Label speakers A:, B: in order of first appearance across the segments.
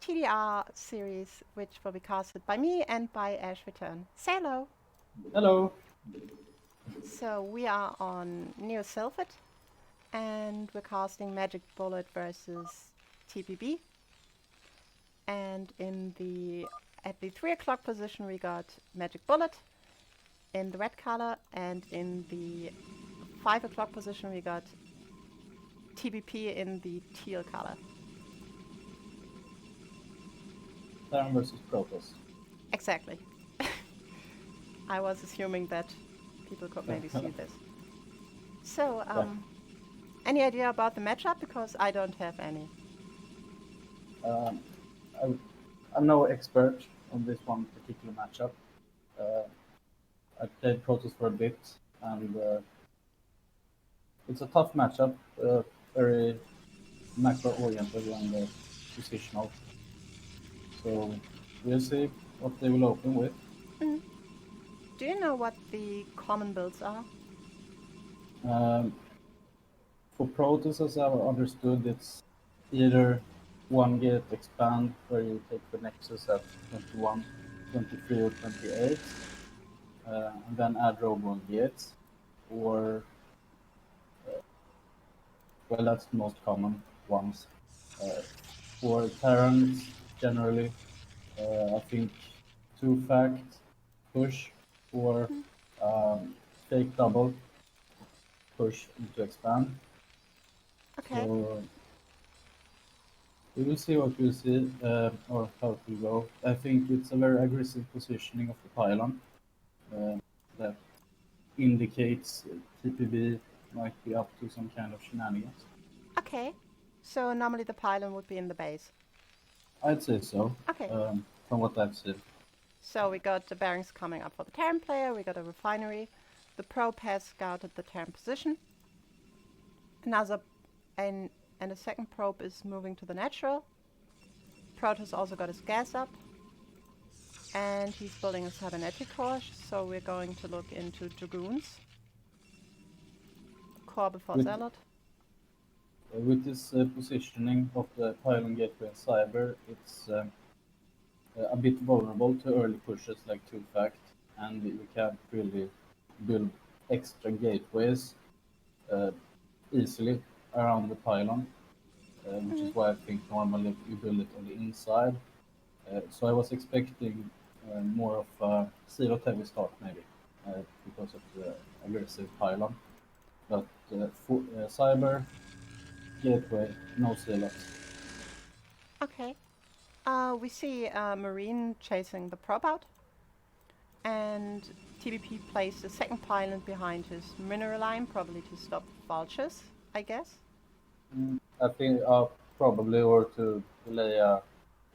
A: TDR series, which will be casted by me and by Ash Return. Say hello.
B: Hello.
A: So we are on Neo Sylphid, and we're casting Magic Bullet versus TPB. And at the 3 o'clock position we got Magic Bullet in the red color, and in the 5 o'clock position we got TBP in the teal color.
B: Terran versus Protoss.
A: Exactly. I was assuming that people could maybe see this. So, any idea about the matchup? Because I don't have any.
B: I'm no expert on this one particular matchup. I played Protoss for a bit, and it's a tough matchup, very macro-oriented and positional. So we'll see what they will open with.
A: Mm. Do you know what the common builds are?
B: For Protoss, as I've understood, it's either one gate expand, where you take the Nexus at 21, 23, or 28, and then add robo gates, or well, that's the most common ones. For Terrans, generally, I think two fact push or fake double push into expand.
A: Okay.
B: So we will see what we'll see, or how it will go. I think it's a very aggressive positioning of the pylon that indicates TPB might be up to some kind of shenanigans.
A: Okay. So normally the pylon would be in the base.
B: I'd say so,
A: Okay.
B: from what I've seen.
A: So we got the bearings coming up for the Terran player, we got a refinery. The probe has scouted the Terran position. Another and a second probe is moving to the natural. Protoss also got his gas up. And he's building a cybernetic core, so we're going to look into Dragoons. Core before
B: With,
A: Zealot.
B: with this positioning of the pylon gateway and cyber, it's a bit vulnerable to early pushes like two fact, and you can't really build extra gateways uh, easily around the pylon, which is why I think normally you build it on the inside. So I was expecting more of a zero heavy start maybe, because of the aggressive pylon. But for cyber, gateway, no zealots.
A: Okay. We see Marine chasing the probe out. And TBP placed a second pylon behind his mineral line, probably to stop vultures, I guess.
B: I think probably, or to delay a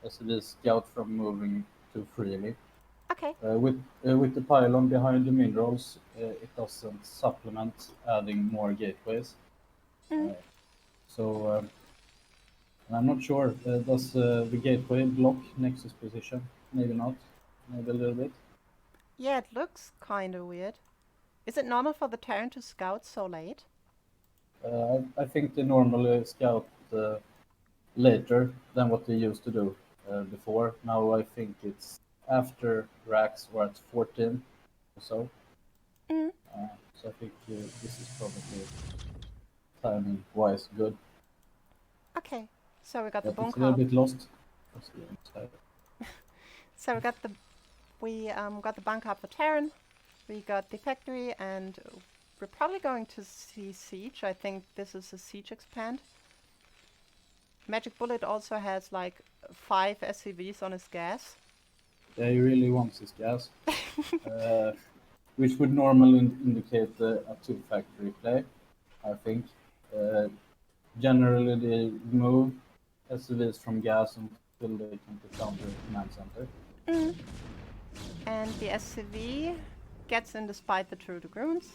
B: SEV scout from moving too freely.
A: Okay.
B: With the pylon behind the minerals, it doesn't supplement adding more gateways.
A: Mm.
B: Uh, so I'm not sure. Does the gateway block Nexus position? Maybe not. Maybe a little bit.
A: Yeah, it looks kind of weird. Is it normal for the Terran to scout so late?
B: I think they normally scout later than what they used to do before. Now I think it's after racks or at 14 or so.
A: Mm.
B: So I think this is probably timing wise good.
A: Okay. So we got the
B: But
A: bone
B: it's a little
A: carp.
B: bit lost.
A: So we got the bunk up for Terran. We got the factory, and we're probably going to see siege. I think this is a siege expand. Magic Bullet also has like 5 SCVs on his gas.
B: Yeah, he really wants his gas, which would normally indicate a two factory play, I think. Uh, Generally, they move SCVs from gas until they can put down the command center.
A: Mm. And the SCV gets in despite the True Dragoons,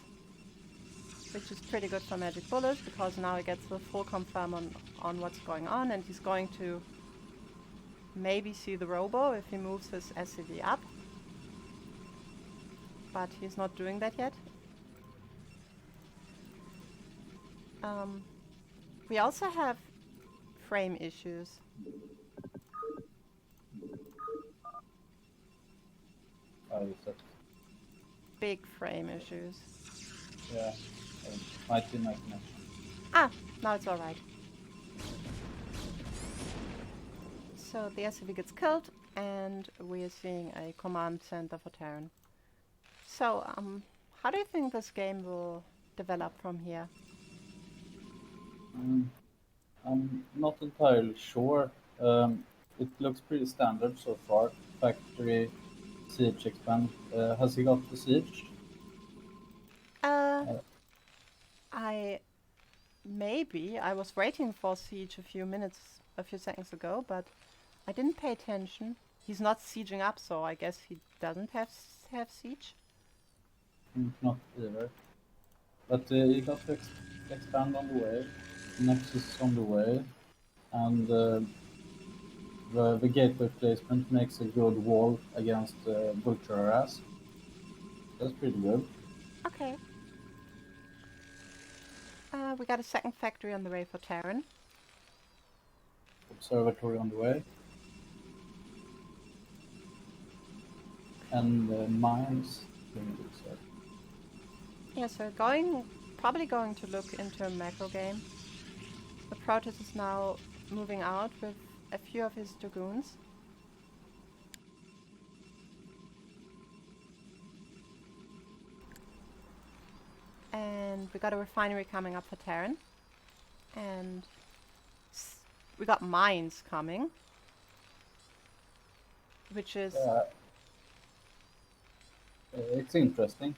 A: which is pretty good for Magic Bullet because now he gets the full confirm on what's going on, and he's going to maybe see the Robo if he moves his SCV up. But he's not doing that yet. We also have frame issues. big frame issues.
B: Yeah, might be my connection.
A: Ah, now it's all right. So the SCV gets killed, and we are seeing a command center for Terran. So, how do you think this game will develop from here?
B: I'm not entirely sure. It looks pretty standard so far. Factory, siege expand. Has he got the siege?
A: Uh,
B: Uh,
A: I I was waiting for Siege a few seconds ago, but I didn't pay attention. He's not sieging up, so I guess he doesn't have Siege.
B: Not either. But he got to expand on the way. Nexus is on the way. And the gateway placement makes a good wall against Vulture harass. That's pretty good.
A: Okay. We got a second factory on the way for Terran.
B: Observatory on the way. And mines.
A: Yeah, so probably going to look into a macro game. The Protoss is now moving out with a few of his dragoons. And we got a refinery coming up for Terran. And we got mines coming. Which is...
B: It's interesting.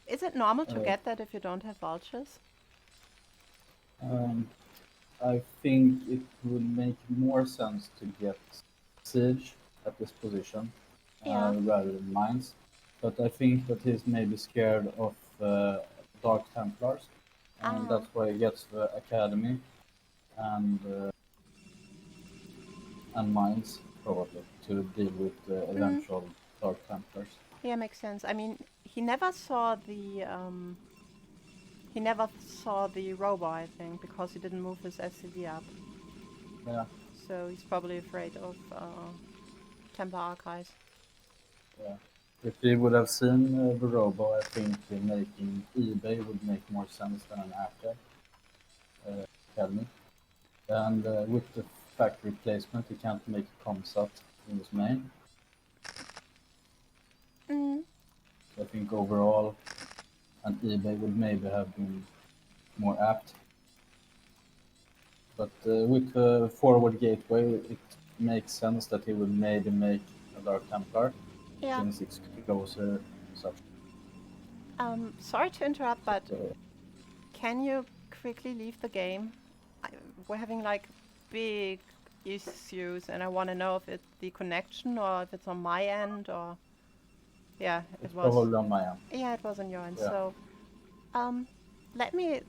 A: Is it normal to get that if you don't have vultures?
B: I think it would make more sense to get siege at this position rather than mines. But I think that he's maybe scared of Dark Templars, and that's why he gets the Academy and mines probably to deal with the eventual Dark Templars.
A: Yeah, makes sense. I mean, he never saw the robot, I think, because he didn't move his SCV up.
B: Yeah.
A: So he's probably afraid of Templar Archives.
B: Yeah. If he would have seen the robo, I think making eBay would make more sense than an after. Tell me. And with the factory placement, he can't make a comsat in his main. So I think overall, an eBay would maybe have been more apt. But with the forward gateway, it makes sense that he would maybe make a Dark Templar, since it's closer. Such.
A: Sorry to interrupt, but can you quickly leave the game? We're having like big issues, and I want to know if it's the connection or if it's on my end or... Yeah,
B: it's
A: it was.
B: Probably on my end.
A: Yeah, it was on your end.
B: Yeah.
A: So, let me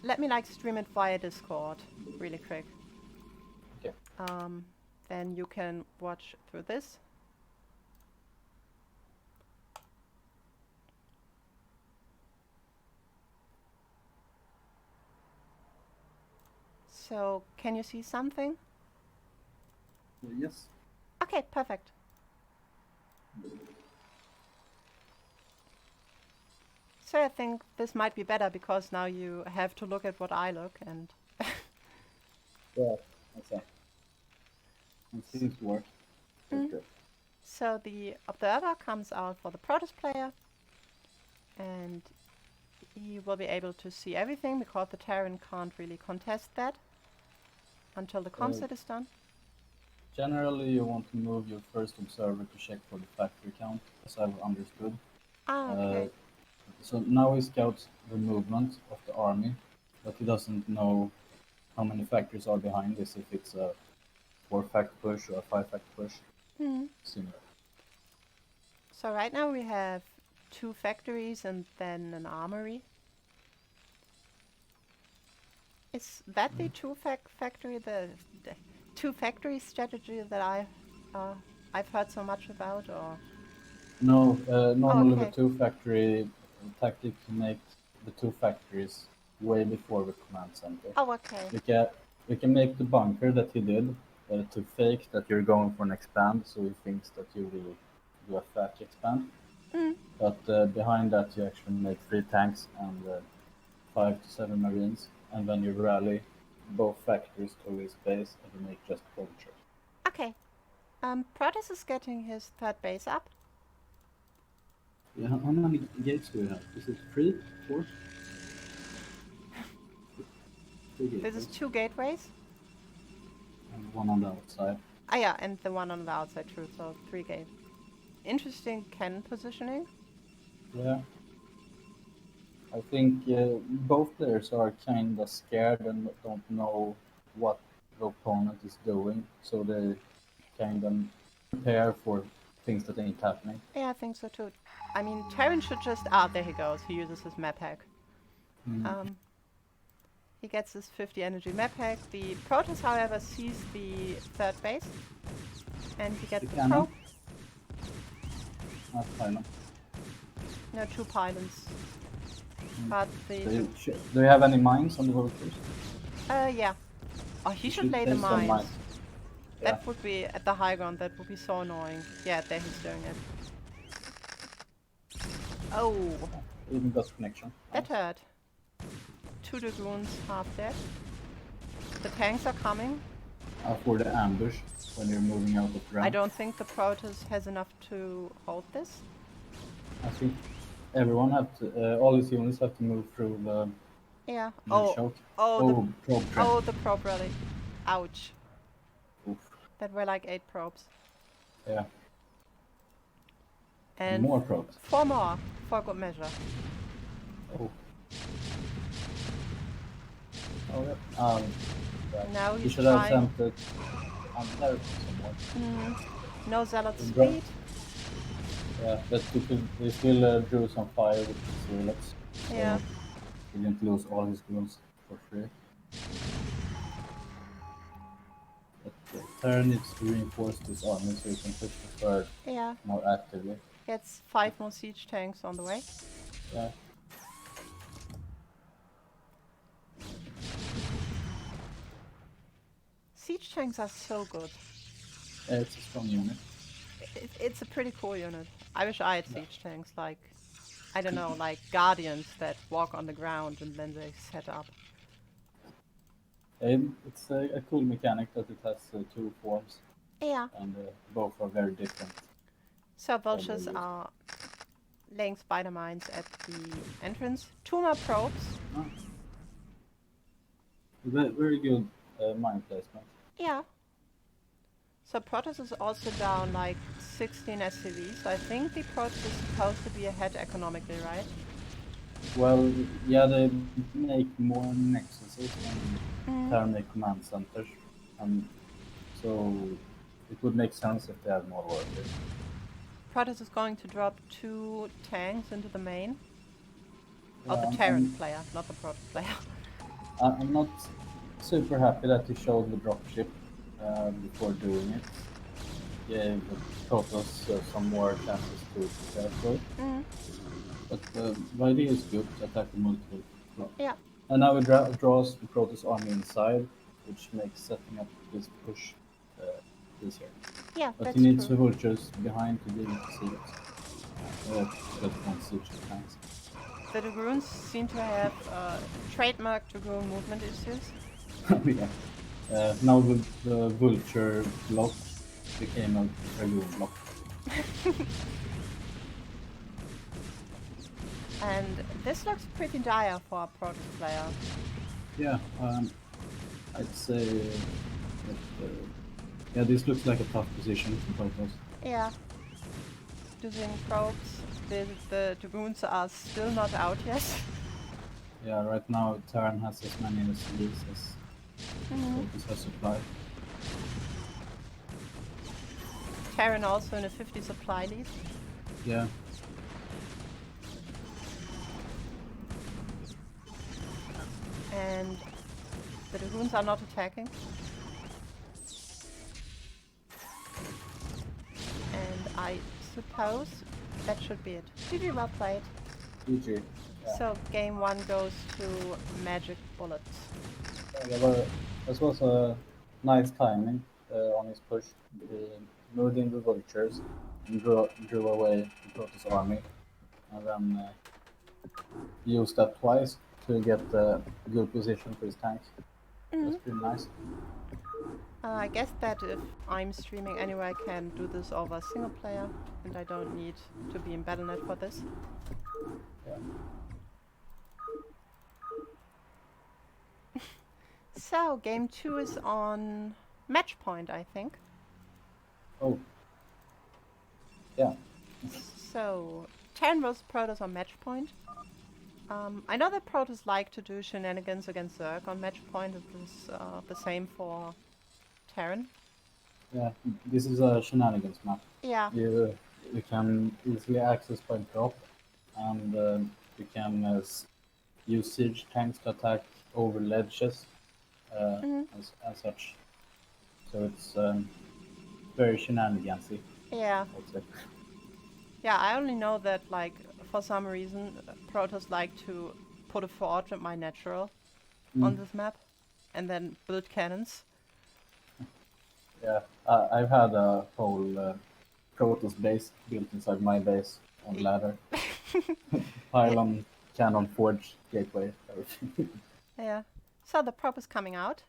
A: like stream it via Discord, really quick.
B: Okay.
A: Then you can watch through this. So, can you see something?
B: Yes.
A: Okay, perfect. So I think this might be better because now you have to look at what I look and...
B: Yeah, okay. It seems to work. Good.
A: So the observer comes out for the Protoss player, and he will be able to see everything because the Terran can't really contest that until the comsat is done.
B: Generally, you want to move your first observer to check for the factory count, as I've understood.
A: Okay.
B: So now he scouts the movement of the army, but he doesn't know how many factories are behind this, if it's a 4-fact push or a 5-fact push. Similar.
A: So right now we have 2 factories and then an armory. Is that the 2-factory, the 2-factory strategy that I've heard so much about, or?
B: No, normally the 2-factory tactic makes the 2 factories way before the command center.
A: Oh, okay.
B: We can make the bunker that he did to fake that you're going for an expand, so he thinks that you will do a fat expand.
A: Mm.
B: But behind that, you actually make 3 tanks and 5 to 7 marines, and then you rally both factories to his base and you make just vultures.
A: Okay. Protoss is getting his third base up.
B: Yeah, how many gates do we have? Is it 3, 4? 3
A: This is
B: gateways,
A: 2 gateways.
B: and one on the outside.
A: Ah, yeah, and the one on the outside, true. So 3 gate. Interesting cannon positioning.
B: Yeah, I think both players are kind of scared and don't know what the opponent is doing, so they kind of prepare for things that ain't happening.
A: Yeah, I think so too. I mean, Terran should just. Ah, there he goes. He uses his map hack.
B: Mm.
A: He gets his 50 energy map hack. The Protoss, however, sees the third base. And he gets
B: The
A: the
B: cannon,
A: probe.
B: not pylon.
A: No, 2 pylons.
B: Mm.
A: But the.
B: Do you have any mines on the vultures?
A: Yeah. Oh, he
B: You
A: should lay the
B: place some
A: mines.
B: Yeah.
A: That would be at the high ground. That would be so annoying. Yeah, there he's doing it. Oh,
B: Even got connection.
A: that hurt. 2 dragoons, half dead. The tanks are coming.
B: For the ambush when you're moving out of
A: I
B: ramp.
A: don't think the Protoss has enough to hold this.
B: I think everyone have to, all his units have to move through the
A: Yeah.
B: choke.
A: Oh,
B: Probe train.
A: oh, the probe rally. Ouch.
B: Oof.
A: That were like 8 probes.
B: Yeah.
A: And
B: more probes.
A: 4 more, for good measure.
B: Oh. Oh, yeah. Right.
A: Now
B: You
A: he's
B: should have
A: trying.
B: sent it on there somewhere.
A: No zealot
B: And drop-
A: speed.
B: Yeah, but he still drew some fire with his zealots. So
A: Yeah.
B: he didn't lose all his goons for free. But Terran needs to reinforce this army so he can push the third
A: Yeah.
B: more actively.
A: Gets 5 more siege tanks on the way.
B: Yeah.
A: Siege tanks are so good.
B: It's a strong unit.
A: It's a pretty cool unit. I wish I had siege tanks, like, I don't know, like guardians that walk on the ground and then they set up.
B: It's a cool mechanic that it has 2 forms,
A: Yeah.
B: and both are very different.
A: So vultures are laying spider mines at the entrance. 2 more probes.
B: Oh. Very good mine placement.
A: Yeah. So Protoss is also down like 16 SCVs. So I think the Protoss is supposed to be ahead economically, right?
B: Well, yeah, they make more nexuses than Terran make command centers, and so it would make sense if they had more workers.
A: Protoss is going to drop 2 tanks into the main. Oh,
B: Yeah,
A: the Terran player, not the Protoss player.
B: I'm not super happy that he showed the dropship before doing it. Gave the Protoss some more chances to prepare for it. But the idea is good to attack the multiple blocks.
A: Yeah.
B: And now it draws the Protoss army inside, which makes setting up this push easier.
A: Yeah,
B: But
A: that's
B: he needs
A: true.
B: the vultures behind to be able to see it. That one siege tanks.
A: The dragoons seem to have trademark dragoon movement issues.
B: Yeah. Now the vulture block became a dragoon block.
A: And this looks pretty dire for a Protoss player.
B: Yeah, I'd say that, yeah, this looks like a tough position for Protoss.
A: Yeah. Using probes. The dragoons are still not out yet.
B: Yeah, right now Terran has as many SCVs as Protoss has supply.
A: Terran also in a 50 supply lead.
B: Yeah.
A: And the dragoons are not attacking. And I suppose that should be it. GG, well played.
B: GG. Yeah.
A: So game 1 goes to Magic Bullets.
B: This was a nice timing on his push. He moved in the vultures, drew away the Protoss army, and then used that twice to get a good position for his tanks. That's pretty nice.
A: I guess that if I'm streaming anyway, I can do this over single player, and I don't need to be in Battle.net for this.
B: Yeah.
A: So, game 2 is on match point, I think.
B: Oh. Yeah.
A: So, Terran vs Protoss on match point. I know that Protoss like to do shenanigans against Zerg on match point. It was the same for Terran.
B: Yeah, this is a shenanigans map.
A: Yeah.
B: You can easily access by drop, and you can use siege tanks to attack over ledges as such. So it's very shenanigansy,
A: Yeah.
B: I would say.
A: Yeah, I only know that, like, for some reason, Protoss like to put a fort at my natural on this map, and then build cannons.
B: Yeah, I've had a whole Protoss base built inside my base on ladder. Pylon, cannon, forge, gateway, everything.
A: Yeah. So the prop is coming out,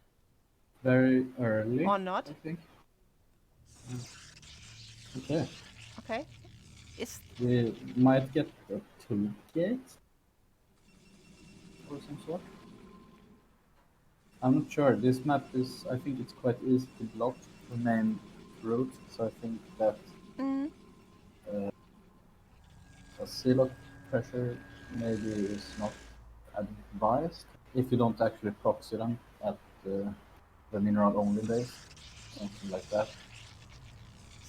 B: Very early,
A: or not?
B: I think. Okay.
A: Okay. Is
B: We might get a 2 gate or some sort. I'm not sure. This map is, I think it's quite easy to block the main route, so I think that a silo pressure maybe is not advised if you don't actually proxy them at the mineral only base, something like that.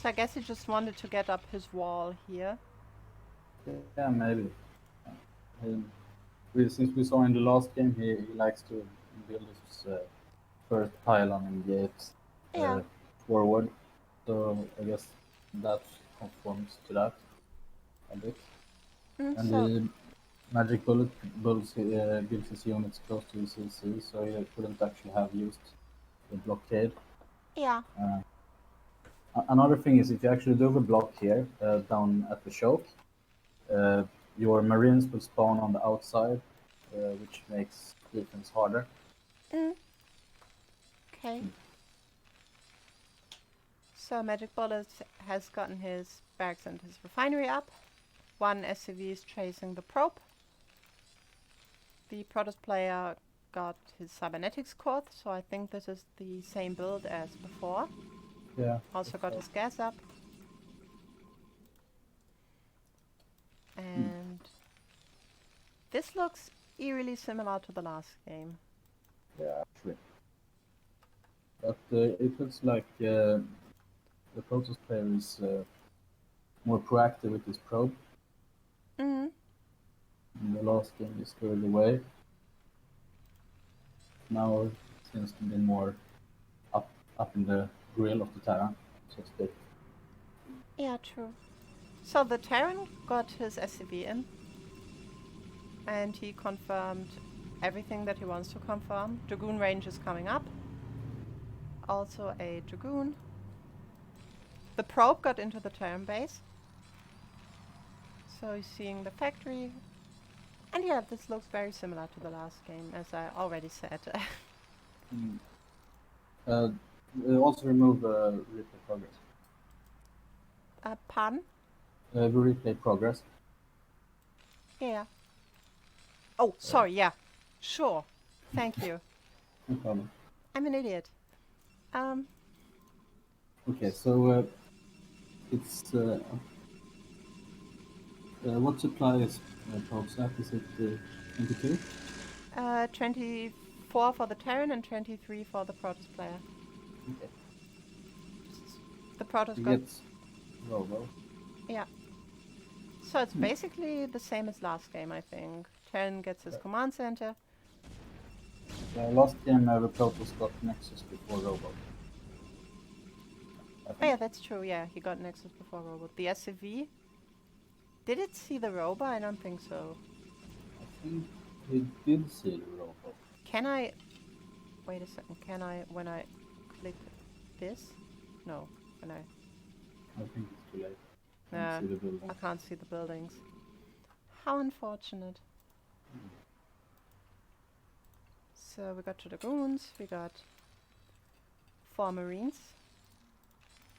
A: so? I guess he just wanted to get up his wall here.
B: Yeah, maybe. Since we saw in the last game, he likes to build his first pylon and gates
A: Yeah.
B: forward, so I guess that conforms to that a bit. And
A: So
B: the Magic Bullet builds his units close to the CC, so he couldn't actually have used the blockade.
A: yeah.
B: Another thing is if you actually do the block here down at the choke, your marines will spawn on the outside, which makes defense harder.
A: Okay. So Magic Bullet has gotten his barracks and his refinery up. One SCV is chasing the probe. The Protoss player got his cybernetics core, so I think this is the same build as before.
B: Yeah.
A: Also got his gas up. And this looks eerily similar to the last game.
B: Yeah, actually. But it looks like the Protoss player is more proactive with his probe. In the last game, he squared away. Now it seems to be more up in the grill of the Terran, so to speak.
A: Yeah, true. So the Terran got his SCV in, and he confirmed everything that he wants to confirm. Dragoon range is coming up. Also a Dragoon. The probe got into the Terran base. So he's seeing the factory. And yeah, this looks very similar to the last game, as I already said.
B: Also remove replay progress.
A: Pardon?
B: Replay progress.
A: Yeah. Oh, sorry, yeah. Sure. Thank you.
B: No problem.
A: I'm an idiot.
B: Okay, so it's what supply is probes at? Is it 22?
A: 24 for the Terran and 23 for the Protoss player.
B: Okay.
A: The Protoss
B: He
A: got...
B: gets Robo.
A: Yeah. So it's basically the same as last game, I think. Terran gets his command center.
B: Last game, the Protoss got Nexus before Robo.
A: Oh yeah, that's true, yeah. He got Nexus before Robot. The SCV? Did it see the Robo? I don't think so.
B: I think he did see the Robo.
A: Can I... Wait a second. Can I... When I click this? No. When I...
B: I think it's too late. Can't
A: No,
B: see the building.
A: I can't see the buildings. How unfortunate. So we got 2 dragoons, we got 4 marines.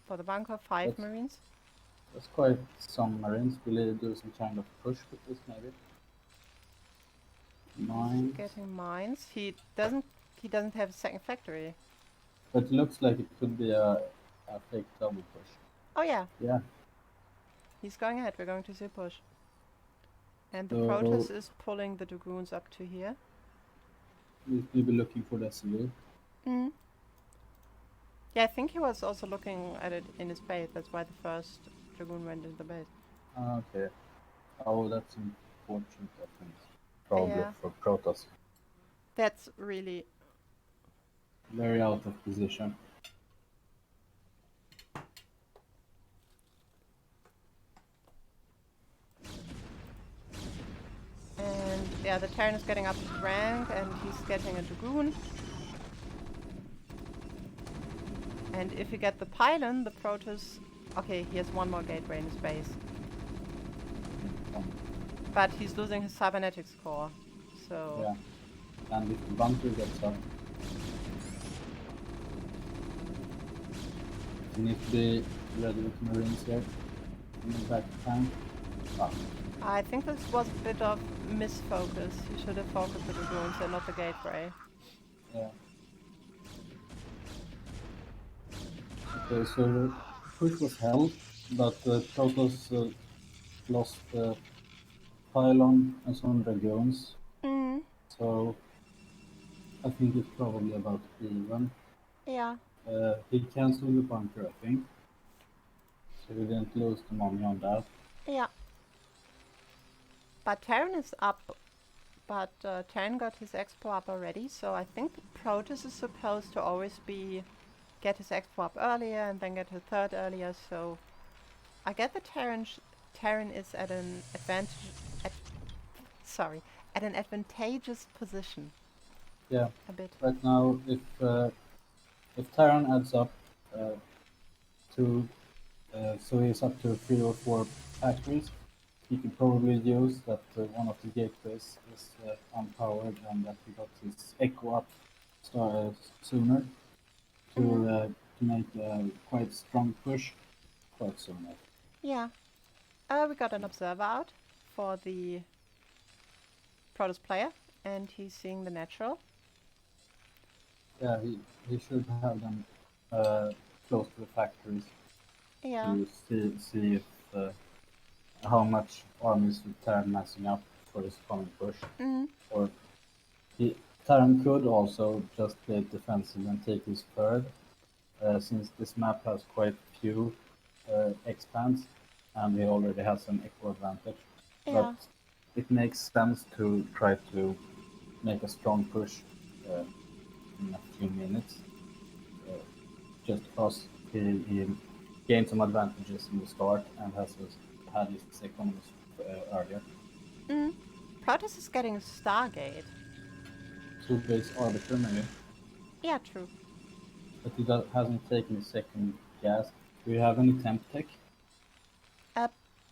A: For the bunker, 5
B: That's-
A: marines.
B: That's quite some marines. Will he do some kind of push with this maybe? Mines.
A: Getting mines. He doesn't have a second factory.
B: But it looks like it could be a fake double push.
A: Oh yeah,
B: Yeah.
A: he's going ahead. We're going to see push. And the
B: So-
A: Protoss is pulling the dragoons up to here.
B: We'll be looking for the SLU.
A: Mm. Yeah, I think he was also looking at it in his base. That's why the first dragoon went into the base.
B: Okay. Oh, that's unfortunate, I think. Probably
A: Yeah.
B: for Protoss.
A: That's really...
B: Very out of position.
A: And yeah, the Terran is getting up to rank and he's getting a dragoon. And if you get the pylon, the Protoss... Okay, he has 1 more gateway in his base. But he's losing his cybernetics core. So...
B: Yeah. And if the bunker gets up, you need to be ready with marines here. In the back tank. Ah,
A: I think this was a bit of misfocus. You should have focused the dragoons and not the gateway.
B: yeah. Okay, so push was held, but Protoss lost the pylon and some dragoons.
A: Mm.
B: So I think it's probably about even.
A: Yeah.
B: He cancelled the bunker, I think. So we didn't lose the money on that.
A: Yeah. But Terran is up. But Terran got his expo up already, so I think the Protoss is supposed to always get his expo up earlier and then get his third earlier, so I get the Terran is at an advantageous position.
B: Yeah.
A: A bit.
B: Right now, if Terran adds up to so he's up to 3 or 4 factories, he could probably use that one of the gateways is unpowered and that he got his echo up sooner to make a quite strong push quite sooner.
A: Yeah. We got an observer out for the Protoss player, and he's seeing the natural.
B: Yeah, he should have them close to the factories
A: Yeah.
B: to see if how much armies will Terran messing up for this coming push.
A: Mm.
B: Or Terran could also just play defensive and take his third, since this map has quite few expands and he already has an equal advantage.
A: Yeah.
B: But it makes sense to try to make a strong push in a few minutes, just because he gained some advantages in the start and had his economies earlier.
A: Mm. Protoss is getting a Stargate.
B: 2 base arbiter maybe,
A: Yeah, true.
B: but he hasn't taken his second gas. Do you have any temp tech?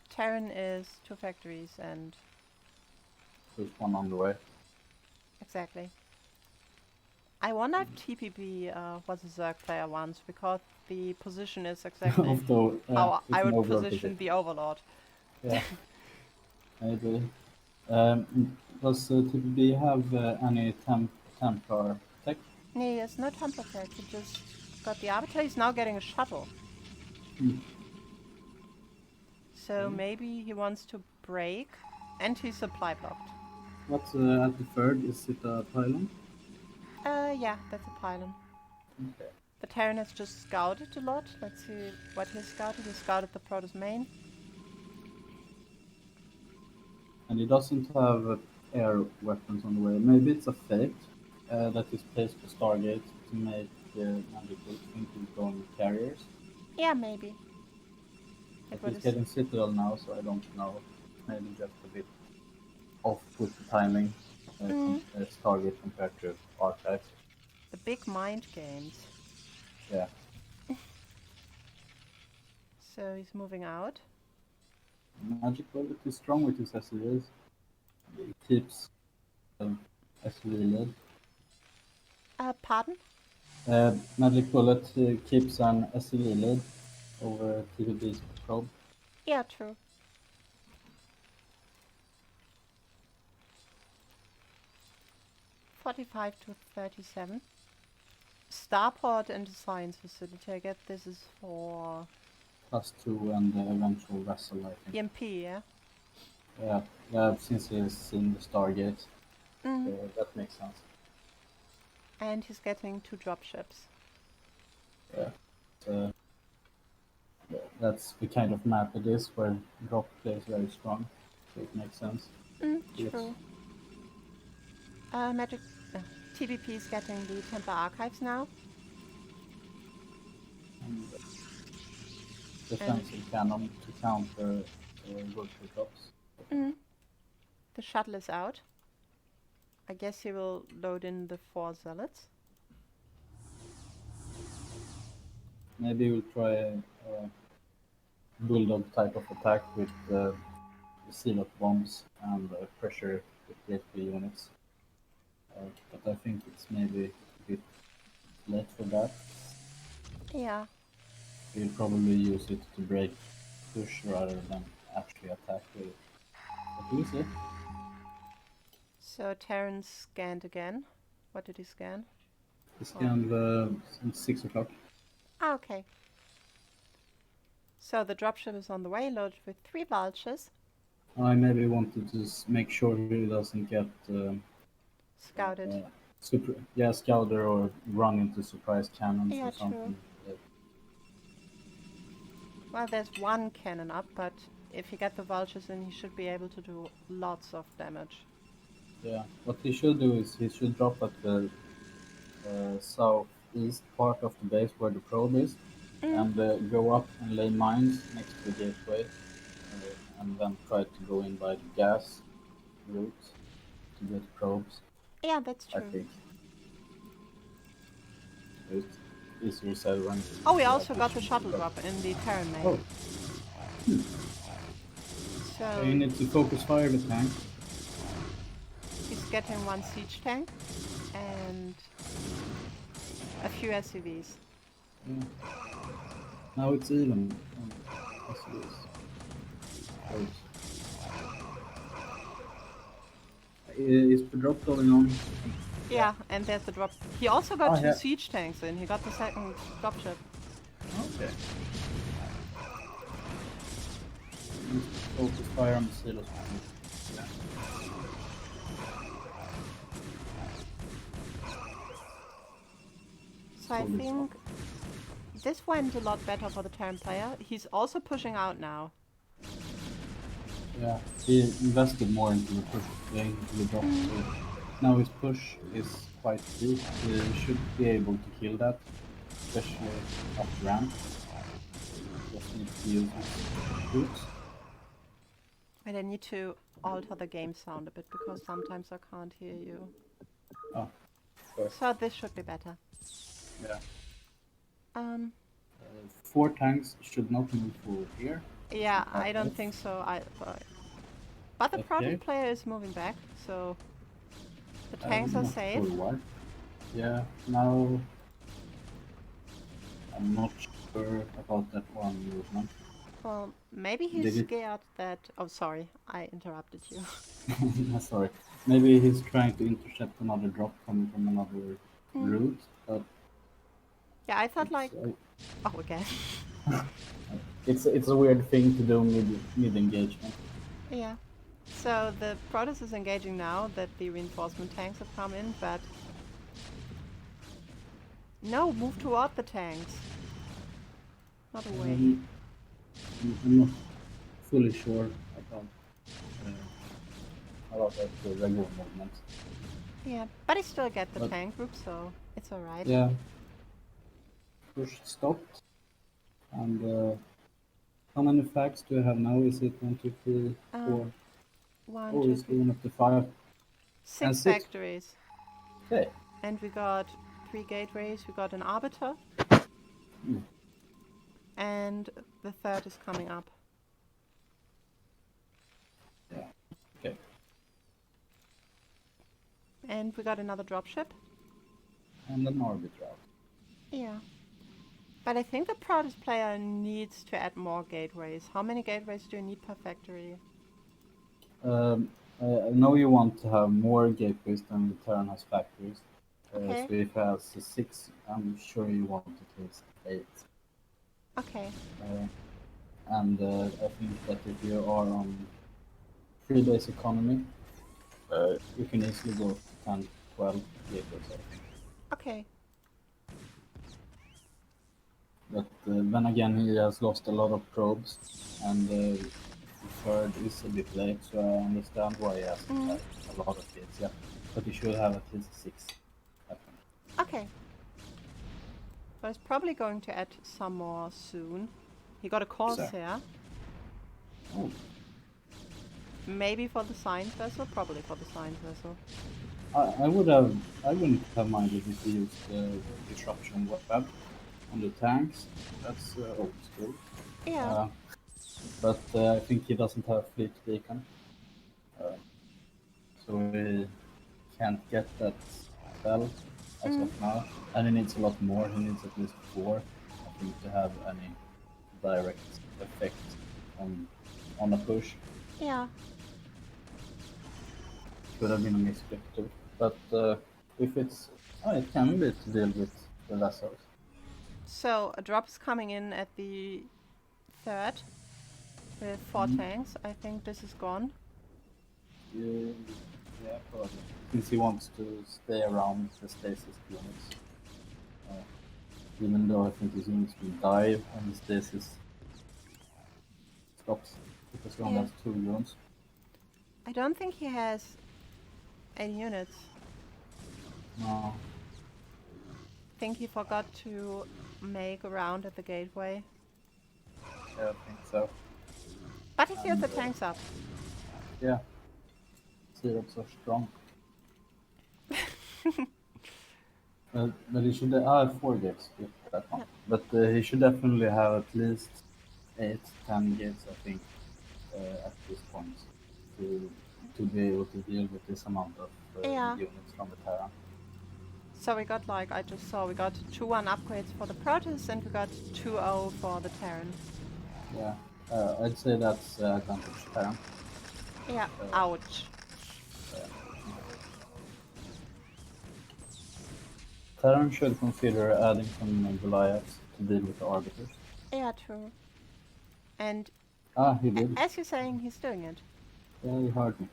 A: Terran is 2 factories and...
B: There's one on the way.
A: Exactly. I wonder if TPB was a Zerg player once, because the position is exactly how I would position the Overlord.
B: Yeah, maybe. Does TPB have any Templar tech?
A: No, he has no Templar tech. He just got the Arbiter. He's now getting a shuttle.
B: Hmm.
A: So maybe he wants to break, and he's supply blocked.
B: What's at the third? Is it a pylon?
A: Yeah, that's a pylon.
B: Okay.
A: The Terran has just scouted a lot. Let's see what he scouted. He scouted the Protoss main.
B: And he doesn't have air weapons on the way. Maybe it's a fake that is placed to Stargate to make Magical think he's going with carriers.
A: Yeah, maybe.
B: But he's getting Citadel now, so I don't know. Maybe just a bit off with the timing. Stargate compared to Archives.
A: The big mind games.
B: Yeah.
A: So he's moving out.
B: Magic Bullet is strong with his SUVs. It keeps SUV lead.
A: Pardon?
B: Magic Bullet keeps an SUV lead over TVB's probe.
A: Yeah, true. '45 to 37. Starport and the science facility. I guess this is for
B: +2 and the eventual vessel, I think.
A: EMP, yeah?
B: Yeah, since he's in the Stargate,
A: Mm.
B: that makes sense.
A: And he's getting 2 dropships.
B: Yeah, so that's the kind of map it is, where drop plays very strong, so it makes sense. Yes.
A: True. Magic. TBP is getting the Temple Archives now.
B: And defensive cannon to counter grocery drops.
A: The shuttle is out. I guess he will load in the 4 zealots.
B: Maybe we'll try a bulldog type of attack with seal-up bombs and pressure with PHP units. But I think it's maybe a bit late for that.
A: Yeah.
B: We'll probably use it to break push rather than actually attack with it. But we'll see.
A: So Terrence scanned again. What did he scan?
B: He scanned since 6 o'clock.
A: Okay. So the dropship is on the way, loaded with 3 vultures.
B: I maybe wanted to make sure he doesn't get
A: Scouted.
B: scouted or run into surprise cannons
A: Yeah,
B: or something.
A: Well, there's 1 cannon up, but if you get the vultures in, he should be able to do lots of damage.
B: Yeah, what he should do is he should drop at the southeast part of the base where the probe is, and go up and lay mines next to the gateway, and then try to go in by the gas route to get probes.
A: Yeah, that's
B: I
A: true.
B: think it's easier said when.
A: Oh, we also got the shuttle drop in the Terran main.
B: Oh.
A: So
B: you need to focus fire the tank.
A: he's getting 1 siege tank and a few SUVs.
B: Yeah. Now it's even. SUVs. Is the drop going on?
A: Yeah, and there's the drop. He also got 2
B: yeah.
A: siege tanks in. He got the 2nd dropship.
B: Okay. Focus fire on the silos. Yeah.
A: So I think this went a lot better for the Terran player. He's also pushing out now.
B: Yeah, he invested more into the push into the drop. So now his push is quite deep. He should be able to kill that, especially up ramp. Just need to use his boots.
A: And I need to alter the game sound a bit because sometimes I can't hear you.
B: Oh, sorry.
A: So this should be better.
B: Yeah.
A: 4
B: tanks should not move forward here.
A: Yeah, I don't think so. But the project player is moving back, so the tanks are safe.
B: Yeah, now I'm not sure about that one movement.
A: Well, maybe he's scared that... Oh, sorry, I interrupted you.
B: Sorry. Maybe he's trying to intercept another drop coming from another route, but...
A: Yeah, I thought like... Oh, again.
B: It's a weird thing to do mid-engagement.
A: Yeah. So the Protoss is engaging now that the reinforcement tanks have come in, but... No, move toward the tanks. Not away.
B: I'm not fully sure about the regular movement.
A: Yeah, but I still get the tank group, so it's alright.
B: Yeah. Push stopped. And how many facts do you have now? Is it 1, 2, 3, 4?
A: 1,
B: oh,
A: 2,
B: it's going up to 5.
A: 6 factories.
B: Okay.
A: And we got 3 gateways, we got an arbiter. And the 3rd is coming up. And we got another dropship.
B: And an orbit route.
A: Yeah. But I think the Protoss player needs to add more gateways. How many gateways do you need per factory?
B: I know you want to have more gateways than the Terran has factories.
A: Okay.
B: So if it has 6, I'm sure you want at least 8.
A: Okay.
B: And I think that if you are on 3 days economy, you can easily go to 10, 12 gateways, I think.
A: Okay.
B: But then again, he has lost a lot of probes, and the third is a bit late, so I understand why he hasn't
A: Mm.
B: had a lot of gates yet. But he should have at least 6, I think.
A: Okay. So he's probably going to add some more soon. He got a Corsair.
B: Oh.
A: Maybe for the science vessel? Probably for the science vessel.
B: I wouldn't have minded if he used the disruption web on the tanks. That's old school.
A: Yeah.
B: But I think he doesn't have a fleet beacon. So he can't get that spell as of now. And he needs a lot more. He needs at least 4, I think, to have any direct effect on a push.
A: Yeah.
B: Could have been a misclick too. But if it's... it can be to deal with the vessels.
A: So a drop is coming in at the 3rd with 4 tanks. I think this is gone.
B: Yeah, probably. Since he wants to stay around the stasis units. Even though I think his units will die when the stasis stops. Because he only has 2 units.
A: I don't think he has any units.
B: No.
A: I think he forgot to make a round at the gateway.
B: Yeah, I think so.
A: But he filled the tanks up.
B: Yeah. Syrups are strong. But he should have 4 gates with that one. But he should definitely have at least 8, 10 gates, I think, at this point to be able to deal with this amount of units from the Terran.
A: So we got, like I just saw, we got 2-1 upgrades for the Protoss and we got 2-0 for the Terran.
B: Yeah, I'd say that's advantage Terran.
A: Yeah, ouch.
B: Terran should consider adding some Goliaths to deal with the Arbiters.
A: Yeah, true. And
B: he did.
A: As you're saying, he's doing it.
B: Yeah, he heard me.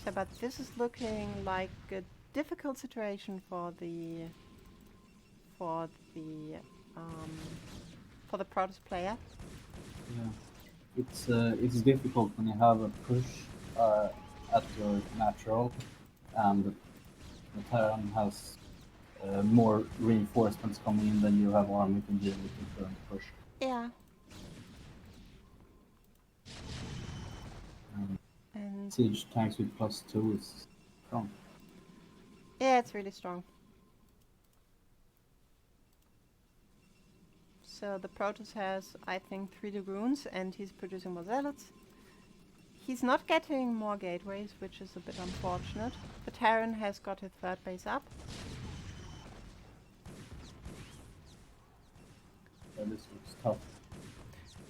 A: So, but this is looking like a difficult situation for the Protoss player.
B: Yeah, it's difficult when you have a push at your natural, and the Terran has more reinforcements coming in than you have army to deal with the current push.
A: Yeah. And
B: siege tanks with +2 is strong.
A: Yeah, it's really strong. So the Protoss has, I think, 3 Dragoons, and he's producing more Zealots. He's not getting more gateways, which is a bit unfortunate. The Terran has got his 3rd base up.
B: So this looks tough.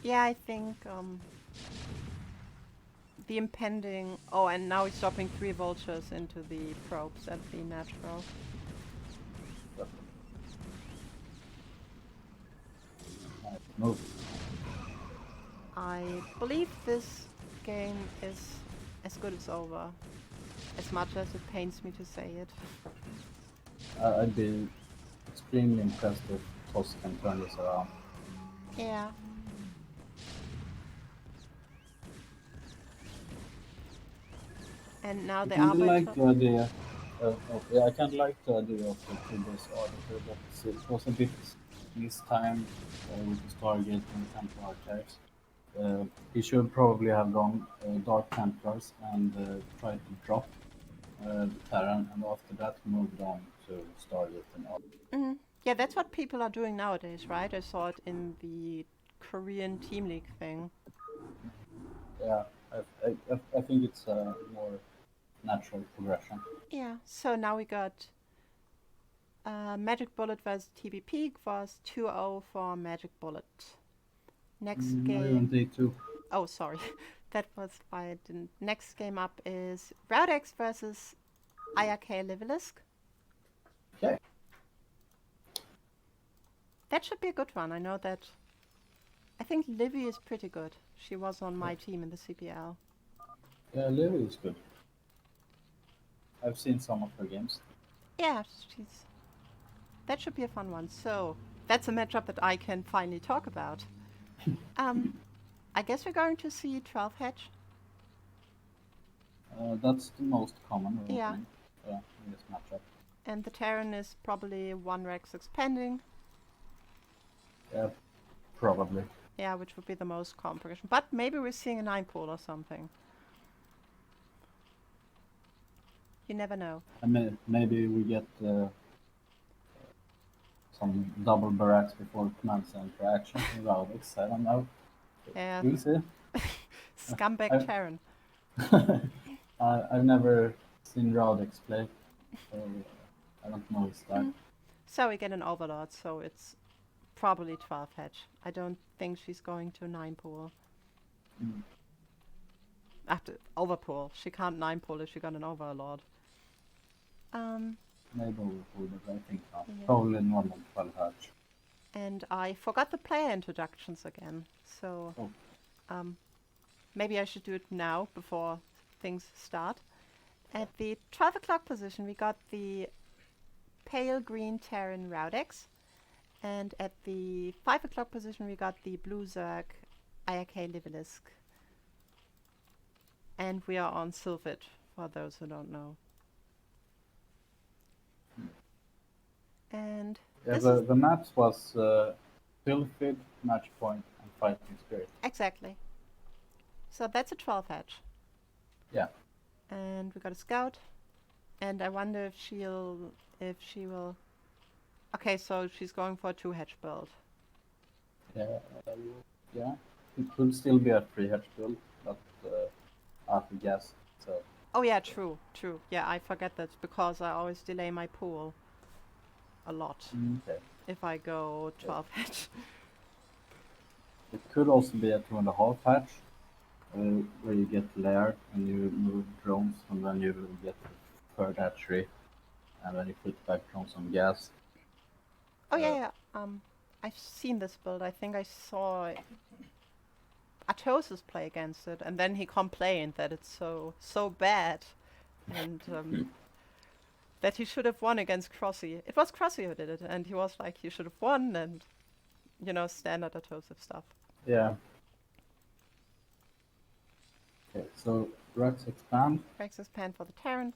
A: Yeah, I think the impending... Oh, and now he's dropping 3 vultures into the probes at the natural.
B: Move.
A: I believe this game is as good as over, as much as it pains me to say it.
B: I'd be extremely impressed if TOS can turn this around.
A: Yeah. And now
B: I
A: the
B: kinda
A: Arbiter...
B: like the idea. I kind of like the idea of the previous Arbiter, but it was a bit mistimed with the Stargate and the Templar archives. He should probably have gone Dark Templars and tried to drop the Terran, and after that moved on to Stargate and Arbiter.
A: Yeah, that's what people are doing nowadays, right? I saw it in the Korean Team League thing.
B: Yeah, I think it's a more natural progression.
A: Yeah, so now we got Magic Bullet versus TB Peak was 2-0 for Magic Bullet. Next
B: Now you're on
A: game.
B: day two.
A: Oh, sorry. That was why I didn't. Next game up is Rowdex versus IRK Livelisk.
B: Okay.
A: That should be a good one. I know that. I think Livy is pretty good. She was on my team in the CPL.
B: Yeah, Lily is good. I've seen some of her games.
A: Yeah, she's. That should be a fun one. So that's a matchup that I can finally talk about. Um, I guess we're going to see 12 Hedge.
B: That's the most common
A: Yeah,
B: opening in this matchup.
A: and the Terran is probably 1 Rex expanding.
B: Yeah, probably.
A: Yeah, which would be the most common progression. But maybe we're seeing a 9 pool or something. You never know.
B: And maybe we get some double barracks before command center action in Raudix. I don't know.
A: Yeah,
B: We'll see.
A: scumbag
B: I,
A: Terran.
B: I've never seen Raudix play, so I don't know his style.
A: Mm. So we get an Overlord, so it's probably 12 Hedge. I don't think she's going to 9 pool.
B: Mm.
A: After Overpool. She can't 9 pool if she got an Overlord.
B: Maybe Overpool, but I think not.
A: Yeah.
B: Probably normal 12 hatch.
A: And I forgot the player introductions again. So
B: Oh.
A: maybe I should do it now before things start. At the 12 o'clock position, we got the pale green Terran Rowdex. And at the 5 o'clock position, we got the blue Zerg IRK Livelisk. And we are on Sylphid, for those who don't know. And
B: Yeah,
A: this
B: the,
A: is
B: the maps was Pilfid, Match Point, and Fighting Spirit.
A: exactly. So that's a 12 Hedge.
B: Yeah.
A: And we got a Scout. And I wonder if she will. Okay, so she's going for a 2 Hedge build.
B: Yeah. It could still be a 3 hatch build, but after gas. So
A: Oh yeah, true. Yeah, I forget that because I always delay my pool a lot
B: okay.
A: if I go 12 Hedge.
B: It could also be a 2.5 hatch, where you get lair and you move drones, and then you get the third hatchery, and then you put back drones on gas.
A: Oh
B: Uh,
A: yeah. I've seen this build. I think I saw Atosis play against it, and then he complained that it's so bad, and that he should have won against Crossy. It was Crossy who did it, and he was like, "You should have won," and standard Atosis stuff.
B: yeah. Okay, so Rex expand.
A: Rex's pan for the Terran.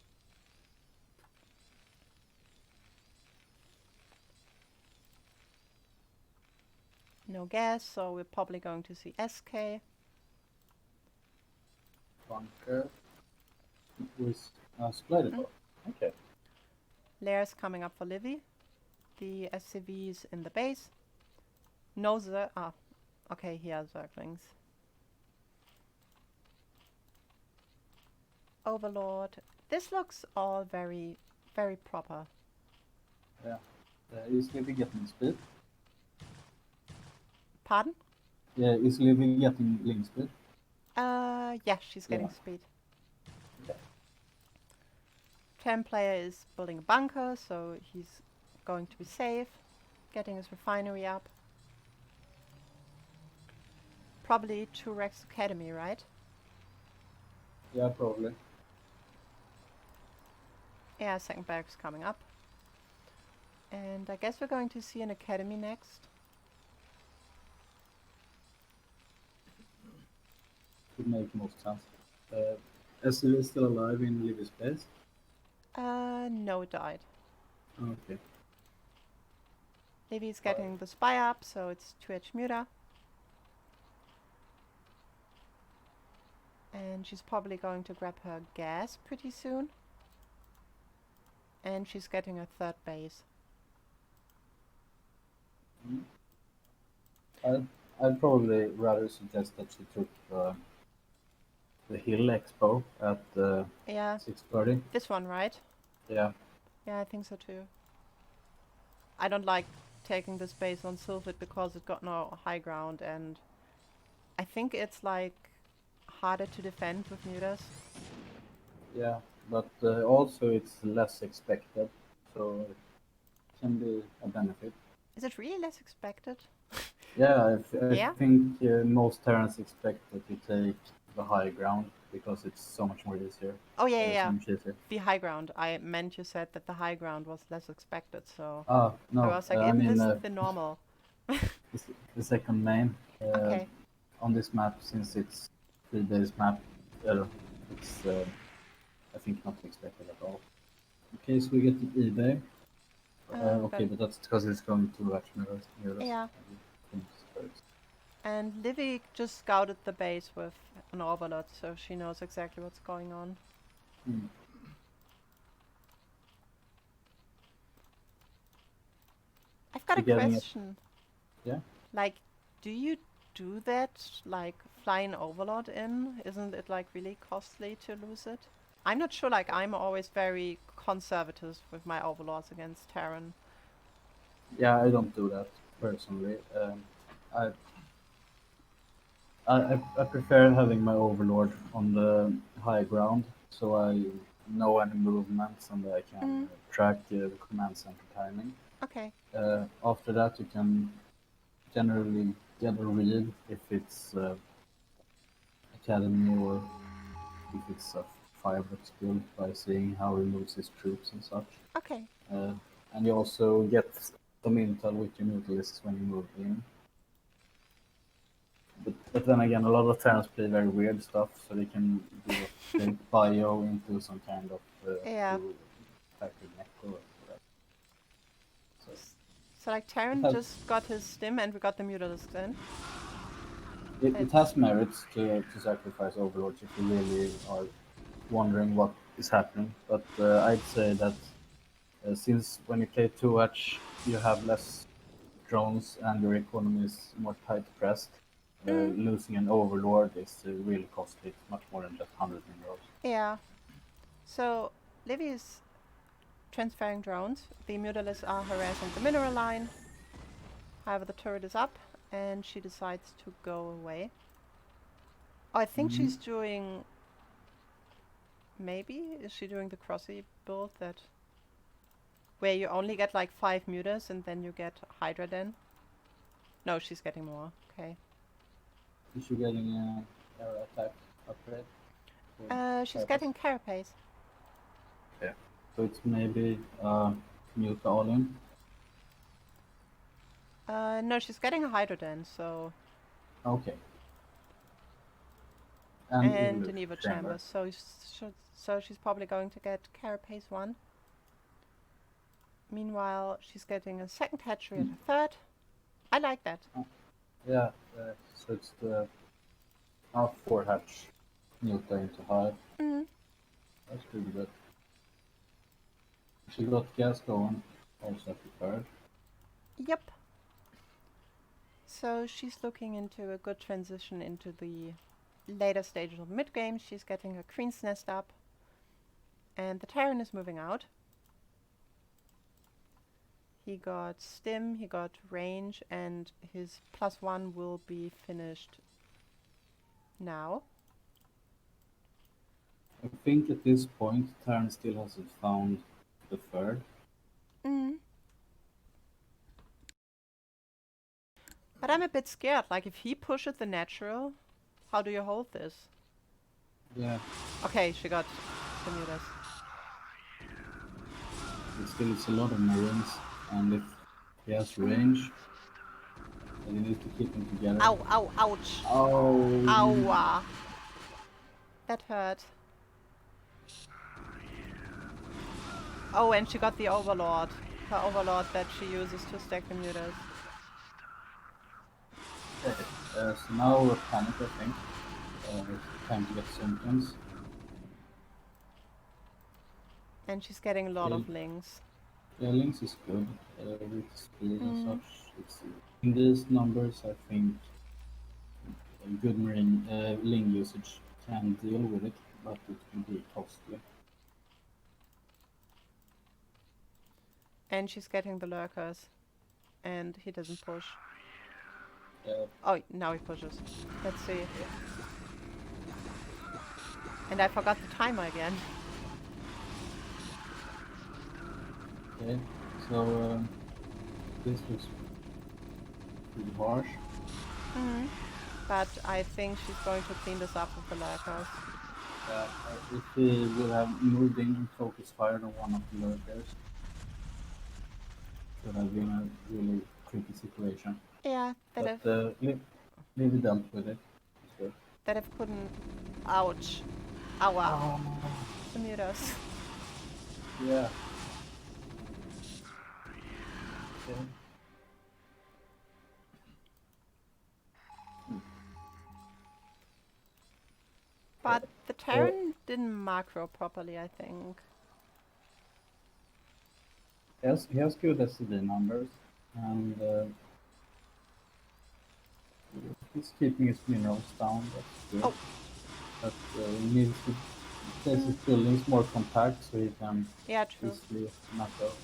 A: No gas, so we're probably going to see SK.
B: Bunker with Splatable. Okay.
A: Lairs coming up for Livy. The SCVs in the base. No okay, he has Zerglings. Overlord. This looks all very, very proper.
B: Yeah. Is Livy getting speed?
A: Pardon?
B: Yeah, is Livy getting link speed?
A: Yeah, she's getting
B: Yeah.
A: speed.
B: Okay.
A: 10 player is building a bunker, so he's going to be safe. Getting his refinery up. Probably to Rex Academy, right?
B: Yeah, probably.
A: Yeah, second barracks coming up. And I guess we're going to see an academy next.
B: Could make most sense. Is Livy still alive in Livy's base?
A: No, it died.
B: Okay.
A: Livy's getting the spy up, so it's 2H Muta. And she's probably going to grab her gas pretty soon. And she's getting a third base.
B: I'd probably rather suggest that she took the Hill Expo at
A: Yeah,
B: 6:30.
A: this one, right?
B: Yeah,
A: Yeah, I think so too. I don't like taking the space on Sylphid because it got no high ground, and I think it's like harder to defend with mutas.
B: yeah, but also it's less expected, so it can be a benefit.
A: Is it really less expected?
B: Yeah, I
A: Yeah?
B: think most Terrans expect that you take the high ground because it's so much more easier.
A: Oh, yeah, yeah,
B: So
A: yeah.
B: much easier.
A: The high ground. I meant you said that the high ground was less expected, so
B: Ah,
A: I
B: no,
A: was like,
B: I
A: isn't
B: mean
A: this the normal?
B: the second main
A: Okay.
B: on this map, since it's 3 days map, it's I think not expected at all. Okay, so we get to eBay.
A: We got,
B: Okay, but that's because it's going to watch mirrors.
A: yeah.
B: Things first.
A: And Livy just scouted the base with an overlord, so she knows exactly what's going on.
B: Hmm.
A: I've got
B: So
A: a
B: getting it,
A: question.
B: yeah.
A: Like, do you do that, like, fly an overlord in? Isn't it, like, really costly to lose it? I'm not sure, like, I'm always very conservative with my overlords against Terran.
B: Yeah, I don't do that personally. I, I prefer having my overlord on the high ground, so I know any movements and I can
A: Mm,
B: track the command center timing.
A: okay.
B: After that, you can generally get a read if it's academy or if it's a fireworks build by seeing how he moves his troops and such.
A: Okay.
B: Uh, and you also get some intel with your mutalisks when you move in. But then again, a lot of Terrans play very weird stuff, so they can do a fake bio into some kind of
A: Yeah.
B: cool factory neck or whatever. So
A: So, like,
B: it
A: Terran
B: has,
A: just got his stim and we got the mutalisks in.
B: it has merits to sacrifice overlords if you really are wondering what is happening. But I'd say that since when you play 2H, you have less drones and your economy is more tight pressed,
A: Mm,
B: losing an overlord is really costly. It's much more than just 100 minerals.
A: yeah. So, Livy is transferring drones. The mutalisks are harassing the mineral line. However, the turret is up and she decides to go away. Oh, I think
B: Mm-hmm.
A: she's doing. Maybe? Is she doing the crossy build that. Where you only get like 5 mutas and then you get Hydra then? No, she's getting more. Okay.
B: Is she getting an air attack upgrade? For
A: She's
B: purpose?
A: getting Carapace.
B: Okay. So it's maybe Muta all in.
A: No, she's getting a Hydra then, so.
B: Okay. And
A: And an
B: evolution
A: Evo
B: chamber.
A: Chamber, so she's probably going to get Carapace 1. Meanwhile, she's getting a second hatchery at a third. I like that.
B: Oh, yeah. So it's the half 4 hatch Muta into hive.
A: Mm,
B: That's pretty good. She got gas going also at the third.
A: yep. So she's looking into a good transition into the later stages of mid game. She's getting her Queen's Nest up, and the Terran is moving out. He got stim, he got range, and his +1 will be finished now.
B: I think at this point, Tarn still hasn't found the third.
A: Mm. But I'm a bit scared. Like, if he pushes the natural, how do you hold this?
B: Yeah,
A: Okay, she got the mutas.
B: it still is a lot of Marines, and if he has range, then you need to keep them together.
A: Ow, ow, ouch.
B: Oh,
A: Ow. That hurt. Oh, and she got the Overlord. Her Overlord that she uses to stack the mutas.
B: okay. So now we're panic, I think. It's time to get symptoms.
A: And she's getting a lot
B: Okay,
A: of links.
B: yeah, Lynx is good with speed and
A: Mm.
B: such. It's in these numbers, I think a good Marine Ling usage can deal with it, but it will be costly.
A: And she's getting the lurkers. And he doesn't push.
B: Uh,
A: Oh, now he pushes. Let's see. And I forgot the timer again.
B: okay, so this looks pretty harsh.
A: But I think she's going to clean this up with the lurkers.
B: If he would have moved in and focus fired on one of the lurkers, should have been a really tricky situation.
A: Yeah, that
B: But
A: if
B: Livy dealt with it. It's good.
A: that if couldn't. Ouch. Aua.
B: Oh,
A: The mutas.
B: yeah. Okay.
A: But the
B: Uh,
A: Terran didn't macro properly, I think.
B: he has good SCD numbers, and he's keeping his minerals down. That's good.
A: Oh.
B: But he needs to place his buildings more compact so he can
A: Yeah, true.
B: easily knock out.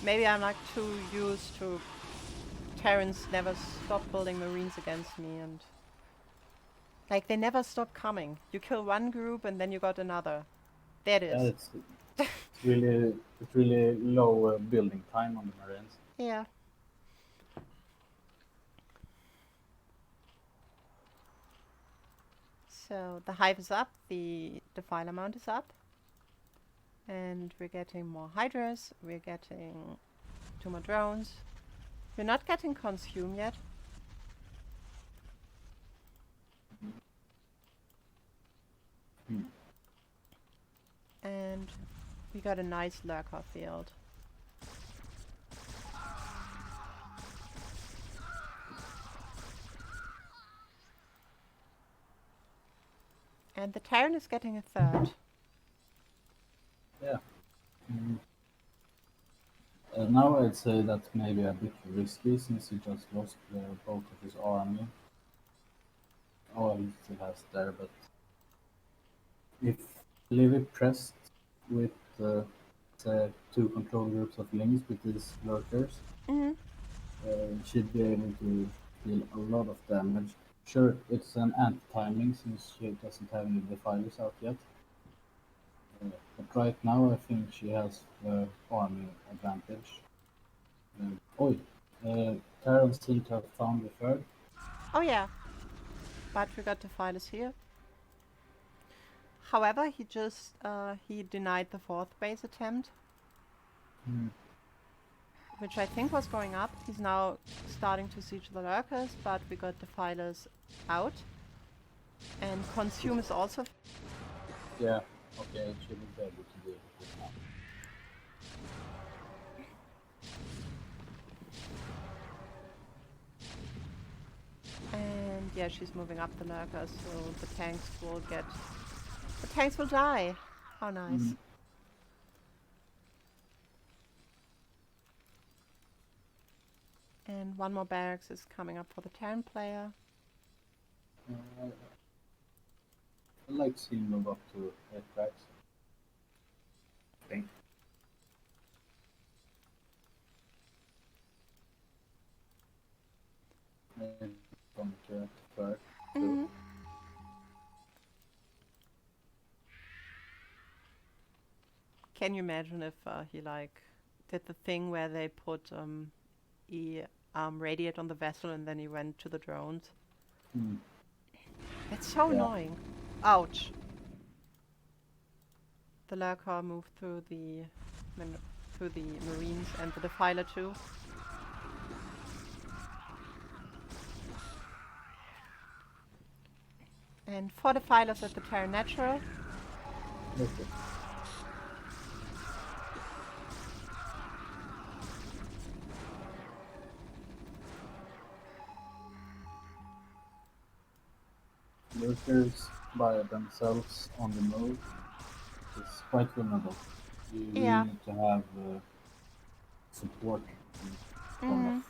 A: Maybe I'm like too used to Terrans never stop building marines against me, and like they never stop coming. You kill one group and then you got another. There it
B: Yeah,
A: is.
B: it's really low building time on the Marines.
A: Yeah. So the hive is up, the defiler mount is up, and we're getting more hydras, we're getting 2 more drones. We're not getting consume yet.
B: Hmm.
A: And we got a nice lurker field. And the Terran is getting a third.
B: Yeah. Mm. Now I'd say that's maybe a bit risky since he just lost both of his army. Oh, he still has there, but if Livy pressed with say 2 control groups of links with these lurkers, she'd be able to deal a lot of damage. Sure, it's an anti-timing since she doesn't have any defilers out yet. But right now, I think she has the army advantage. Oi, Terran seem to have found the third.
A: Oh yeah, but we got defilers here. However, he denied the 4th base attempt, which I think was going up. He's now starting to siege the lurkers, but we got defilers out. And consume is also.
B: Yeah, okay, she will be able to deal with it now.
A: And yeah, she's moving up the lurkers, so the tanks will get. The tanks will die. How nice. And one more barracks is coming up for the Terran player.
B: I like seeing move up to aircrafts. I think. Maybe from to third. Too.
A: Can you imagine if he like did the thing where they put he radiate on the vessel and then he went to the drones? That's so
B: Yeah.
A: annoying. Ouch. The lurker moved through the marines and the defiler too. And 4 defilers at the Terran Natural.
B: Okay. Lurkers by themselves on the move is quite vulnerable. You really need to have support in form of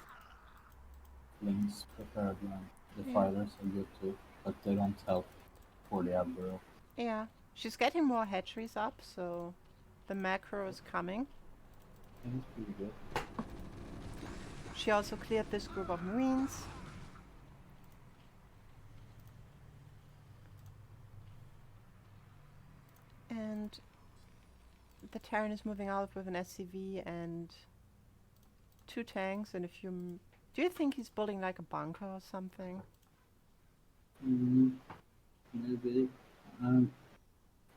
B: links preferably, and defilers are good too, but they don't help. for the admiral.
A: Yeah. She's getting more hatcheries up, so the macro is coming.
B: I think it's pretty good.
A: She also cleared this group of marines. And the Terran is moving out with an SCV and 2 tanks and a few... Do you think he's building like a bunker or something?
B: Maybe.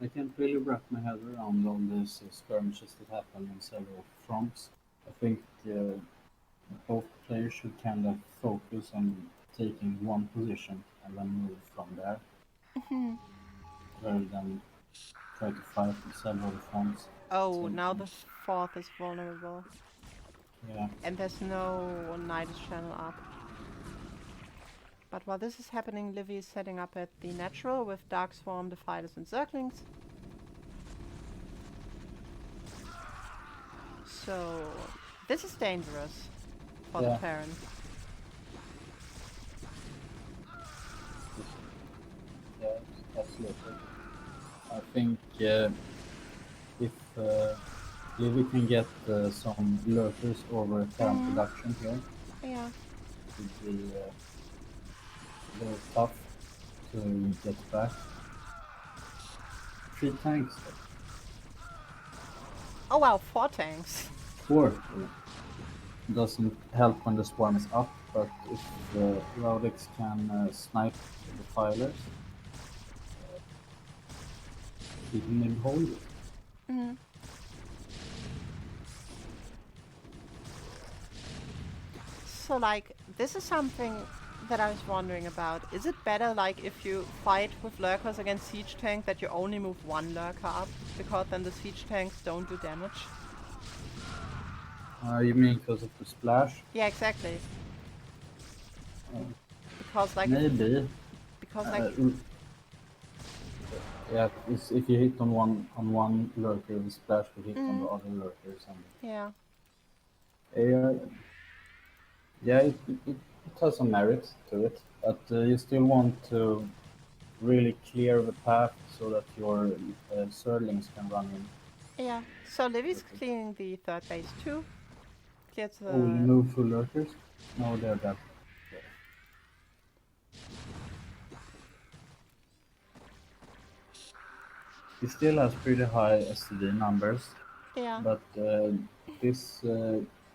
B: I can't really wrap my head around all these skirmishes that happen on several fronts. I think both players should kind of focus on taking one position and then move from there, rather than try to fight on several fronts at the
A: Oh,
B: same
A: now
B: time.
A: the 4th is vulnerable.
B: Yeah.
A: And there's no Nidus channel up. But while this is happening, Livy is setting up at the natural with Dark Swarm, Defilers and Zerglings. So this is dangerous for the Terran.
B: Yeah, absolutely. I think if Livy can get some lurkers over Terran production here,
A: Yeah.
B: it would be very tough to get back. 3 tanks.
A: Oh wow, 4 tanks.
B: 4 doesn't help when the swarm is up, but if the Raudix can snipe the defilers, he can maybe hold it.
A: Mm-hmm. So like, this is something that I was wondering about. Is it better like if you fight with lurkers against siege tank that you only move 1 lurker up? Because then the siege tanks don't do damage?
B: You mean because of the splash?
A: Yeah, exactly. Because like...
B: Maybe.
A: Because like...
B: Yeah, if you hit on one lurker, the splash will hit on the other lurkers. And
A: Yeah.
B: Yeah, it has some merit to it, but you still want to really clear the path so that your Zerglings can run in.
A: Yeah. So Livy's cleaning the 3rd base too. Cleared the...
B: Oh, you move full lurkers? No, they're dead. He still has pretty high SCD numbers,
A: Yeah.
B: but this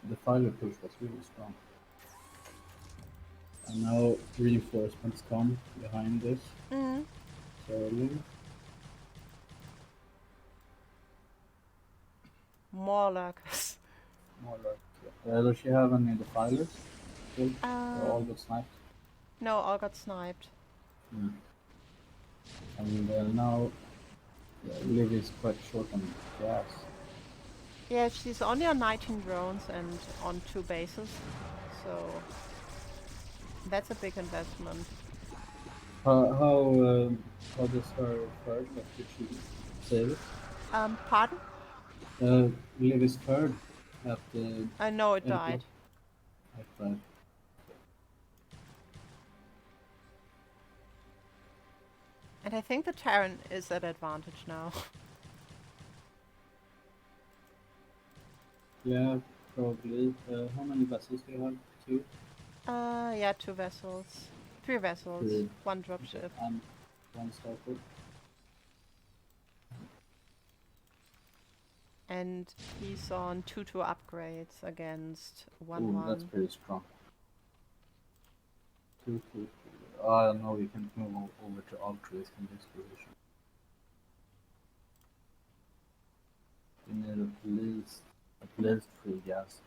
B: defiler push was really strong. And now reinforcements come behind this. Zergling.
A: More lurkers.
B: More lurkers. Does she have any defilers? Still? Or all got sniped?
A: No, all got sniped.
B: And now Liv is quite short on gas.
A: Yeah, she's only on 19 drones and on 2 bases. So that's a big investment.
B: How does her third? Like, did she save it?
A: Pardon?
B: Liv is third at the.
A: No, it died.
B: It died.
A: And I think the Terran is at advantage now.
B: Yeah, probably. How many vessels do you have? 2?
A: Yeah, 2 vessels. 3 vessels.
B: 3.
A: 1 dropship.
B: And 1 starport.
A: And he's on 2-2 upgrades against 1-1.
B: Ooh, that's pretty strong. 2-2. No, you can move over to altruist in this position. You need at least 3 gas.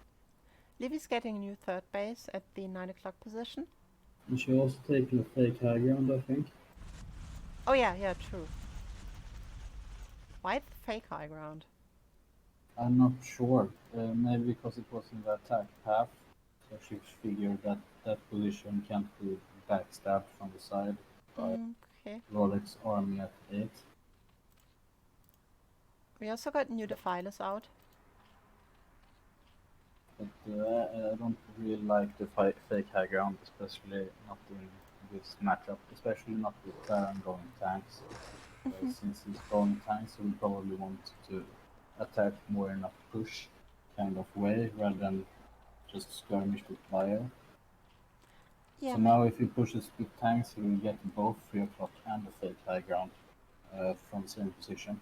A: Livy's getting a new 3rd base at the 9 o'clock position.
B: You should also take the fake high ground, I think.
A: Oh yeah, true. Why the fake high ground?
B: I'm not sure. Maybe because it was in the attack path, so she figured that that position can't be backstabbed from the side by Rodek's army at 8.
A: We also got new defilers out.
B: But I don't really like the fake high ground, especially not in this matchup, especially not with Baron going tanks.
A: Mhm.
B: Since he's going tanks, he will probably want to attack more in a push kind of way rather than just skirmish with fire.
A: Yeah,
B: So now if he pushes with tanks, he will get both 3 o'clock and the fake high ground from the same position.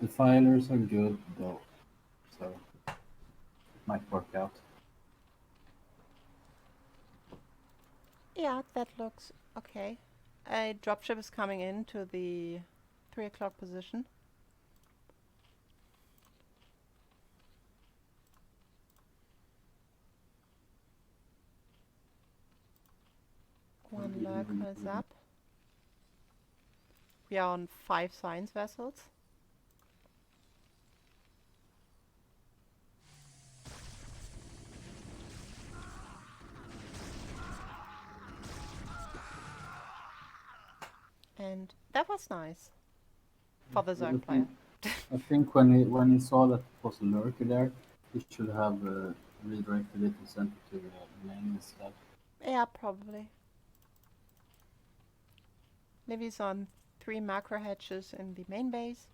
B: The filers are good though, so it might work out.
A: yeah, that looks okay. A dropship is coming into the 3 o'clock position. One lurker is up. We are on 5 science vessels. And that was nice for the Zerg player.
B: I think when he saw that it was a lurker there, he should have redirected it and sent it to the main instead.
A: Yeah, probably. Livy's on 3 macro hatches in the main base.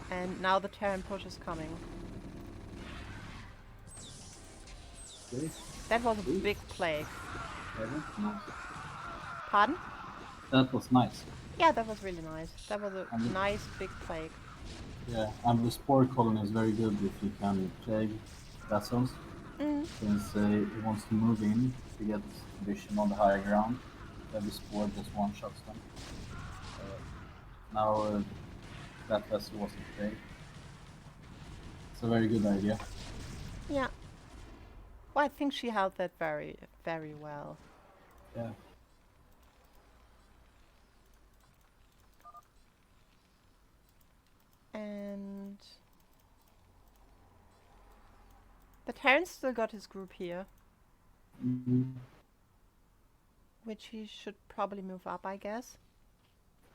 A: And now the Terran push is coming.
B: Okay.
A: That was a big plague.
B: Nice.
A: Pardon?
B: That was nice.
A: Yeah, that was really nice. That was a nice big plague.
B: Yeah, and the spore colony is very good if you can plague vessels. Since he wants to move in to get vision on the higher ground, every spore just one-shots them. Now that vessel wasn't plagued. It's a very good idea.
A: Yeah. Well, I think she held that very, very well.
B: Yeah.
A: And the Terran still got his group here, which he should probably move up, I guess.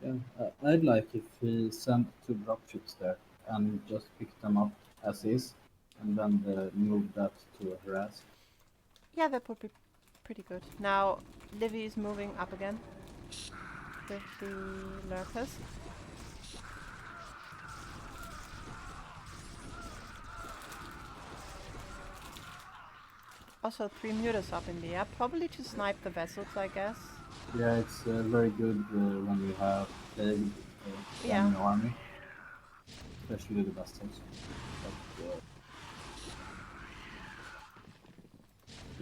B: Yeah, I'd like if he sent 2 dropships there and just picked them up as is, and then move that to harass.
A: Yeah, that would be pretty good. Now, Livy is moving up again with the lurkers. Also, 3 mutas up in the air, probably to snipe the vessels, I guess.
B: Yeah, it's very good when you have plagued enemy army, especially the vessels. But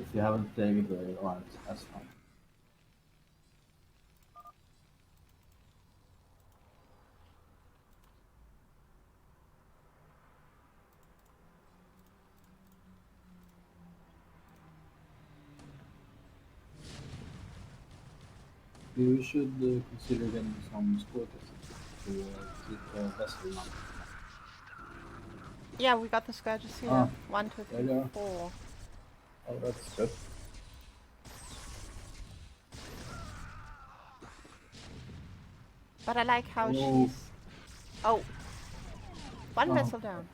B: if you haven't plagued, they aren't as fun. You should consider getting some sport to keep the vessel number.
A: Yeah, we got the scourges here.
B: Ah,
A: 1, 2,
B: there
A: 3,
B: you are.
A: 4.
B: Oh, that's good.
A: But I like how
B: Oh.
A: she's... Oh! One
B: Oh.
A: vessel down.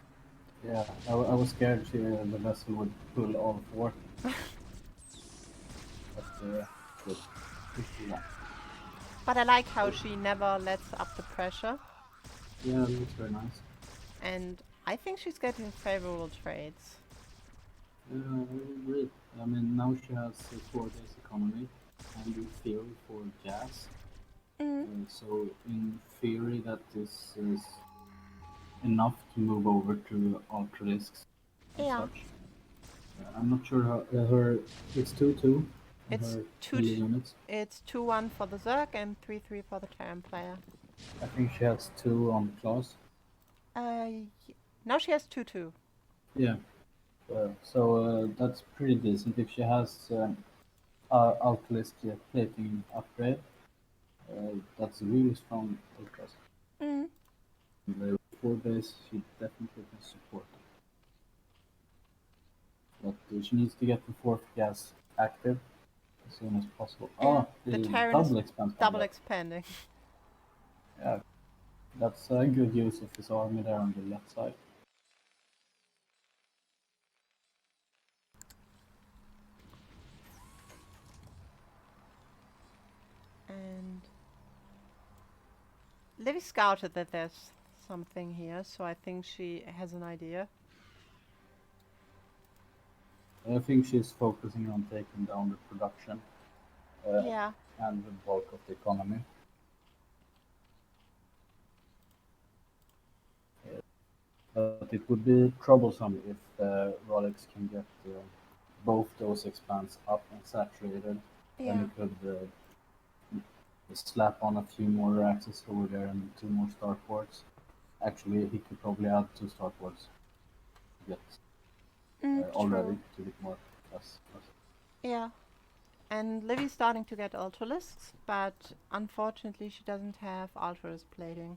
B: Yeah, I was scared the vessel would pull all 4. But good. Yeah.
A: But I like how she never lets up the pressure.
B: Yeah, it looks very nice.
A: And I think she's getting favorable trades.
B: Yeah, I agree. I mean, now she has 4 days economy and in theory 4 gas. So in theory that is enough to move over to ultra discs and such. I'm not sure how her it's 2-2.
A: It's
B: her
A: 2
B: units.
A: It's 2-1 for the Zerg and 3-3 for the Terran player.
B: I think she has 2 on the class.
A: Now she has 2-2.
B: Yeah. So that's pretty decent. If she has Outlist plating upgrade, that's a really strong ultras. The 4 days she definitely can support it. But she needs to get the 4th gas active as soon as possible.
A: Yeah,
B: Oh,
A: the Terran
B: double
A: is
B: expand.
A: double expanding.
B: Yeah, that's a good use of his army there on the left side.
A: And Livy scouted that there's something here, so I think she has an idea.
B: I think she's focusing on taking down the production
A: Yeah.
B: and the bulk of the economy. But it would be troublesome if Rolex can get both those expands up and saturated. Then
A: Yeah.
B: he could slap on a few more axes over there and two more starports. Actually, he could probably add two starports to get already
A: True.
B: to get more plus.
A: Yeah. And Livy's starting to get ultralisks, but unfortunately she doesn't have ultralisk plating.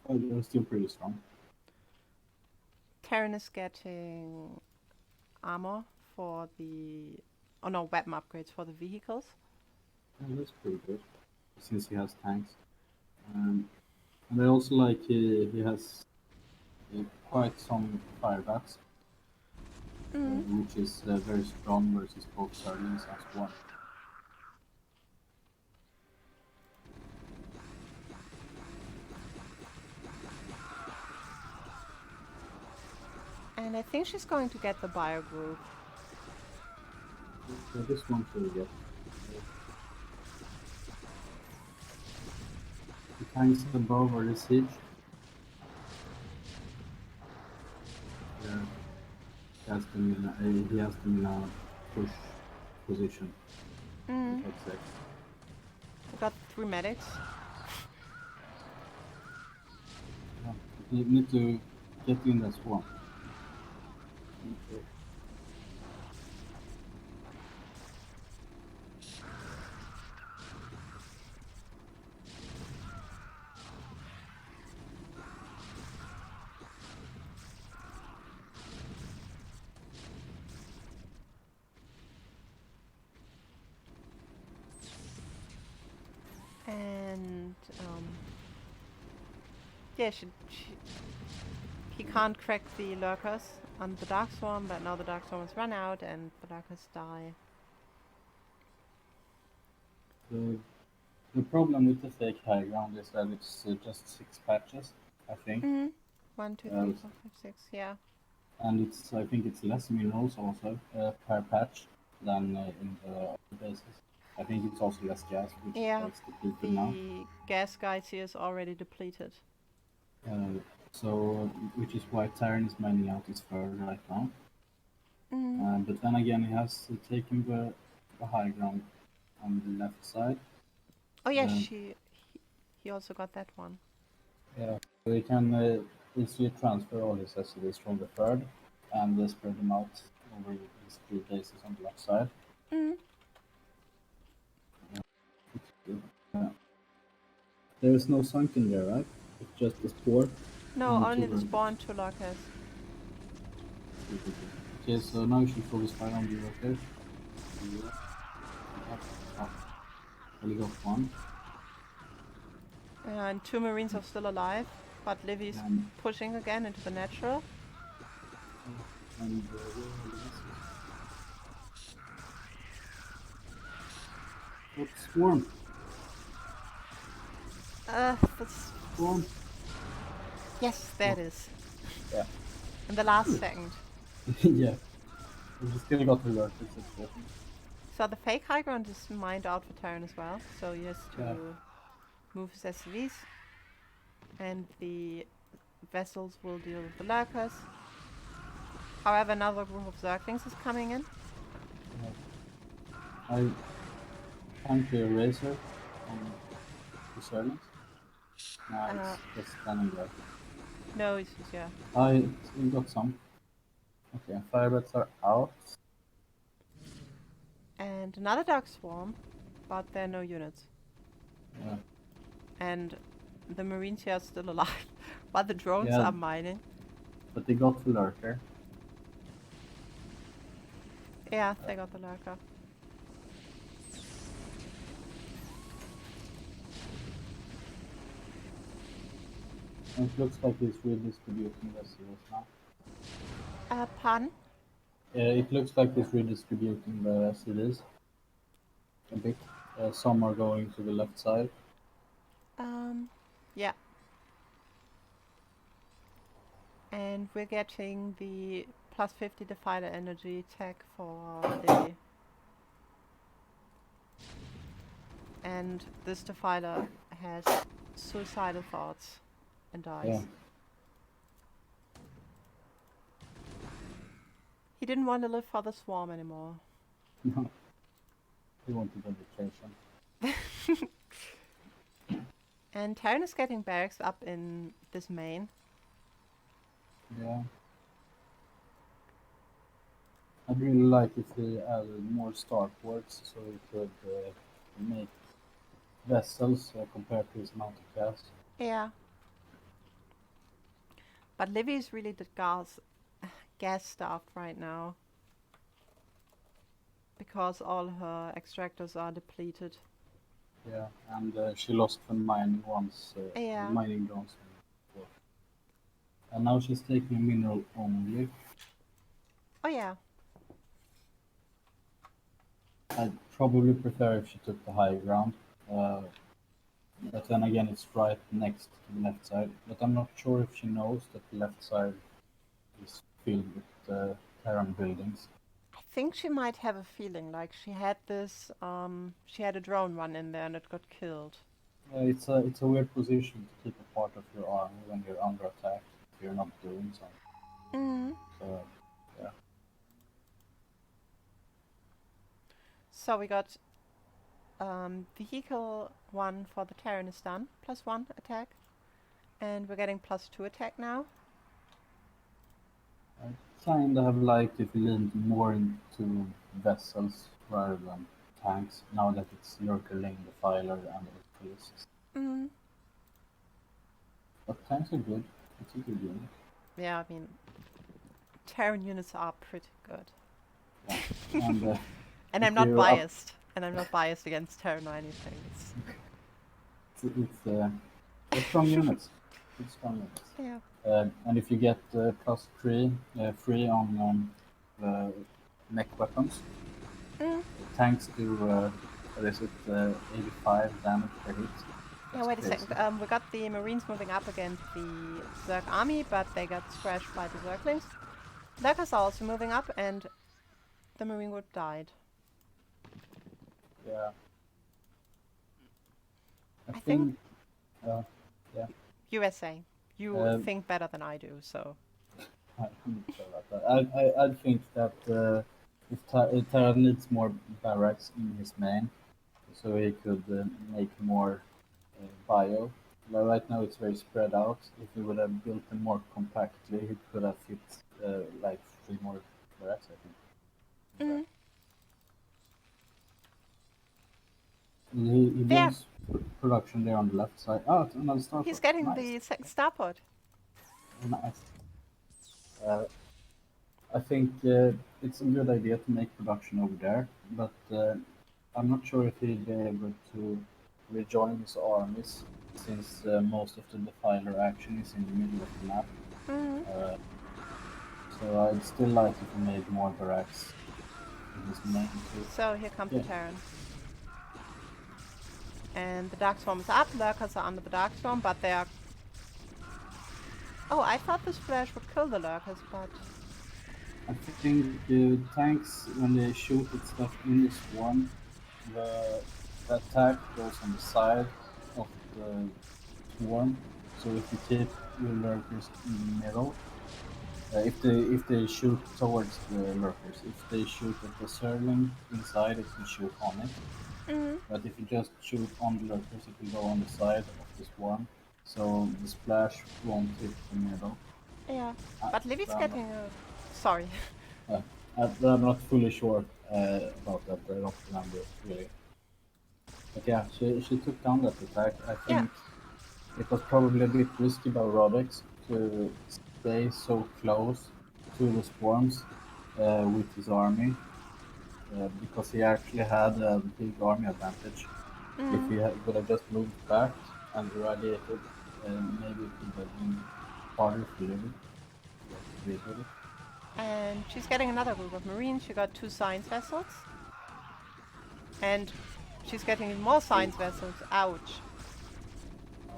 B: They're still pretty strong.
A: Terran is getting armor for the... Oh no, weapon upgrades for the vehicles.
B: Yeah, that's pretty good since he has tanks. And I also like he has quite some fire bats, which is very strong versus both sardines and swarm.
A: And I think she's going to get the bio group.
B: So this one should get. The tanks above are the siege. He has them in a push position.
A: Mm.
B: X6.
A: We got 3 medics.
B: Yeah. You need to get in that swarm.
A: And yeah, he can't crack the lurkers on the Dark Swarm, but now the Dark Swarm has run out and the lurkers die.
B: The problem with the fake high ground is that it's just 6 patches, I think.
A: 1, 2,
B: Uh,
A: 3, 4, 5, 6, yeah.
B: and I think it's less minerals also per patch than in the other bases. I think it's also less gas, which is why
A: Yeah,
B: it's depleted now.
A: the gas guides here is already depleted.
B: Uh, so, which is why Terran is mining out his fur right now. But then again, he has taken the high ground on the left side.
A: Oh yeah,
B: Uh,
A: he also got that one.
B: yeah, so he can easily transfer all his SCVs from the third and spread them out over his 3 bases on the left side. Uh, there is no sunken there, right? It's just the spore.
A: No,
B: And the
A: only
B: two
A: the
B: versions.
A: spawn 2 lurkers.
B: Okay, so now you should focus fire on the workers. Oh, only got one.
A: And 2 marines are still alive, but Livy's
B: And,
A: pushing again into the natural.
B: and what swarm?
A: That's...
B: Swarm?
A: Yes, there it is.
B: Yeah.
A: In the last second.
B: Yeah. We still got the workers.
A: So the fake high ground is mined out for Terran as well, so he has to
B: Yeah.
A: move his SCVs. And the vessels will deal with the lurkers. However, another group of Zerglings is coming in.
B: I can't clear Razor on the servants. Nah, it's just standing there.
A: No, it's yeah.
B: We got some. Okay, firebats are out.
A: And another Dark Swarm, but there are no units.
B: Yeah.
A: And the Marines here are still alive, while the drones
B: Yeah.
A: are mining.
B: But they got the lurker.
A: Yeah, they got the lurker.
B: And it looks like he's redistributing the seals now.
A: Pardon?
B: It looks like he's redistributing the CDs. a bit. Some are going to the left side.
A: Yeah. And we're getting the plus 50 Defiler energy tech for Livy. And this Defiler has suicidal thoughts and dies.
B: Yeah.
A: He didn't want to live for the swarm anymore.
B: No. He wanted education.
A: And Terran is getting barracks up in this main.
B: Yeah. I'd really like if he added more starports so he could make vessels compared to his amount of gas.
A: Yeah. But Livy is really the gas stuff right now. Because all her extractors are depleted.
B: Yeah, and she lost the mining once,
A: Yeah.
B: mining drones before. And now she's taking mineral only.
A: Oh yeah.
B: I'd probably prefer if she took the high ground. But then again, it's right next to the left side. But I'm not sure if she knows that the left side is filled with Terran buildings.
A: I think she might have a feeling like she had this. She had a drone run in there and it got killed.
B: It's a weird position to keep a part of your army when you're under attack if you're not doing something. So, yeah.
A: So we got vehicle 1 for the Terran is done, +1 attack. And we're getting +2 attack now.
B: I kind of have liked if you leaned more into vessels rather than tanks, now that it's Lurkerling, the Filer, and the Philists. But tanks are good. It's a good unit.
A: Yeah, I mean, Terran units are pretty good.
B: Yeah. And
A: and I'm not biased. And I'm not biased against Terran or anything.
B: It's strong units. It's strong units.
A: Yeah.
B: And if you get +3 free on the mech weapons, tanks do what is it, 85 damage per hit.
A: Yeah, wait a second. We got the Marines moving up against the Zerg army, but they got scratched by the Zerglings. Lurkers are also moving up, and the Marine group died.
B: Yeah.
A: I think
B: yeah.
A: USA. You think better than I do, so.
B: I'm not sure about that. I think that if Terra needs more barracks in his main, so he could make more bio. But right now it's very spread out. If he would have built them more compactly, he could have fit like 3 more barracks, I think. He builds production there on the left side. Oh, it's another starport.
A: He's getting the second starport.
B: Nice. I think it's a good idea to make production over there, but I'm not sure if he'd be able to rejoin his armies since most of the defiler action is in the middle of the map. So I'd still like if he made more barracks in his main too.
A: So here comes the Terran. And the Darkstorm is up, Lurkers are under the Darkstorm, but they are... Oh, I thought this flash would kill the Lurkers, but...
B: I think the tanks, when they shoot at stuff in the swarm, the attack goes on the side of the swarm. So if you keep your lurkers in the middle, if they shoot towards the lurkers, if they shoot at the Zerling inside, it will shoot on it. But if you just shoot on the lurkers, it will go on the side of the swarm. So the splash won't hit the middle.
A: Yeah, but Livy's getting a... Sorry.
B: I'm not fully sure about that. I don't remember really. But yeah, she took down that attack. I think it was probably a bit risky by Rodex to stay so close to the swarms with his army because he actually had a big army advantage. If he would have just moved back and radiated, maybe it would have been harder for him to deal with it.
A: And she's getting another group of Marines. She got 2 science vessels. And she's getting even more science vessels. Ouch.
B: Oh,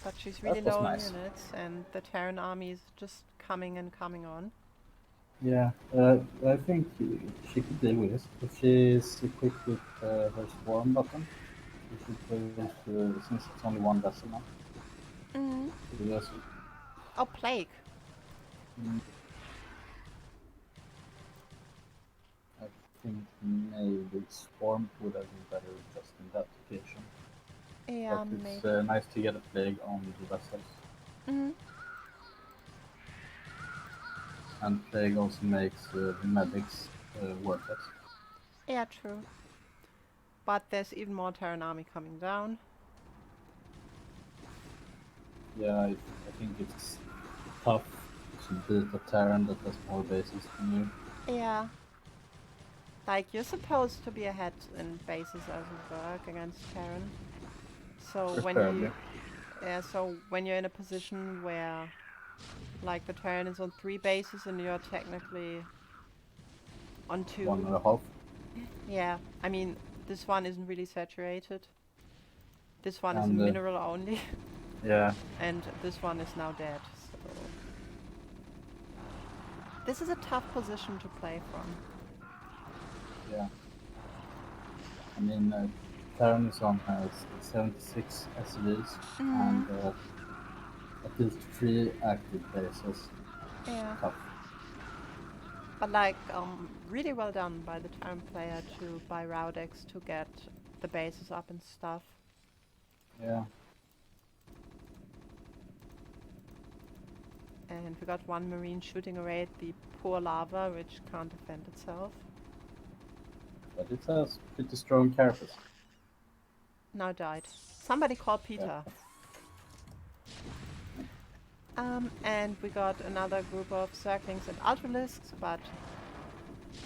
A: But she's really
B: that was
A: low on
B: nice.
A: units, and the Terran army is just coming and coming on.
B: Yeah, I think she could deal with this. If she's equipped with her swarm button, she should be able to, since it's only one vessel now.
A: Mm.
B: Two vessels.
A: Oh, plague.
B: Mm, I think maybe swarm would have been better just in that occasion. But
A: Yeah,
B: it's
A: maybe.
B: nice to get a plague on the vessels.
A: Mm.
B: And plague also makes the medics worth it.
A: Yeah, true. But there's even more Terran army coming down.
B: Yeah, I think it's tough to beat a Terran that has more bases than you.
A: Yeah. Like, you're supposed to be ahead in bases as of work against Terran. So when
B: Preferably.
A: you... Yeah, so when you're in a position where, like, the Terran is on 3 bases and you're technically on 2.
B: 1.5.
A: Yeah, I mean, this one isn't really saturated. This one is a
B: And
A: mineral only.
B: yeah,
A: And this one is now dead, so... This is a tough position to play from.
B: yeah. I mean, Terranison has 76 SVs and
A: Mm.
B: at least 3 active bases.
A: Yeah.
B: Tough.
A: But like, really well done by the Terran player to buy Raudex to get the bases up and stuff.
B: Yeah.
A: And we got one Marine shooting away at the poor lava, which can't defend itself.
B: But it has pretty strong carapace.
A: Now died. Somebody call
B: Yeah.
A: Peter. And we got another group of Zerglings and Ultralisks, but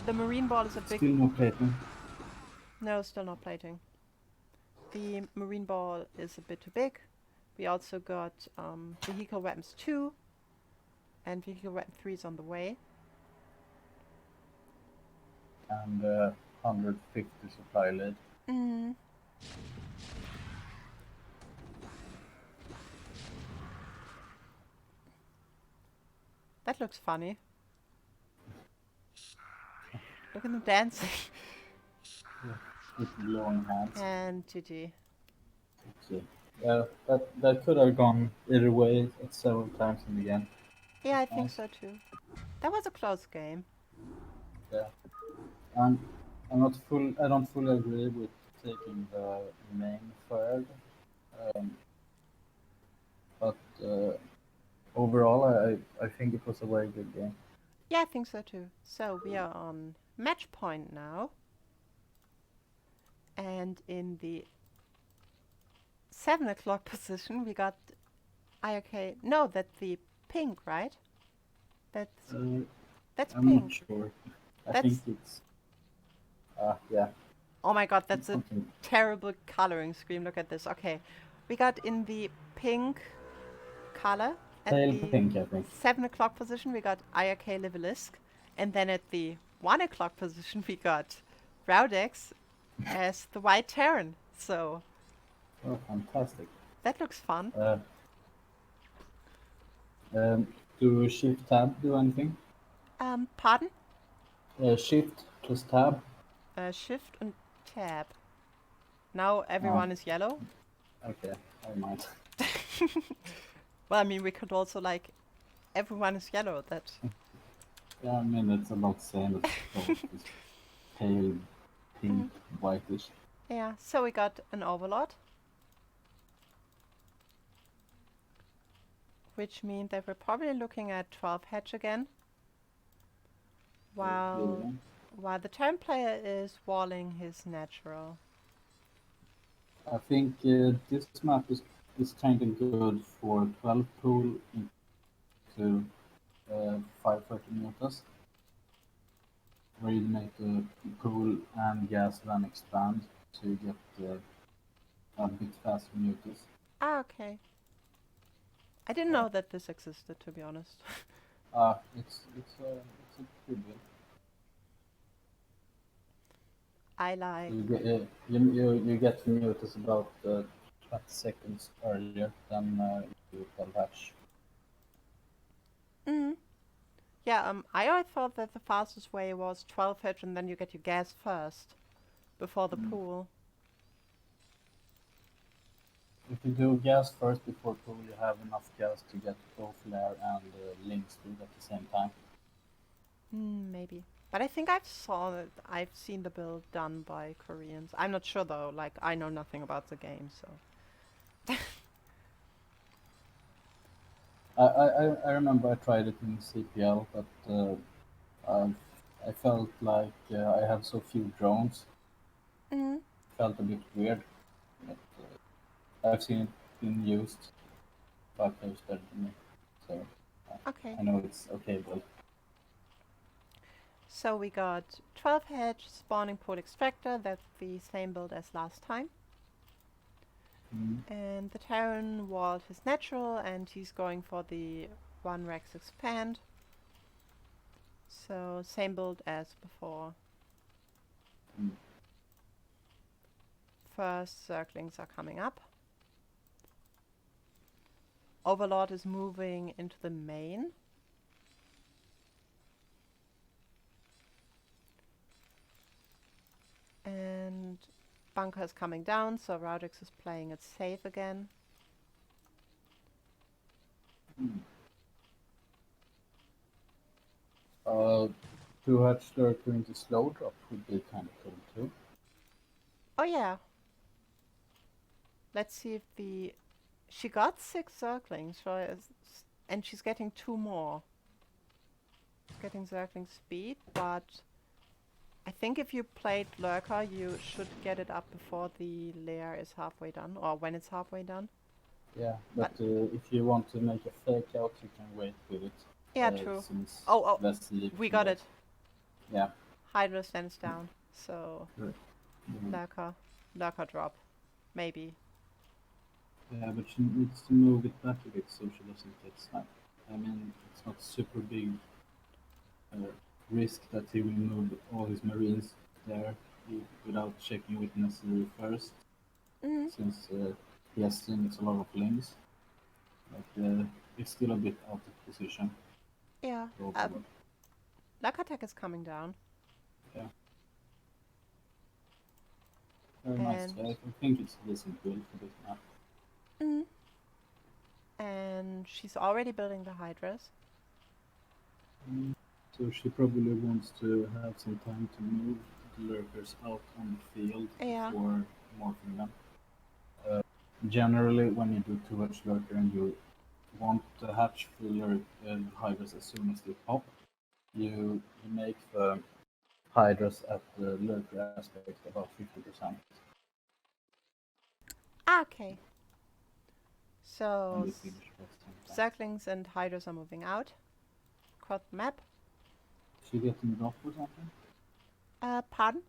A: the Marine ball is a big...
B: Still no plating.
A: No, still not plating. The Marine ball is a bit too big. We also got Vehicle Weapons 2, and Vehicle Weapon 3 is on the way.
B: And 150 supply lead.
A: Mm. That looks funny. Look at them dancing.
B: With long hands.
A: And GG.
B: So, yeah, that could have gone either way at several times in the game.
A: Yeah, I
B: That's
A: think
B: nice.
A: so too. That was a close game.
B: Yeah. And I don't fully agree with taking the main third. Um, but overall, I think it was a very good game.
A: Yeah, I think so too. So we are on match point now. And in the 7 o'clock position, we got IOK. No, that's the pink, right? That's
B: Uh,
A: that's
B: I'm not
A: pink.
B: sure. I think
A: That's...
B: it's yeah.
A: Oh my god, that's a
B: Continue.
A: terrible coloring scheme. Look at this. Okay. We got in the pink color at
B: Pale
A: the
B: pink, I think.
A: 7 o'clock position, we got IRK Livelisk. And then at the 1 o'clock position, we got Raudex as the white Terran. So
B: Oh, fantastic.
A: that looks fun.
B: Uh, do Shift Tab do anything?
A: Pardon?
B: Shift plus Tab.
A: Shift and tab. Now
B: Oh,
A: everyone is yellow.
B: okay. I might.
A: Well, I mean, we could also like everyone is yellow. That...
B: Yeah, I mean it's about the same as both. It's pale pink,
A: Mm.
B: whitish.
A: Yeah, so we got an Overlord, which means that we're probably looking at 12 hatch again, while
B: Brilliant.
A: while the Terran player is walling his natural.
B: I think this map is kind of good for 12 pool into 530 meters, where you make the pool and gas then expand to get a bit faster meters.
A: Ah, okay. I didn't
B: Yeah.
A: know that this existed, to be honest.
B: It's a pretty good.
A: I like.
B: You get to notice about 20 seconds earlier than you can hatch.
A: Mm. Yeah, I always thought that the fastest way was 12 hit and then you get your gas first before the
B: Mm.
A: pool.
B: If you do gas first before pool, you have enough gas to get both lair and link speed at the same time.
A: Maybe. But I think I've seen the build done by Koreans. I'm not sure though, like I know nothing about the game, so.
B: I remember I tried it in CPL, but uh, I felt like I had so few drones.
A: Mm,
B: Felt a bit weird. But I've seen it being used by players better than me, so
A: okay.
B: I know it's okay. But
A: So we got 12 hedge, spawning pool extractor, that's the same build as last time.
B: mm,
A: And the Terran walled his natural and he's going for the 1 Rex expand. So same build as before.
B: mm,
A: First circlings are coming up. Overlord is moving into the main. And bunker is coming down, so Raudix is playing it safe again.
B: mm. Uh, to hatch lurker into slow drop would be kind of cool too.
A: Oh yeah. Let's see if the... She got 6 circlings, and she's getting 2 more. She's getting circling speed, but I think if you played Lurker, you should get it up before the layer is halfway done, or when it's halfway done.
B: Yeah, but
A: But
B: if you want to make a fake out, you can wait with it.
A: yeah, true.
B: Since
A: Oh,
B: less leap
A: we
B: from
A: got
B: that.
A: it.
B: Yeah.
A: Hydra stands down, so
B: Right. Mhm.
A: Lurker drop, maybe.
B: Yeah, but she needs to move it back a bit so she doesn't get sniped. I mean, it's not super big uh, risk that he will move all his marines there without checking with necessary first,
A: Mm,
B: since he has seen it's a lot of links. But it's still a bit out of position.
A: yeah.
B: Overall.
A: Lurker tech is coming down,
B: Yeah, very nice.
A: and
B: I think it's a decent build for this map.
A: mm, and she's already building the Hydras.
B: Mm. So she probably wants to have some time to move the lurkers out on the field
A: Yeah.
B: before morphing them. Uh, Generally, when you do too much lurker and you want to hatch full hydras as soon as they pop, you make the hydras at the lurker aspect about 50%
A: Okay.
B: when
A: So
B: they finish at the same time.
A: circlings and Hydras are moving out. Across the map.
B: Is she getting drop or something?
A: Pardon?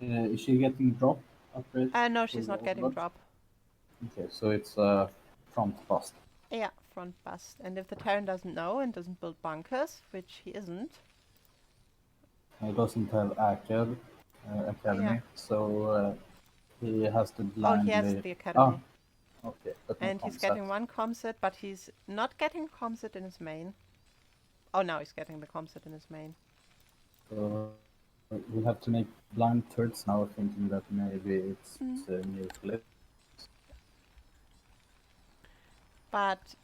B: Is she getting drop upgrade
A: No,
B: for
A: she's
B: the
A: not getting
B: overlord?
A: drop.
B: Okay, so it's front fast.
A: Yeah, front bust. And if the Terran doesn't know and doesn't build bunkers, which he isn't.
B: He doesn't have
A: Yeah.
B: academy, so he has to
A: Oh, he has
B: blindly.
A: the
B: Ah,
A: academy.
B: okay, but no
A: And he's
B: concept.
A: getting 1 comset, but he's not getting comset in his main. Oh, now he's getting the comset in his main.
B: So we have to make blind turds now, thinking that maybe it's
A: Mm.
B: new flip.
A: But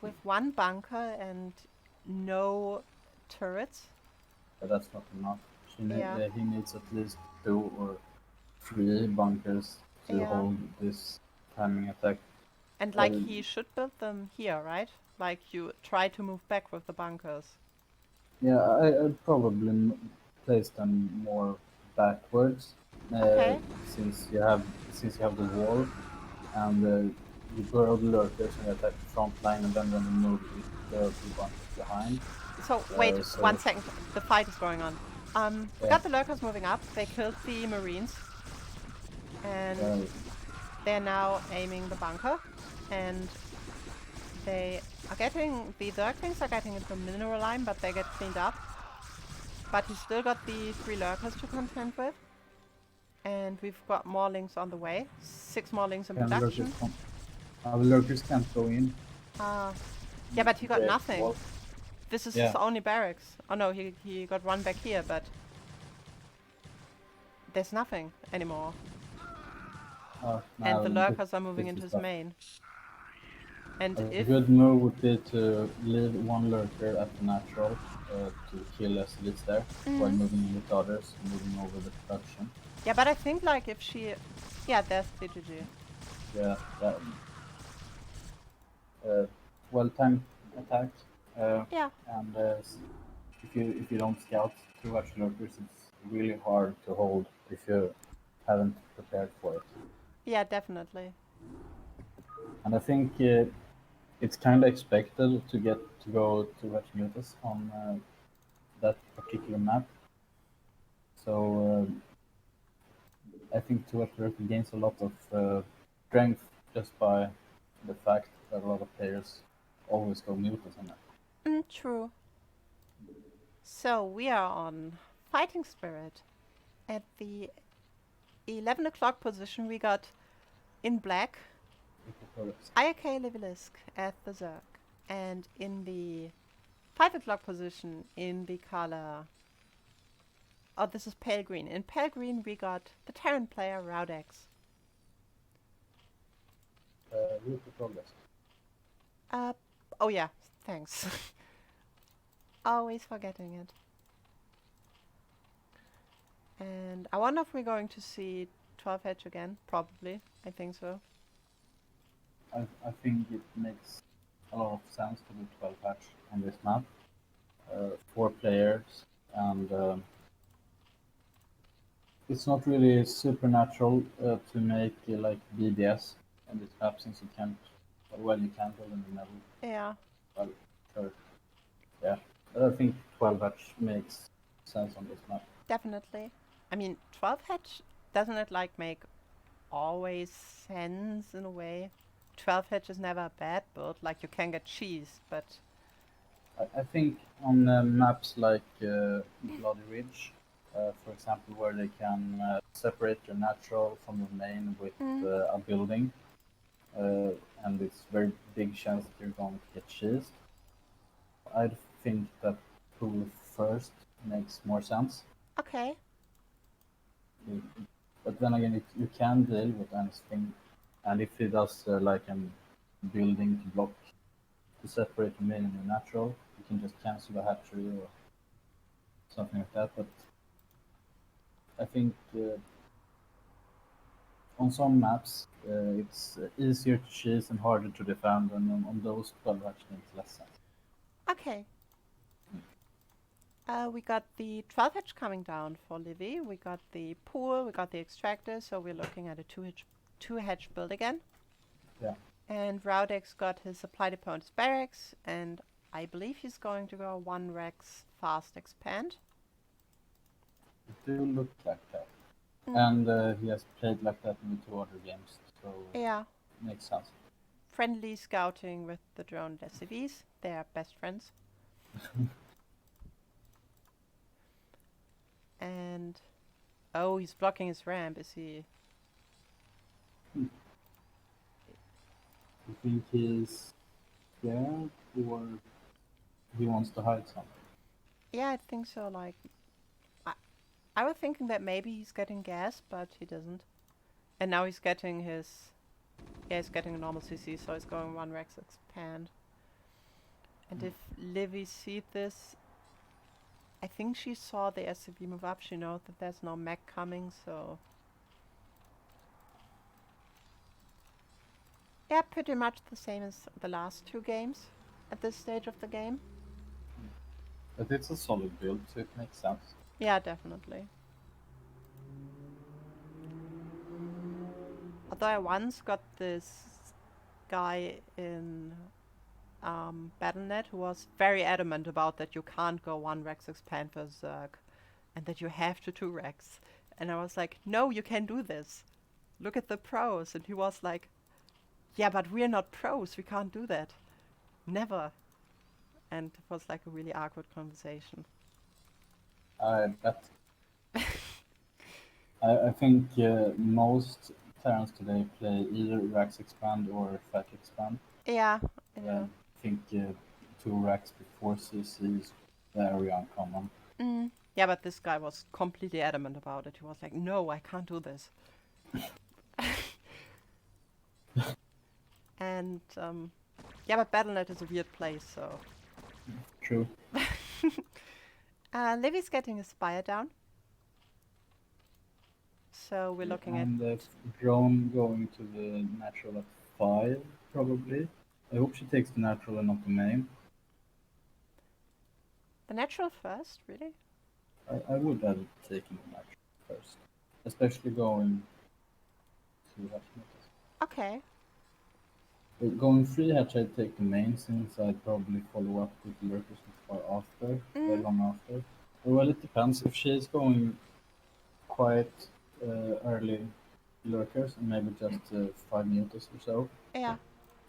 A: with 1 bunker and no turrets.
B: But that's not enough.
A: Yeah.
B: He needs at least 2 or 3 bunkers to
A: Yeah.
B: hold this timing attack.
A: And like
B: Uh,
A: he should build them here, right? Like you try to move back with the bunkers.
B: yeah, I'd probably place them more backwards, uh,
A: Okay.
B: since you have the wall and you burrow the lurkers and attack the front line, and then when you move, there are 2 bunkers behind.
A: So wait,
B: So
A: 1 second. The fight is going on. We
B: yeah,
A: got the lurkers moving up. They killed the marines, and
B: uh,
A: they're now aiming the bunker. And they are getting the lurklings are getting into the mineral line, but they get cleaned up. But he's still got the 3 lurkers to contend with. And we've got more links on the way. 6 more links in
B: Can lurkers
A: production.
B: come? The lurkers can't go in.
A: Yeah, but he got
B: Break
A: nothing.
B: walls.
A: This is his
B: Yeah.
A: only barracks. Oh no, he got one back here, but there's nothing anymore. And the lurkers are moving into his main. And
B: A
A: if...
B: good move would be to leave one lurker at the natural to kill SLs there, while moving in with others, moving over the production.
A: Yeah, but I think like if she... Yeah, there's the GG.
B: Yeah, that, well-timed attack.
A: Yeah.
B: And if you don't scout too much lurkers, it's really hard to hold if you haven't prepared for it.
A: Yeah, definitely.
B: And I think it's kind of expected to go to Mutas on that particular map. So I think Tuatler gains a lot of strength just by the fact that a lot of players always go Mutas on that.
A: True. So we are on Fighting Spirit. At the 11 o'clock position we got in black IK Livelisk at the Zerg. And in the 5 o'clock position in the color... Oh, this is pale green. In pale green we got the Terran player Raudex.
B: Root to progress.
A: Oh yeah, thanks. Always forgetting it. And I wonder if we're going to see 12 Hedge again. Probably. I think so.
B: I think it makes a lot of sense to do 12 patch on this map. 4 players, and it's not really supernatural to make like BDS on this map, since you can't, well, you can't build in the middle.
A: Yeah.
B: Well, sure. Yeah. But I think 12 hatch makes sense on this map.
A: Definitely. I mean, 12 Hedge, doesn't it like make always sense in a way? 12 Hedge is never a bad build. Like you can get cheese, but...
B: I think on maps like Bloody Ridge, for example, where they can separate your natural from your main with a building, and it's very big chance that you're going to get cheesed. I think that Pupil first makes more sense.
A: Okay.
B: But then again, you can deal with anything, and if he does like a building to block to separate the main and the natural, you can just cancel a hatchery or something like that. But I think on some maps it's easier to chase and harder to defend, and on those 12 hatch makes less sense.
A: Okay. We got the 12 Hedge coming down for Livy. We got the pool, we got the extractor, so we're looking at a 2 hedge build again.
B: Yeah.
A: And Raudex got his supply depot and his barracks, and I believe he's going to go 1 Rex fast expand.
B: It do look like that. And he has played like that in the 2 other games, so
A: yeah,
B: makes sense.
A: Friendly scouting with the drone SCVs. They are best friends. And oh, he's blocking his ramp. Is he?
B: You think he's scared, or he wants to hide something?
A: Yeah, I think so. Like, I was thinking that maybe he's getting gas, but he doesn't. And now he's getting his... Yeah, he's getting a normal CC, so he's going 1 Rex expand. And if Livy sees this, I think she saw the SCV move up. She knows that there's no mech coming, so... Yeah, pretty much the same as the last 2 games at this stage of the game.
B: But it's a solid build, so it makes sense.
A: Yeah, definitely. Although I once got this guy in Battle.net who was very adamant about that you can't go 1 Rex expand for Zerg and that you have to 2 Rex. And I was like, no, you can do this. Look at the pros. And he was like, yeah, but we're not pros. We can't do that. Never. And it was like a really awkward conversation.
B: I bet. I think most Terrans today play either Rax Expand or Fat Expand.
A: Yeah, I
B: I
A: know.
B: think 2 racks before CC is very uncommon.
A: Yeah, but this guy was completely adamant about it. He was like, no, I can't do this. And yeah, but Battle.net is a weird place, so.
B: True.
A: Livy's getting a spire down. So we're looking at
B: And the drone going to the natural at 5, probably. I hope she takes the natural and not the main.
A: the natural first, really?
B: I would have taken the natural first. Especially going to Hatchmeters.
A: Okay.
B: Going free hatch, I'd take the main since I'd probably follow up with lurkers not far after, long after. Well, it depends. If she's going quite early lurkers and maybe just 5 meters or so,
A: Yeah.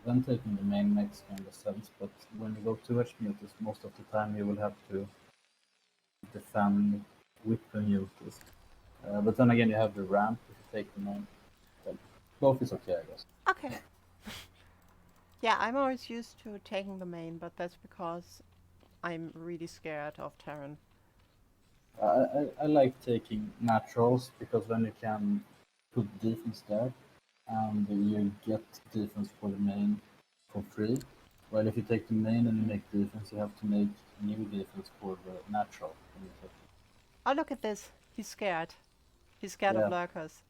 B: then taking the main makes kind of sense. But when you go towards meters, most of the time you will have to defend with the meters. But then again, you have the ramp if you take the main. Then both is okay, I guess.
A: Okay. Yeah, I'm always used to taking the main, but that's because I'm really scared of Terran.
B: I like taking naturals because then you can put defense there and you get defense for the main for free. Well, if you take the main and you make defense, you have to make new defense for the natural.
A: Oh, look at this. He's scared. He's scared of
B: Yeah,
A: lurkers.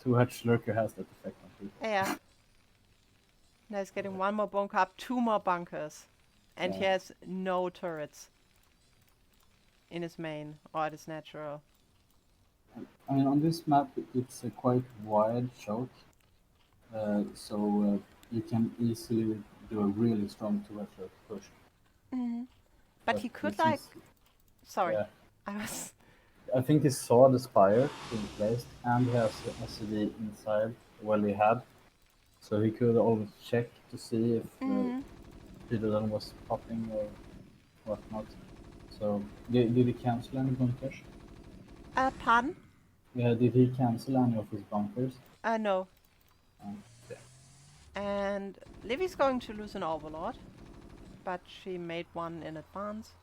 B: Two Hatch Lurker has that effect on people.
A: Yeah. Now he's getting one more bunker up, 2 more bunkers. And he
B: Yeah.
A: has no turrets in his main or at his natural.
B: I mean, on this map, it's a quite wide choke, so you can easily do a really strong two Hatch Lurker push.
A: But he could, like.
B: Since,
A: Sorry.
B: yeah,
A: I was.
B: I think he saw the spire being placed, and he has the SCD inside. Well, he had, so he could always check to see if Peter was popping or whatnot. So, did he cancel any bunkers?
A: Pardon?
B: Yeah, did he cancel any of his bunkers?
A: No.
B: Yeah.
A: And Livy's going to lose an overlord. But she made one in advance.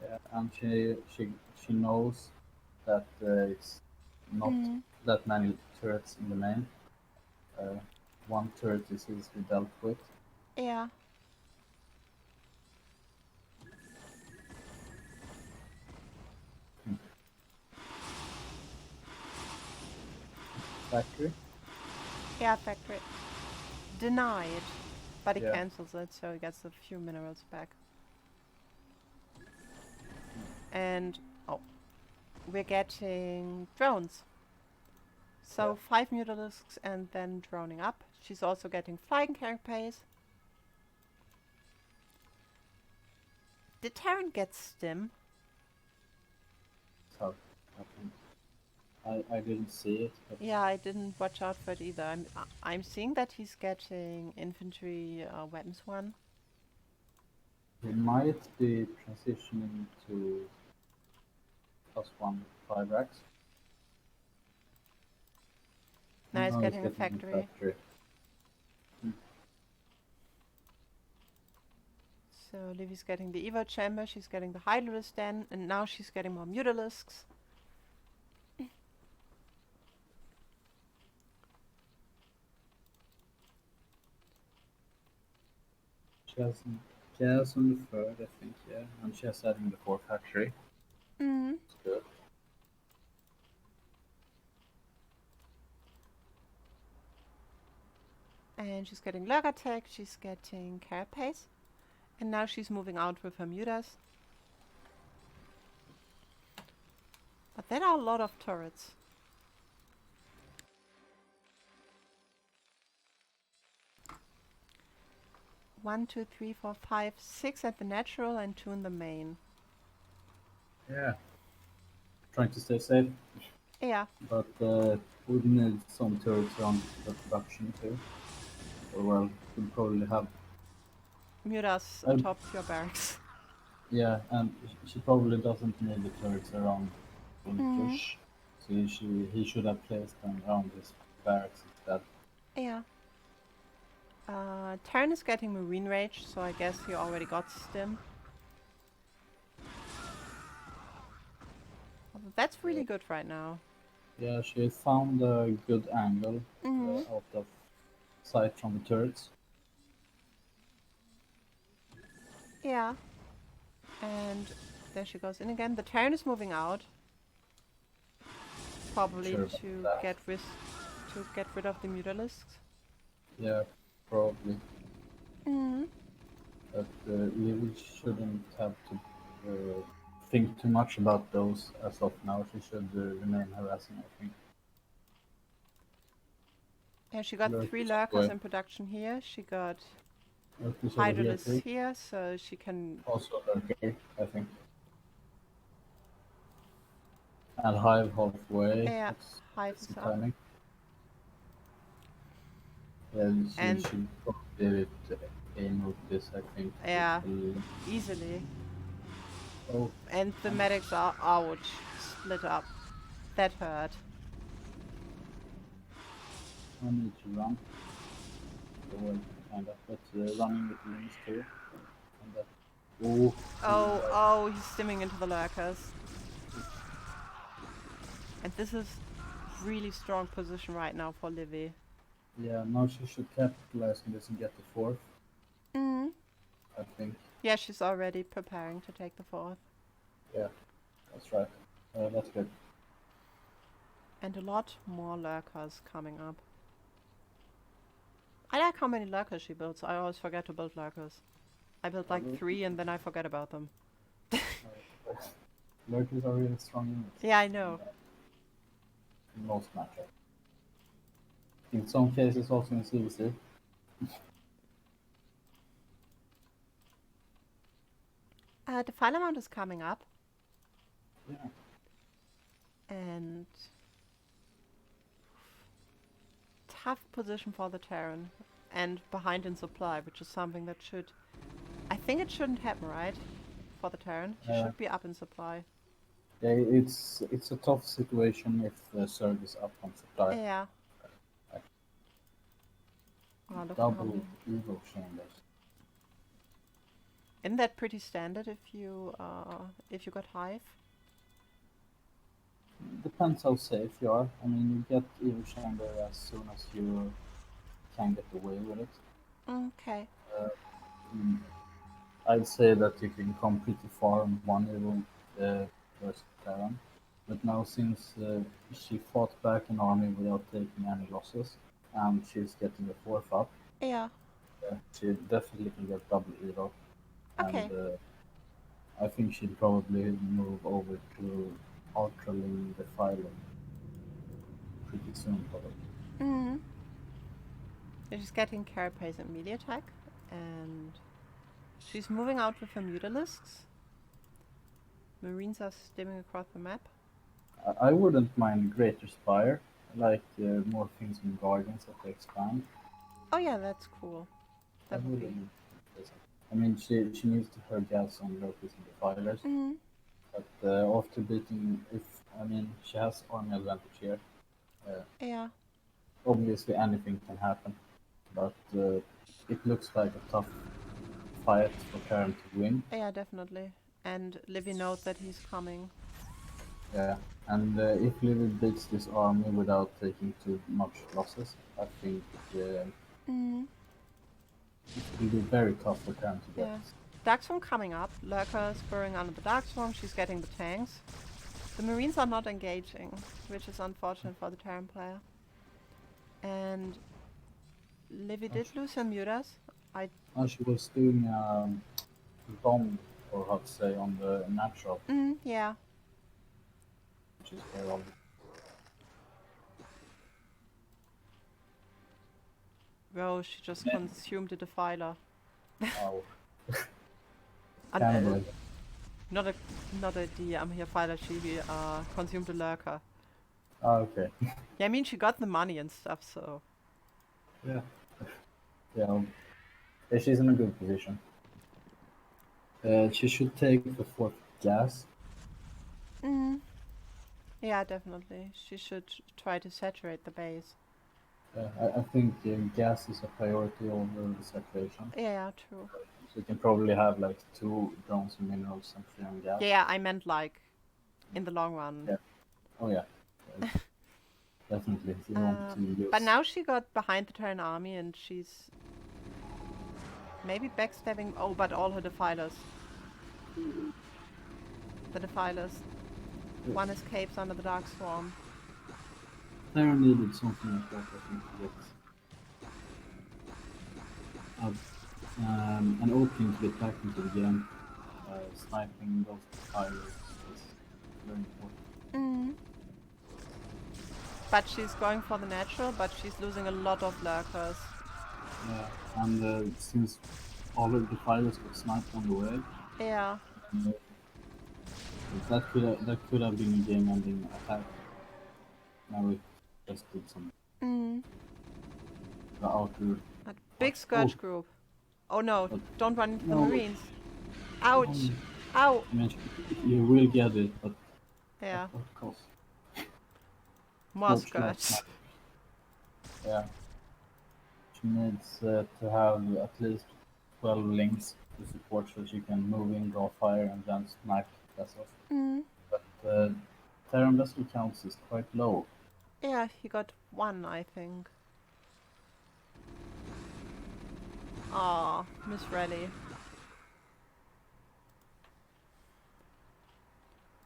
B: Yeah, and she knows that it's not that many turrets in the main. One turret is easily dealt with.
A: Yeah.
B: Factory.
A: Yeah, factory. Denied. But he
B: Yeah.
A: cancels it, so he gets a few minerals back. And, oh, we're getting drones. So
B: Yeah.
A: 5 mutalisks and then droning up. She's also getting flying carapace. Did Terran get stim?
B: So, I didn't see it. But
A: Yeah, I didn't watch out for it either. I'm seeing that he's getting infantry weapons one.
B: he might be transitioning to +1 5 racks.
A: Now he's
B: Now he's
A: getting a
B: getting
A: factory. So Livy's getting the Evo chamber, she's getting the Hydralisk den, and now she's getting more mutalisks.
B: She has some gas on the third, I think, yeah. And she has adding the 4th factory. It's good.
A: And she's getting Lurk attack, she's getting carapace. And now she's moving out with her mutas. But there are a lot of turrets. 1, 2, 3, 4, 5, 6 at the natural and 2 in the main.
B: Yeah. Trying to stay safe.
A: Yeah.
B: But we need some turrets on the production too. Or well, we'll probably have.
A: Mutas atop your barracks.
B: Yeah, and she probably doesn't need the turrets around bunkers. So he should have placed them around his barracks instead.
A: Yeah. Terran is getting Marine Rage, so I guess he already got Stim. That's really good right now.
B: Yeah, she found a good angle
A: Mm-hmm.
B: out of sight from the turrets.
A: Yeah. And there she goes in again. The Terran is moving out. Probably
B: Sure about
A: to
B: that.
A: get rid of the Mutalisks.
B: Yeah, probably.
A: Mm-hmm.
B: But we shouldn't have to think too much about those as of now. She should remain harassing, I think.
A: Yeah, she got 3
B: Lurkers
A: lurkers
B: away.
A: in production here. She got
B: Lurkers over here
A: Hydralisk
B: too.
A: here, so she can...
B: Also lurker, I think. And Hive halfway.
A: Yeah,
B: That's
A: Hive is
B: decent
A: up.
B: timing. Yeah, she
A: And
B: should probably aim with this, I think.
A: yeah,
B: Pupil.
A: easily.
B: Oh,
A: And the medics are, ouch, split up. That hurt.
B: I need to run. Well, kind of, but running with wings too. And that. Oh,
A: Oh, he's stimming into the lurkers. And this is really strong position right now for Livy.
B: yeah, now she should capitalize on this and get the fourth,
A: Mm.
B: I think.
A: Yeah, she's already preparing to take the 4th.
B: Yeah, that's right. That's good.
A: And a lot more lurkers coming up. I like how many lurkers she builds. I always forget to build lurkers. I build like 3 and then I forget about them.
B: Lurkers are really strong units
A: Yeah, I know.
B: in most matchups. In some cases, also in CVC.
A: The file amount is coming up.
B: Yeah.
A: And tough position for the Terran. And behind in supply, which is something that should... I think it shouldn't happen, right? For the Terran. He should be up in supply.
B: Yeah, it's a tough situation if the serve is up on supply.
A: Yeah. Oh, look how
B: Double
A: many.
B: Evo chambers.
A: Isn't that pretty standard if you got Hive?
B: Depends how safe you are. I mean, you get Evo chamber as soon as you can get away with it.
A: Okay.
B: Mm, I'd say that you can come pretty far on one Evo versus Terran. But now, since she fought back an army without taking any losses, and she's getting the fourth up,
A: Yeah.
B: she definitely can get double Evo. And
A: Okay.
B: I think she'd probably move over to ultraling the filing pretty soon, probably.
A: Mm-hmm. She's getting carapace and melee attack. And she's moving out with her Mutalisks. Marines are stimming across the map.
B: I wouldn't mind Greater Spire, like more things in Guardians that they expand.
A: Oh yeah, that's cool. That would be...
B: Wouldn't listen. I mean, she needs to her gas on Loki's and Defilers,
A: Mm-hmm.
B: but after beating, I mean, she has army advantage here.
A: Yeah.
B: Obviously, anything can happen, but it looks like a tough fight for Karen to win.
A: Yeah, definitely. And Livy knows that he's coming.
B: Yeah, and if Livy beats this army without taking too much losses, I think
A: Mm.
B: it will be very tough for Karen to get.
A: Yeah. Darkstorm coming up. Lurker spurring under the Darkstorm. She's getting the tanks. The Marines are not engaging, which is unfortunate for the Terran player. And Livy did lose her mutas.
B: She was doing bomb, or how to say, on the natural,
A: Yeah.
B: which is very obvious.
A: Well, she just consumed the Defiler.
B: Oh,
A: And,
B: cannibalism.
A: not a here fighter. She consumed the Lurker.
B: Okay.
A: Yeah, I mean she got the money and stuff, so
B: Yeah. Yeah. She's in a good position. She should take the fourth gas.
A: Yeah, definitely. She should try to saturate the base.
B: I think gas is a priority over the saturation.
A: Yeah, true.
B: So you can probably have like two drones and minerals and three on gas.
A: Yeah, I meant like in the long run.
B: Yeah. Oh yeah. Uh, Definitely. If you want to
A: But
B: use.
A: now she got behind the Terran army and she's maybe backstabbing. Oh, but all her defilers. The defilers. One escapes under the Dark Swarm.
B: Terra needed something like that, I think, to get out. And opening to get back into the game. Sniping those defilers is very important.
A: Mm. But she's going for the natural, but she's losing a lot of lurkers.
B: Yeah. And since all of the defilers got sniped on the way,
A: Yeah.
B: uh, that could have been a game-ending attack. Now it just did some
A: Mm.
B: the outer
A: That
B: part.
A: big
B: Oh,
A: Scourge group. Oh no,
B: but
A: don't run into the
B: no,
A: Marines. Ouch!
B: um,
A: Ow!
B: I mean, you will get it, but at
A: Yeah,
B: what cost?
A: more
B: Scorch loves
A: Scourge.
B: sniper. Yeah, she needs to have at least 12 links to support so she can move in, draw fire, and then snipe vessels.
A: Mm.
B: But Terran vessel counts is quite low.
A: Yeah, he got one, I think. Aw, Miss Rally.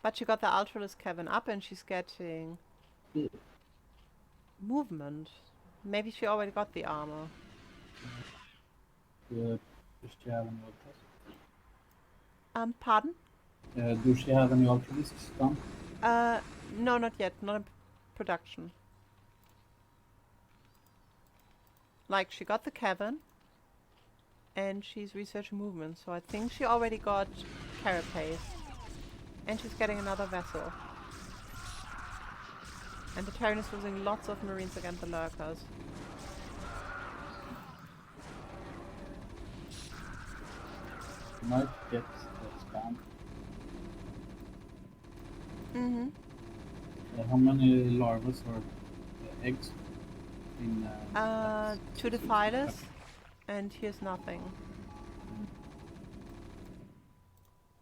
A: But she got the Ultralisk Kevin up and she's getting
B: Yeah.
A: movement. Maybe she already got the armor.
B: Does she have any ultras?
A: Pardon?
B: Do she have any ultralisks done?
A: Uh, no, not yet. Not in production. Like, she got the Kevin and she's researching movement, so I think she already got Carapace. And she's getting another vessel. And the Terran is losing lots of Marines against the Lurkers.
B: Might get spam.
A: Mm-hmm.
B: How many larvae or eggs in
A: Two defilers, and here's nothing.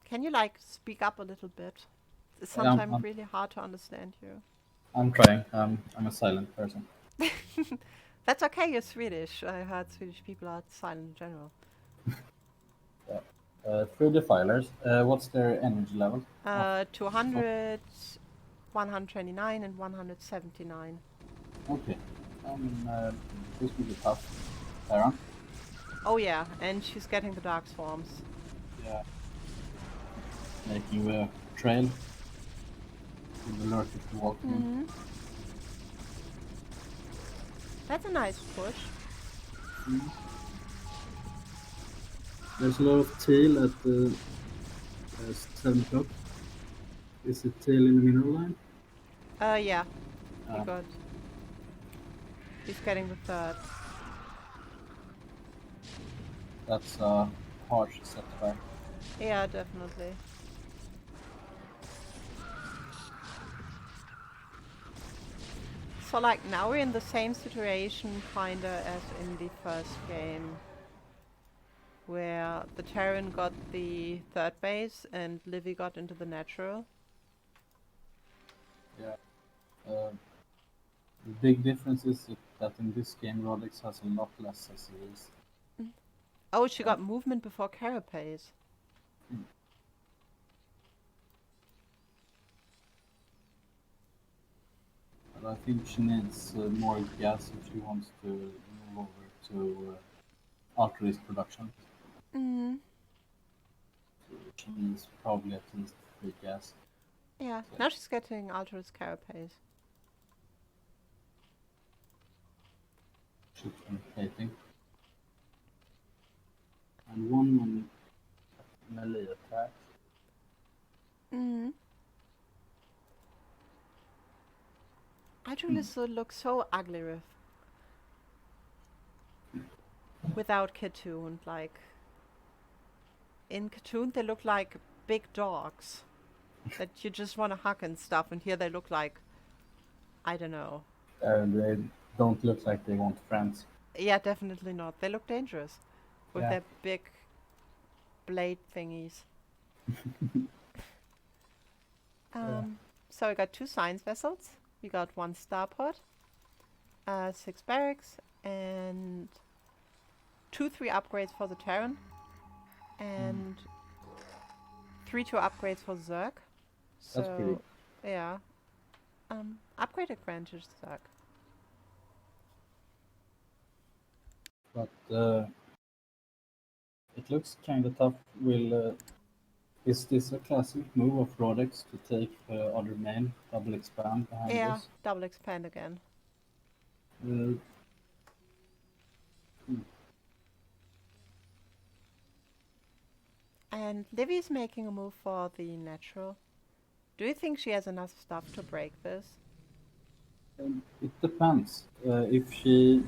A: Can you, like, speak up a little bit? It's sometimes really hard to understand you.
B: I'm trying. I'm a silent person.
A: That's okay, you're Swedish. I heard Swedish people are silent in general.
B: Yeah. Three defilers. What's their energy level?
A: 200, 129, and 179.
B: Okay. I mean, this will be tough. Terran.
A: Oh yeah, and she's getting the Dark Swarms.
B: Yeah. Making the trail. With the lurkers to walk in.
A: Mm-hmm. That's a nice push.
B: Mm. There's a lot of tail at the 7 o'clock. Is it tail in the mineral line?
A: Yeah, he
B: Uh,
A: got. He's getting the third.
B: that's a harsh setback.
A: Yeah, definitely. So, like, now we're in the same situation kinda as in the first game, where the Terran got the third base and Livy got into the natural.
B: Yeah. The big difference is that in this game, Rodix has a lot less SCVs.
A: Oh, she got movement before Carapace.
B: But I think she needs more gas if she wants to move over to Ultra production.
A: Mm.
B: So she needs probably at least 3 gas.
A: Yeah, now she's getting Ultra's Carapace.
B: Shoot and plating. And one on melee attack.
A: Mm. Ultralis looks so ugly without Katoon. Like, in Katoon they look like big dogs. that you just want to hug and stuff, and here they look like, I don't know.
B: They don't look like they want friends.
A: Yeah, definitely not. They look dangerous with
B: Yeah.
A: their big blade thingies.
B: Yeah.
A: So we got 2 science vessels. We got 1 starport, 6 barracks, and 2 3 upgrades for the Terran,
B: Mm.
A: and 3 2 upgrades for Zerg.
B: That's pretty.
A: So, yeah. Upgrade advantage Zerg.
B: But it looks kind of tough. Is this a classic move of Rodex to take other main double expand behind
A: Yeah,
B: this?
A: double expand again.
B: Uh,
A: And Livy's making a move for the natural. Do you think she has enough stuff to break this?
B: it depends. If she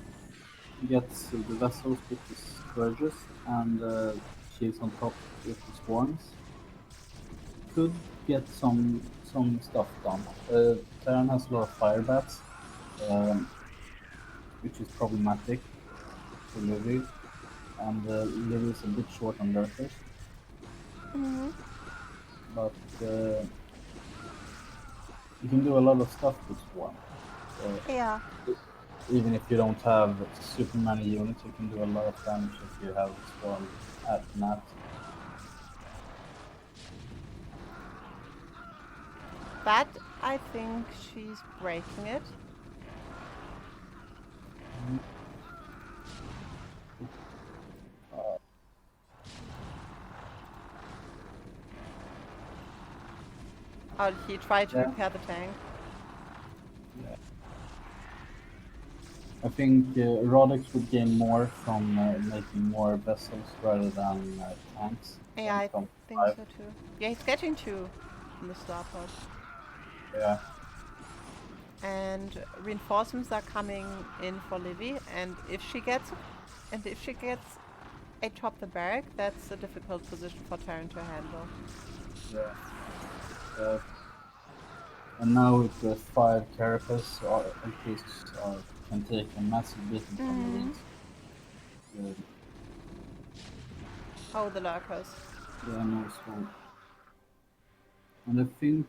B: gets the vessels with the scourges and she's on top with the swarms, could get some stuff done. Terran has a lot of fire bats, um, which is problematic for Livy, and Livy is a bit short on lurkers,
A: Mm-hmm.
B: but you can do a lot of stuff with swarm. So
A: Yeah.
B: even if you don't have super many units, you can do a lot of damage if you have swarm at nat.
A: But I think she's breaking it.
B: Uh,
A: Oh, he tried to
B: yeah,
A: repair the tank.
B: yeah. I think Rodex would gain more from making more vessels rather than tanks
A: Yeah,
B: when
A: I
B: it comes to
A: think
B: five.
A: so too. Yeah, he's getting 2 in the starport.
B: Yeah,
A: And reinforcements are coming in for Livy, and if she gets atop the barrack, that's a difficult position for Terran to handle.
B: yeah. Uh, and now with the five carapace, at least can take a massive beating from
A: Mm.
B: Marines. Uh,
A: Oh, the lurkers.
B: yeah, no, so, and I think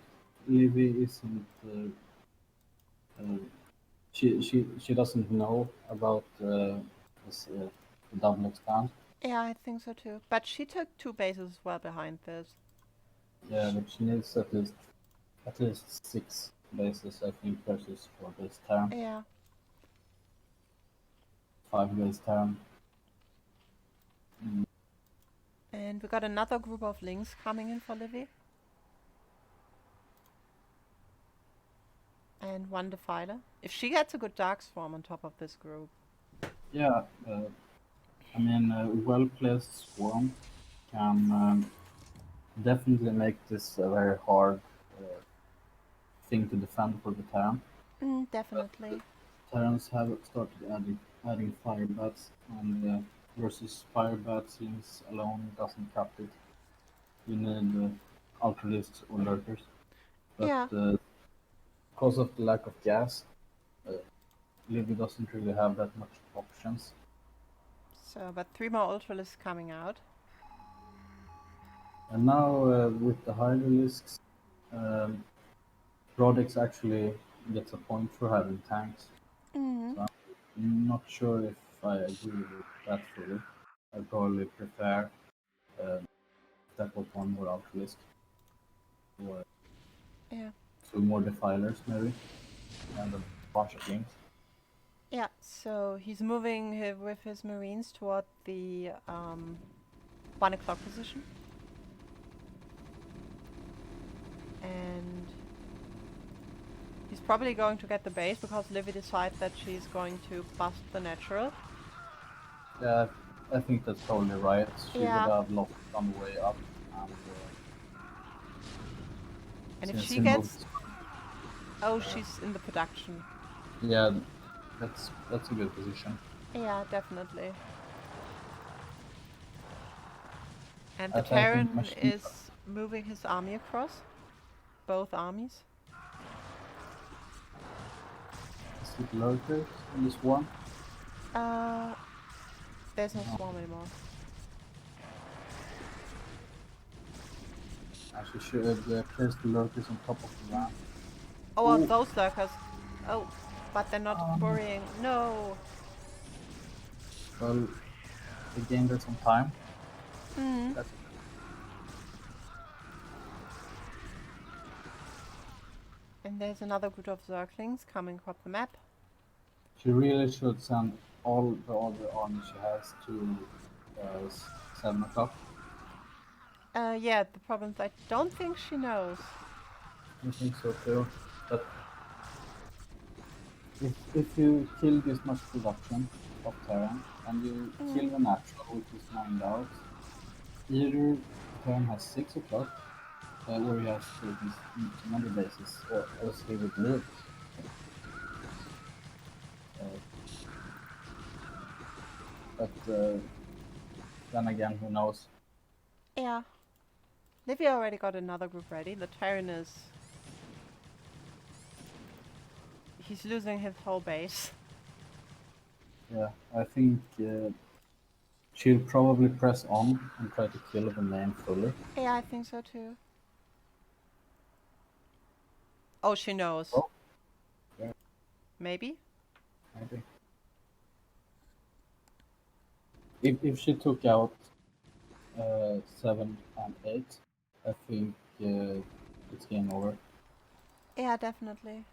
B: Livy isn't. Uh, she doesn't know about this double expand.
A: Yeah, I think so too. But she took 2 bases as well behind this.
B: Yeah, but she needs at least six bases, I think, versus four base term,
A: Yeah.
B: five base term. Mm,
A: And we got another group of links coming in for Livy. And 1 defiler. If she gets a good dark swarm on top of this group.
B: yeah, I mean, a well-placed swarm can definitely make this a very hard uh, thing to defend for the term. But
A: Definitely.
B: Terrans have started adding fire bats, and versus fire bats links alone doesn't cut it. You need ultralisks or lurkers. But
A: Yeah.
B: because of the lack of gas, uh, Libby doesn't really have that much options.
A: So, but 3 more ultralisks coming out.
B: And now with the hydralisks, um, Rodix actually gets a point for having tanks.
A: Mm.
B: So I'm not sure if I agree with that fully. I probably prefer uh, that was one more ultralisk or
A: Yeah.
B: two more defilers maybe, and a bunch of things.
A: Yeah, so he's moving with his marines toward the 1 o'clock position. And he's probably going to get the base because Livy decides that she's going to bust the natural.
B: Yeah, I think that's probably right. She would
A: Yeah,
B: have lost on the way up, and
A: and if
B: since
A: she
B: he moved,
A: gets... Oh, she's in the production.
B: yeah, that's a good position.
A: Yeah, definitely. And the
B: I think
A: Terran
B: machine.
A: is moving his army across. both armies.
B: Is it lurkers in this one?
A: There's no
B: No.
A: swarm anymore.
B: Actually, should place the lurkers on top of the ramp.
A: Oh,
B: Ooh.
A: those lurkers. Oh, but they're not worrying. No.
B: Well, they gained us some time.
A: Mm.
B: That's
A: And there's another group of zerglings coming across the map.
B: She really should send all the other army she has to 7 o'clock.
A: Yeah, the problem is I don't think she knows.
B: I think so too. But if you kill this much production of Terran and you kill the natural, which is mined out, either Terran has 6 o'clock or he has taken another basis, or else he would live. Uh, but then again, who knows?
A: Yeah. Livia already got another group ready. The Terran is... He's losing his whole base.
B: Yeah, I think she'll probably press on and try to kill the main fully.
A: Yeah, I think so too. Oh, she knows.
B: Oh, yeah,
A: Maybe?
B: maybe. If she took out 7 and 8, I think it's game over.
A: Yeah, definitely.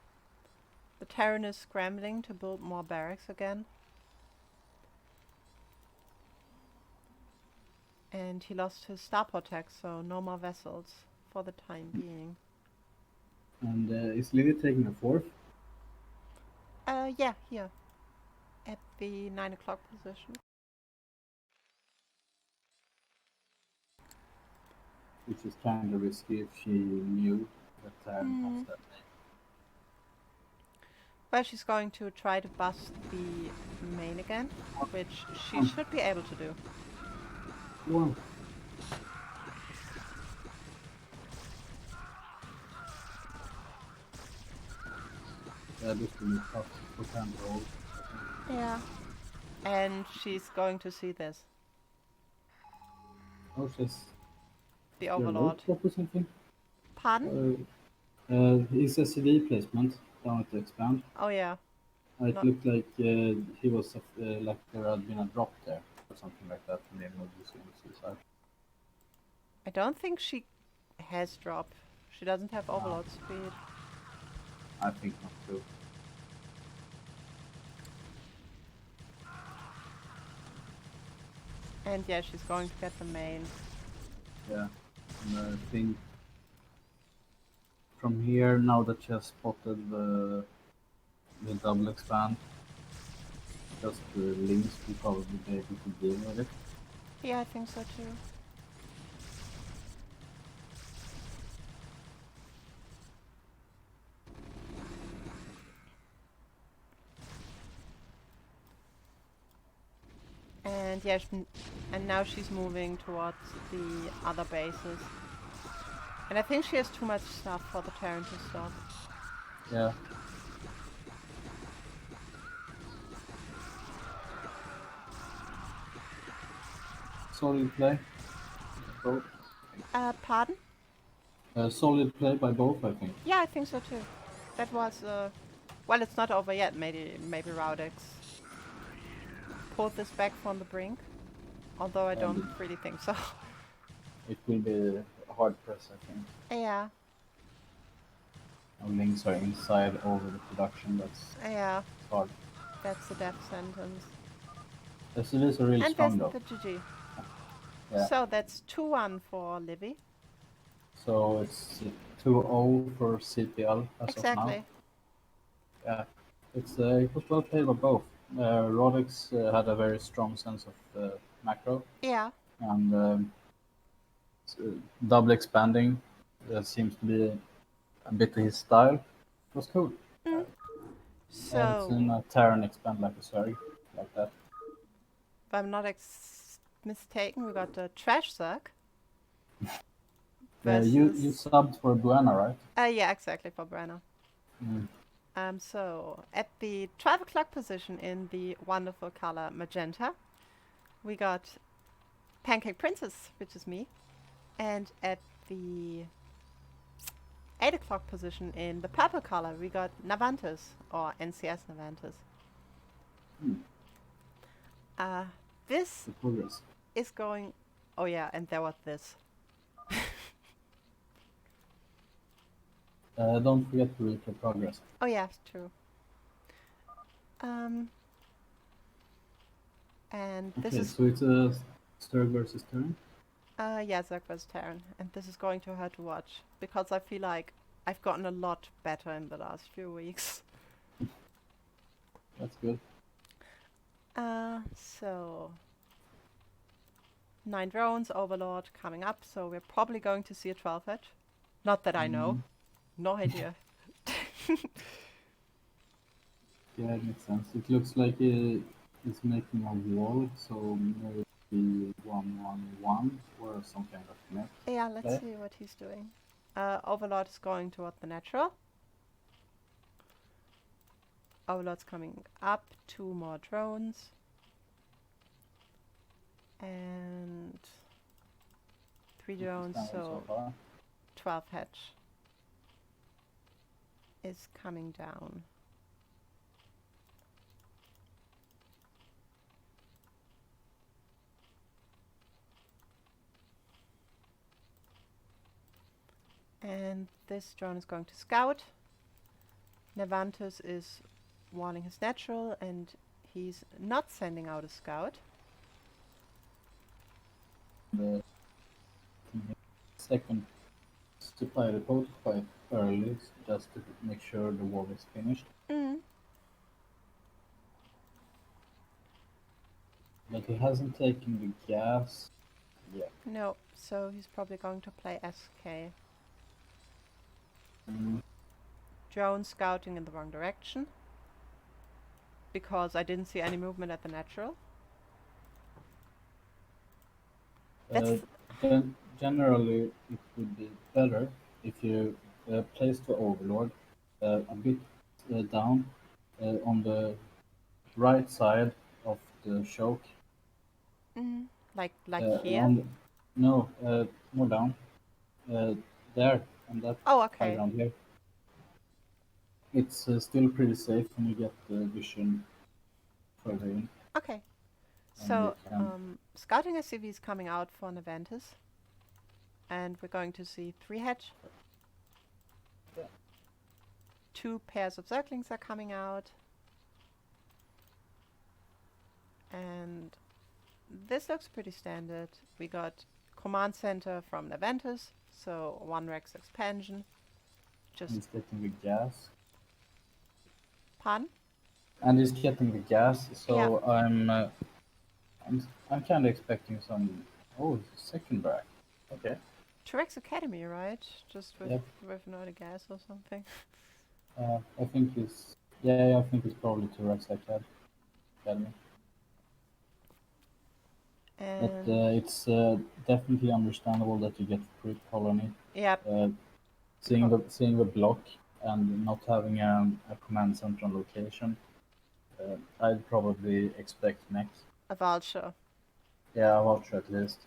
A: The Terran is scrambling to build more barracks again. And he lost his starport tech, so no more vessels for the time being.
B: And is Livy taking the 4th?
A: Yeah, here. At the 9 o'clock position.
B: Which is kind of risky if she knew that Terran has that name.
A: Well, she's going to try to bust the main again, which she should be able to do.
B: Well, yeah, this will be tough for control.
A: Yeah. And she's going to see this.
B: Oh, she's
A: The
B: the
A: Overlord.
B: rope or something?
A: Pardon?
B: It's a CD placement down at the expand.
A: Oh, yeah.
B: It
A: Not
B: looked like he was like there had been a drop there or something like that in the emergency side.
A: I don't think she has drop. She doesn't have Overlord speed.
B: I think not too.
A: And yeah, she's going to get the main.
B: Yeah, and I think from here, now that she has spotted the double expand, just the links will probably be able to deal with it.
A: Yeah, I think so too. And yeah, and now she's moving towards the other bases. And I think she has too much stuff for the Terran to stop.
B: Yeah. Solid play. Both.
A: Pardon?
B: Solid play by both, I think.
A: Yeah, I think so too. That was, well, it's not over yet. Maybe Raudex pulled this back from the brink. Although I don't really think so.
B: It will be a hard press, I think.
A: Yeah.
B: Our links are inside over the production. That's
A: Yeah.
B: hard.
A: That's a death sentence.
B: Yes, it is a really
A: And
B: strong
A: there's
B: though.
A: the GG.
B: Yeah.
A: So that's 2-1 for Livy.
B: So it's 2-0 for CPL as
A: Exactly.
B: of now. Yeah, it was well played by both. Rodix had a very strong sense of macro,
A: Yeah.
B: and double expanding seems to be a bit of his style. It was cool.
A: Mm.
B: I haven't
A: So,
B: seen a Terran expand like a Zerg, like that.
A: if I'm not mistaken, we got the Trash Zerg.
B: You
A: versus...
B: subbed for Buena, right?
A: Yeah, exactly, for Brenner.
B: Mm.
A: So at the 12 o'clock position in the wonderful color magenta, we got Pancake Princess, which is me. And at the 8 o'clock position in the purple color, we got Navantis, or NCS Navantis.
B: Mm.
A: This
B: Good progress.
A: is going... Oh yeah, and there was this.
B: Don't forget to read your progress.
A: Oh yeah, true. And this
B: Okay,
A: is...
B: so it's a Sturg versus turn.
A: yeah, Zerg vs Terran. And this is going to hurt to watch, because I feel like I've gotten a lot better in the last few weeks.
B: That's good.
A: So 9 drones, Overlord coming up, so we're probably going to see a 12 edge. Not that I know. No idea.
B: Yeah, it makes sense. It looks like it's making a wall, so maybe 1-1-1 or some kind of net
A: Yeah, let's
B: play.
A: see what he's doing. Overlord is going toward the natural. Overlord's coming up, 2 more drones. And 3 drones, so 12 hatch is coming down. And this drone is going to scout. Navantus is walling his natural, and he's not sending out a scout.
B: The second supply report quite early, just to make sure the wall is finished. But he hasn't taken the gas yet.
A: No, so he's probably going to play SK. Drone scouting in the wrong direction, because I didn't see any movement at the natural.
B: Generally, it would be better if you place the overlord a bit down on the right side of the choke.
A: Like here?
B: No, more down. There, on that high
A: Okay.
B: ground here. It's still pretty safe when you get the vision further in.
A: Okay. So, scouting SCV is coming out for Navantis. And we're going to see 3 hatch.
B: Yeah.
A: 2 pairs of Zerglings are coming out. And this looks pretty standard. We got command center from Navantis, so 1 Rex expansion.
B: He's getting the gas.
A: Pardon?
B: And he's getting the gas, so
A: yeah.
B: I'm kind of expecting some. Oh, second back. Okay.
A: Rex Academy, right? Just with no gas or something.
B: I think it's I think it's probably to Rex Academy. But it's definitely understandable that you get free colony.
A: Yeah.
B: Seeing the block and not having a command center location, I'd probably expect next.
A: A vulture.
B: Yeah, a vulture at least.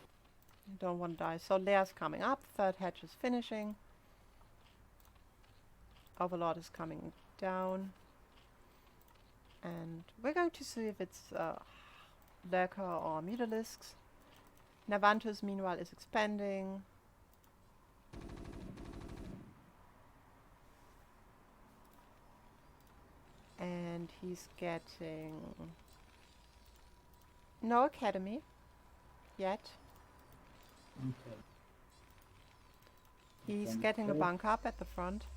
A: You don't want to die. So Lea's coming up, 3rd hatch is finishing. Overlord is coming down. And we're going to see if it's Lurker or Mutalisks. Navantus, meanwhile, is expanding. And he's getting no academy yet.
B: Okay.
A: He's getting a bunker up at the front.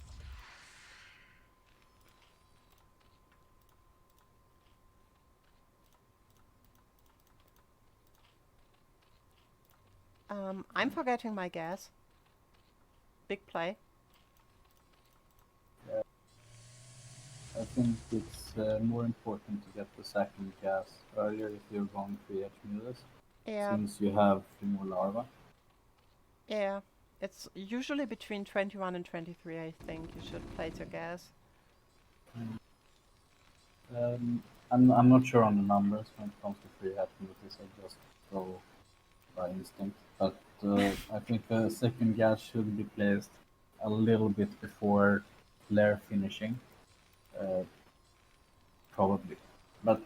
A: I'm forgetting my gas. Big play.
B: Yeah. I think it's more important to get the second gas earlier if you're going 3H Mulas.
A: Yeah.
B: Since you have more larva.
A: Yeah. It's usually between 21 and 23, I think you should place your gas.
B: I'm not sure on the numbers when it comes to free activities. I just go by instinct. But I think the second gas should be placed a little bit before layer finishing, uh, probably. But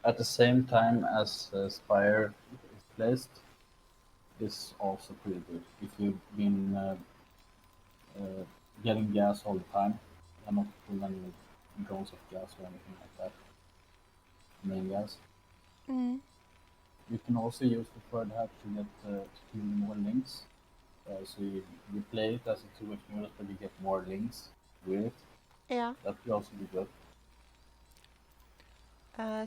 B: at the same time as Spire is placed, is also pretty good. If you've been uh, getting gas all the time, and not pull any drones of gas or anything like that, main gas.
A: Mm.
B: You can also use the third hat to get to kill more links. So you play it as a 2x unit, but you get more links with it.
A: Yeah.
B: That could also be good.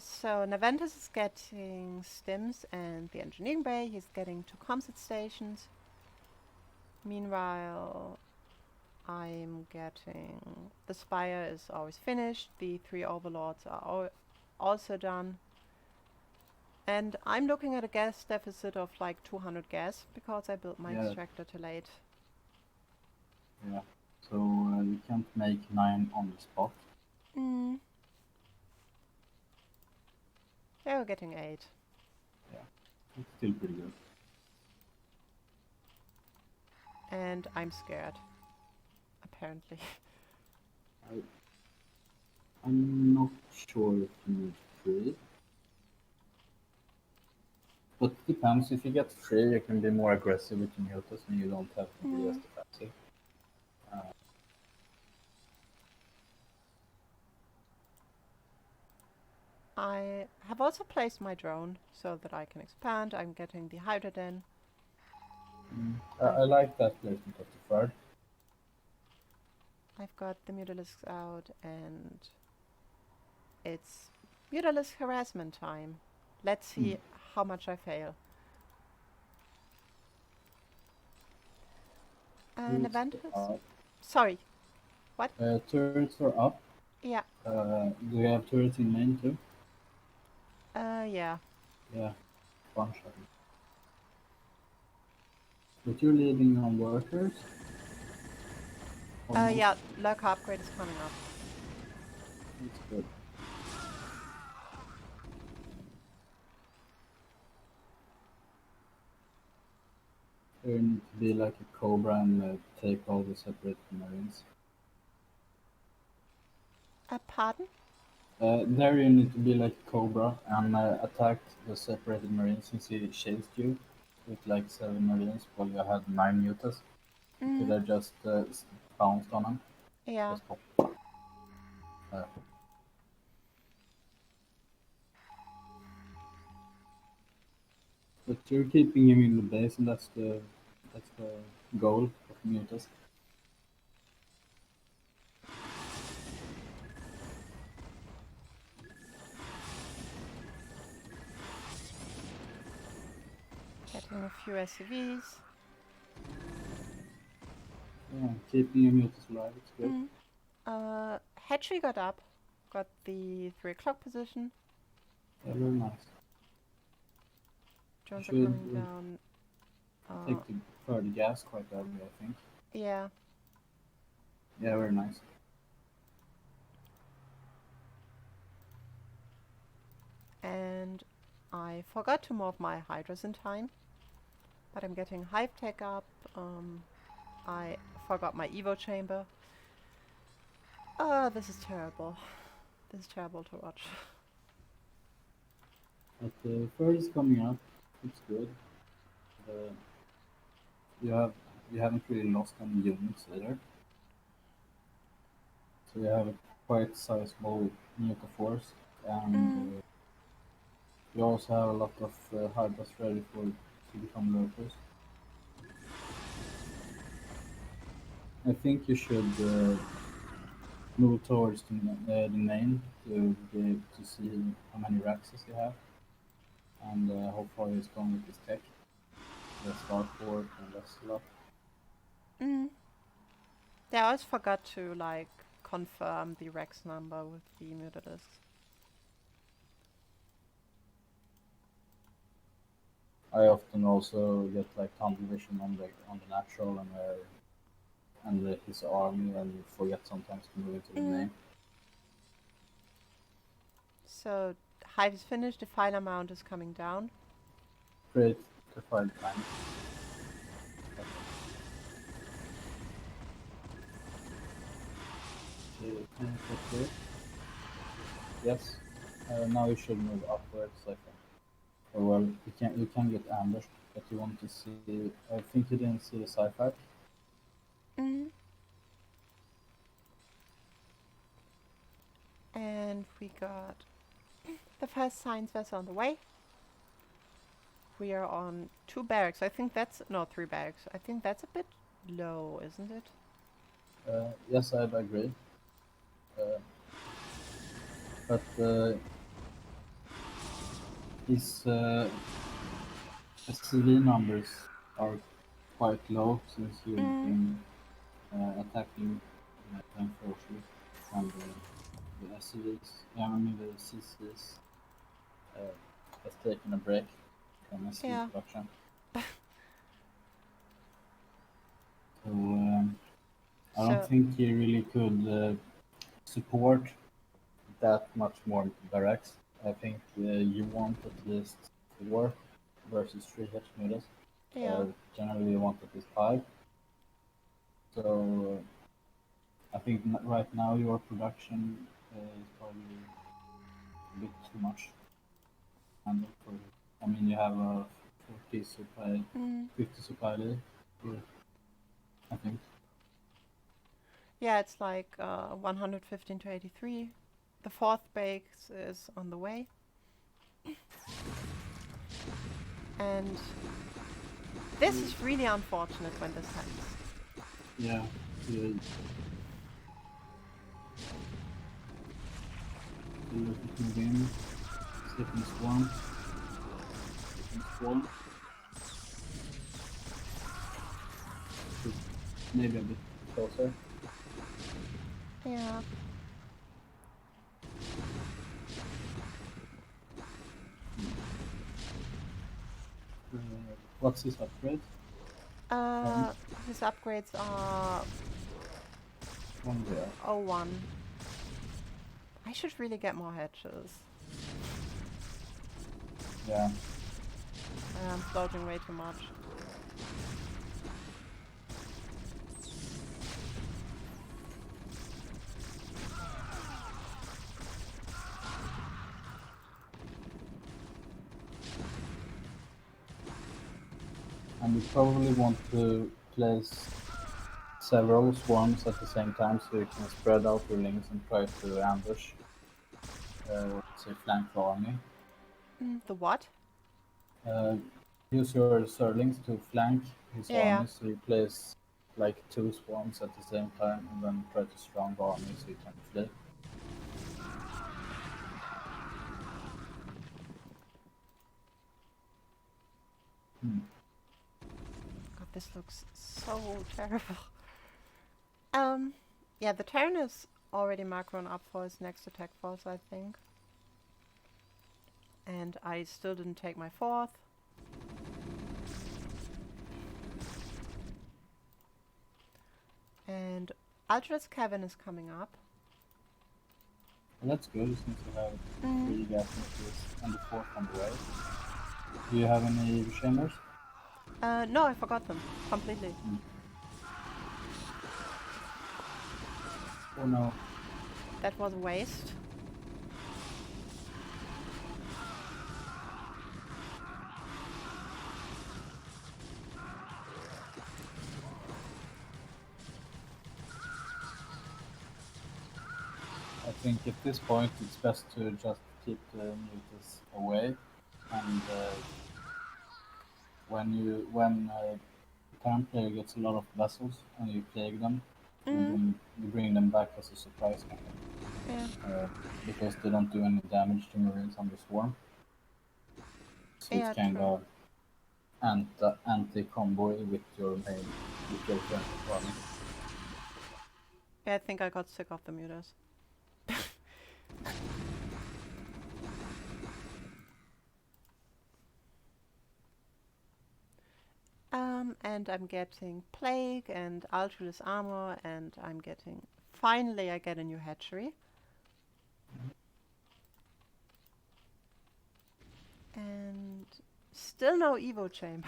A: So Naventus is getting stims and the engineering bay. He's getting 2 comsat stations. Meanwhile, I'm getting the spire is always finished. The 3 overlords are also done. And I'm looking at a gas deficit of like 200 gas because I built my
B: Yeah,
A: extractor too late.
B: yeah. So you can't make 9 on the spot.
A: Mm. They were getting 8.
B: Yeah, it's still pretty good.
A: And I'm scared. Apparently.
B: I, I'm not sure if you need 3. But it depends. If you get 3, you can be more aggressive with your mutas and you don't have to be as
A: Mm.
B: defensive. Uh,
A: I have also placed my drone so that I can expand. I'm getting the hydrogen.
B: I like that placement of the third.
A: I've got the mutalisks out and it's mutalisk harassment time. Let's
B: Mm.
A: see how much I fail.
B: Turrets
A: Naventus?
B: are up.
A: Sorry, what?
B: Turrets are up.
A: Yeah,
B: Do you have turrets in main too?
A: yeah.
B: Yeah, bunch of them. But you're leading on workers? Almost.
A: Yeah, lurk upgrade is coming up.
B: That's good. You need to be like a cobra and take all the separated marines.
A: Pardon?
B: There you need to be like a cobra and attack the separated marines since he chased you with like 7 marines while you had 9 mutas. You could
A: Mm,
B: have just bounced on him.
A: yeah.
B: Just pop. Uh, but you're keeping him in the base, and that's the goal of mutas.
A: Getting a few SCVs.
B: Yeah, keeping your mutas alive. It's good.
A: Mm. Hatchery got up. Got the 3 o'clock position.
B: Yeah, very nice. You
A: Drones are
B: should
A: coming down.
B: take the third gas quite early, I think.
A: Yeah.
B: Yeah, very nice.
A: And I forgot to move my hydras in time. But I'm getting hive tech up. I forgot my evo chamber. This is terrible. This is terrible to watch.
B: But the third is coming up. It's good. Uh, you have you haven't really lost any units either. So you have a quite sizable muta force, and
A: Mm.
B: you also have a lot of hydras ready to become lurkers. I think you should move towards the main to be able to see how many Raxes you have and how far he's going with his tech. The starport and that's a lot.
A: Mm. Yeah, I always forgot to like confirm the Rex number with the mutalisks.
B: I often also get like tunnel vision on the natural and his army, and you forget sometimes to move into the
A: Mm.
B: name.
A: So hive is finished, the file amount is coming down.
B: Create the file time. Can you click here? Yes. Now you should move upwards, I think. Or well, you can get ambushed, but you want to see. I think you didn't see the sci-fi.
A: Mm. And we got the first science vessel on the way. We are on 2 barracks. I think that's no 3 barracks. I think that's a bit low, isn't it?
B: Yes, I'd agree. Uh, but his SCV numbers are quite low since you've
A: Mm.
B: been attacking them forces and the SCVs. Yeah, I mean the CCs has taken a break from SCV
A: Yeah.
B: production. So I don't
A: So
B: think he really could support that much more barracks. I think you want at least 4 versus 3 hit meters.
A: yeah.
B: Generally, you want at least 5. So I think right now your production is probably a bit too much. And for, I mean, you have a 40 supply,
A: Mm.
B: 50 supply day here, I think.
A: Yeah, it's like 115 to 83. The 4th base is on the way. And this is really unfortunate when this happens.
B: Yeah, you look at move in, second swarm, second swarm. Maybe a bit closer.
A: Yeah.
B: Uh, what's his upgrade?
A: Uh, his upgrades are
B: One there.
A: 01. I should really get more hedges.
B: Yeah.
A: I'm floating way too much.
B: And you probably want to place several swarms at the same time so you can spread out your links and try to ambush, say, flank the army.
A: The what?
B: Uh, use your Zerlings to flank his
A: Yeah, yeah.
B: army so you place like 2 swarms at the same time and then try to strong the army so you can flee. Hmm.
A: God, this looks so terrible. Um, yeah, the Terran is already macroed up for his next attack force, I think. And I still didn't take my 4th. And Ultra's Cavern is coming up.
B: Well, that's good since you have
A: Mm.
B: 3 gas missiles and the 4th on the way. Do you have any Shammers?
A: No, I forgot them completely.
B: Hmm. Oh no.
A: That was a waste.
B: I think at this point it's best to just keep the mutas away, and when the current player gets a lot of vessels and you plague them,
A: Mm.
B: you bring them back as a surprise kind
A: Yeah.
B: of, because they don't do any damage to marines under swarm. So it's
A: Yeah,
B: kind
A: true.
B: of anti-combo with your current army.
A: Yeah, I think I got sick of the mutas. And I'm getting Plague and Ultraless Armor, and I'm getting... Finally, I get a new hatchery. And still no Evo chamber.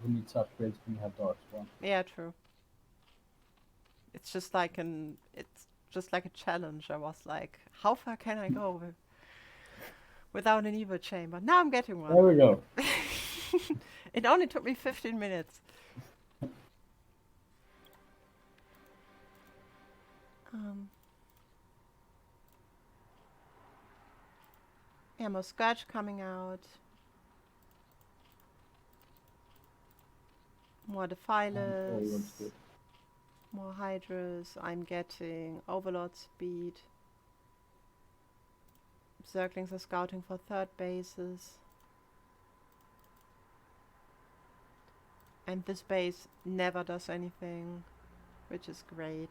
B: Who needs upgrades when you have dark spawn?
A: Yeah, true. It's just like a challenge. I was like, how far can I go without an Evo chamber? Now I'm getting one.
B: There we go.
A: It only took me 15 minutes. Yeah, more Scourge coming out. More Defilers. More Hydras. I'm getting Overlord speed. Zerglings are scouting for third bases. And this base never does anything, which is great.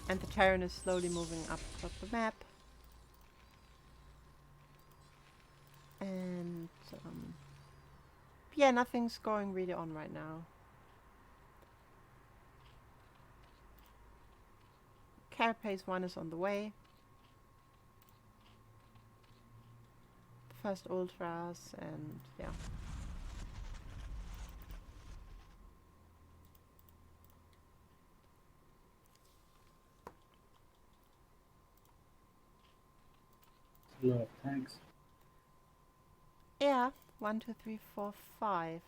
A: And the Terran is slowly moving up the map. And yeah, nothing's going really on right now. Carapace 1 is on the way. First Ultras, and yeah.
B: A lot of tanks.
A: Yeah, 1, 2, 3, 4, 5.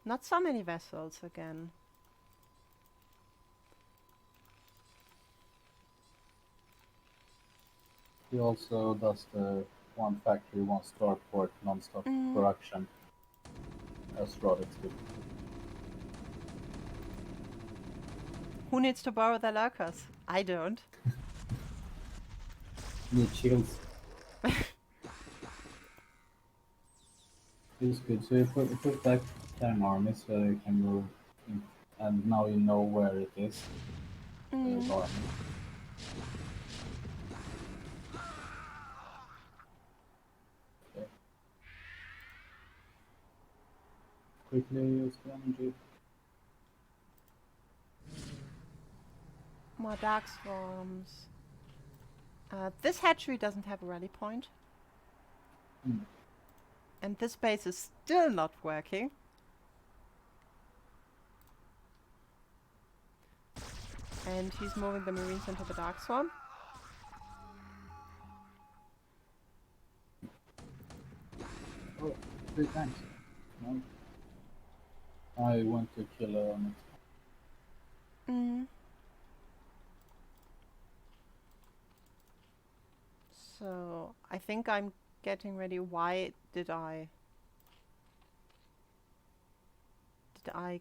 A: Not so many vessels again.
B: He also does the one factory, one starport, non-stop production. That's rather good.
A: Who needs to borrow their lurkers? I don't.
B: Need shields. It's good. So you put back Terran army so they can move in, and now you know where it is. The army. Okay. Quickly use the energy.
A: More Dark Swarms. This hatchery doesn't have a rally point. And this base is still not working. And he's moving the Marines into the Dark Swarm.
B: Oh, 3 times. No. I want to kill her on it.
A: So I think I'm getting ready. Why did I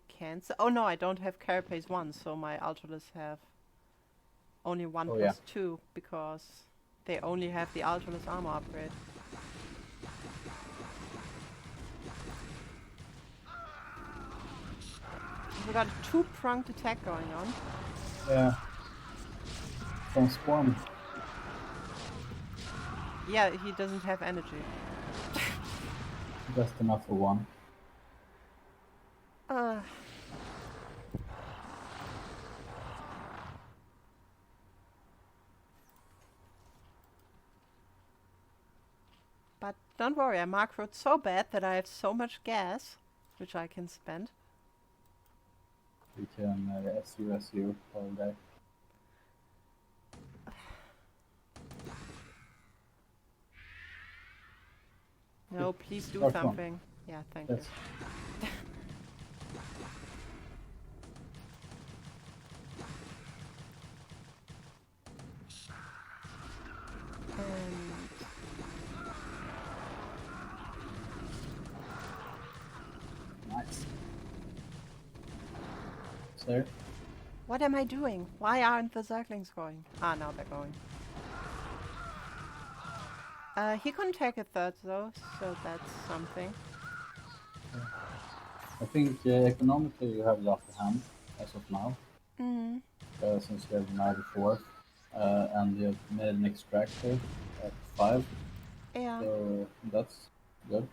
A: cancel? Oh no, I don't have Carapace 1, so my Ultralists have only 1 plus 2 because they only have the Ultralist armor upgrade. We got a 2-pronged attack going on.
B: Yeah. From spawn.
A: Yeah, he doesn't have energy.
B: Just enough for one.
A: But don't worry, I macroed so bad that I have so much gas, which I can spend.
B: We can SU all day.
A: No, please do something. Yeah, thank you.
B: Nice. Sir?
A: What am I doing? Why aren't the Zerglings going? Ah, now they're going. He couldn't take a third though, so that's something.
B: I think economically you have the upper hand as of now.
A: Mm.
B: Since you have knight e4, and you have made an extractor at 5,
A: Yeah.
B: so that's good.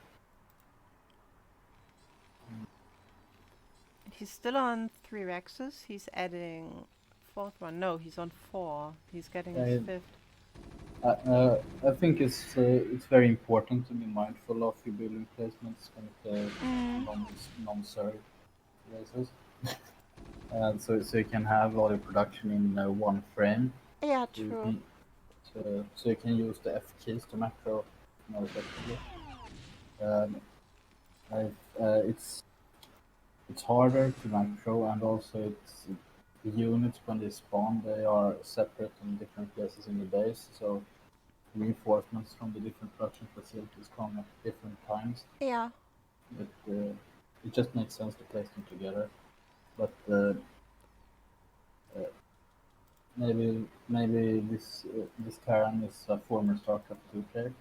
A: And he's still on 3 Rexes. He's adding 4th one. No, he's on 4. He's getting his
B: I,
A: 5th.
B: I think it's very important to be mindful of your building placements when you play non-serve races. So you can have all your production in one frame.
A: Yeah,
B: So you
A: true.
B: can so you can use the F keys to macro more effectively. Um, it's harder to macro, and also it's the units when they spawn they are separate in different places in the base. So reinforcements from the different production facilities come at different times.
A: Yeah.
B: It just makes sense to place them together. But uh, maybe this Karen is a former StarCraft 2 player.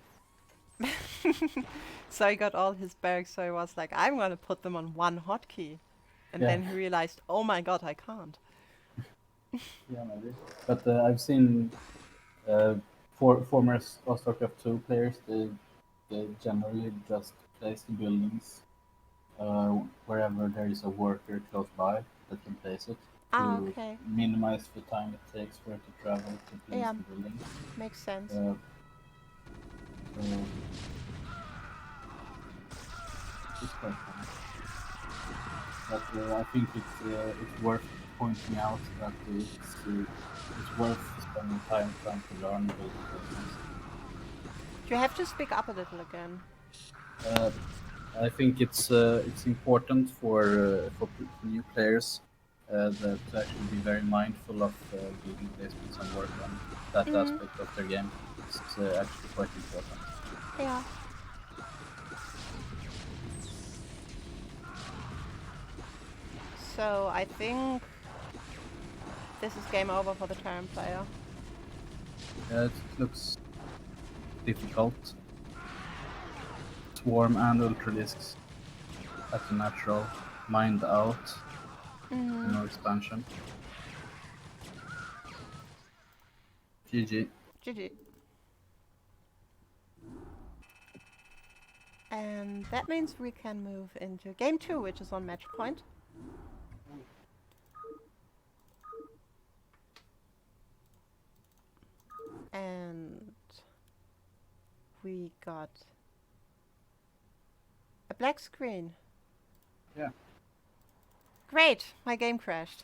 A: So he got all his barracks, so he was like, I'm gonna put them on one hotkey. And
B: Yeah,
A: then he realized, oh my god, I can't.
B: yeah, maybe. But I've seen uh, former StarCraft 2 players. They generally just place the buildings wherever there is a worker close by that can place it
A: Ah,
B: to
A: okay.
B: minimize the time it takes for it to travel to place
A: Yeah,
B: the building.
A: makes sense.
B: Uh, so it's quite fun. But I think it's worth pointing out that it's worth spending time trying to learn building placements.
A: You have to speak up a little again.
B: Uh, I think it's important for new players that to actually be very mindful of building placements and work on that
A: Mm,
B: aspect of their game. It's actually quite important.
A: yeah. So I think this is game over for the Terran player.
B: It looks difficult. Swarm and Ultralisks at the natural. Mind out.
A: Mm,
B: No expansion. GG.
A: GG. And that means we can move into game 2, which is on match point. And we got a black screen.
B: Yeah.
A: Great, my game crashed.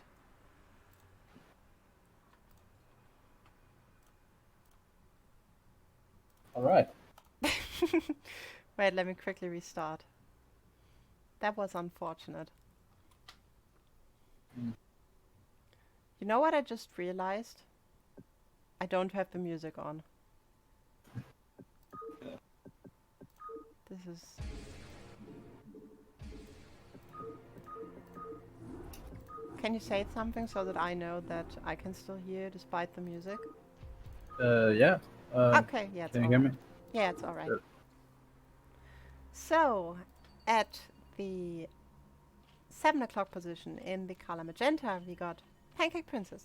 B: All right.
A: Wait, let me quickly restart. That was unfortunate.
B: Mm.
A: You know what I just realized? I don't have the music on. This is... Can you say something so that I know that I can still hear despite the music?
B: Yeah.
A: Okay, yeah, it's
B: Can you hear me?
A: alright. Yeah, it's alright.
B: Good.
A: So, at the 7 o'clock position in the color magenta, we got PancakePrincess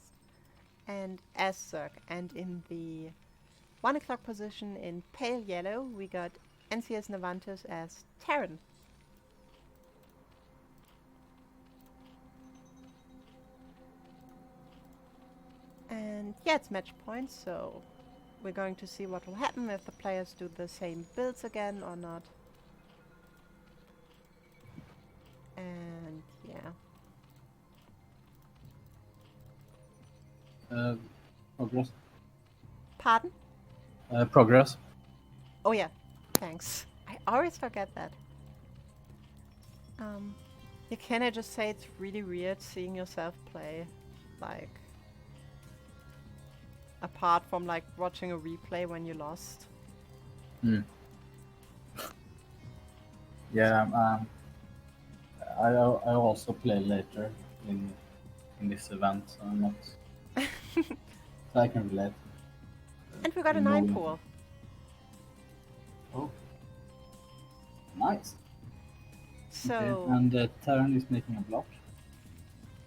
A: and Azurk. And in the 1 o'clock position in pale yellow, we got NCS Navantis as Terran. And yeah, it's match point, so we're going to see what will happen if the players do the same builds again or not. And yeah.
B: Progress.
A: Pardon?
B: Progress.
A: Oh yeah, thanks. I always forget that. Yeah, can I just say it's really weird seeing yourself play, like, apart from like watching a replay when you lost.
B: Mm. Yeah. I also play later in this event, so I'm not. So I can relate.
A: And we got a 9
B: Knowing.
A: pool.
B: Oh, nice. Okay,
A: So,
B: and Terran is making a block.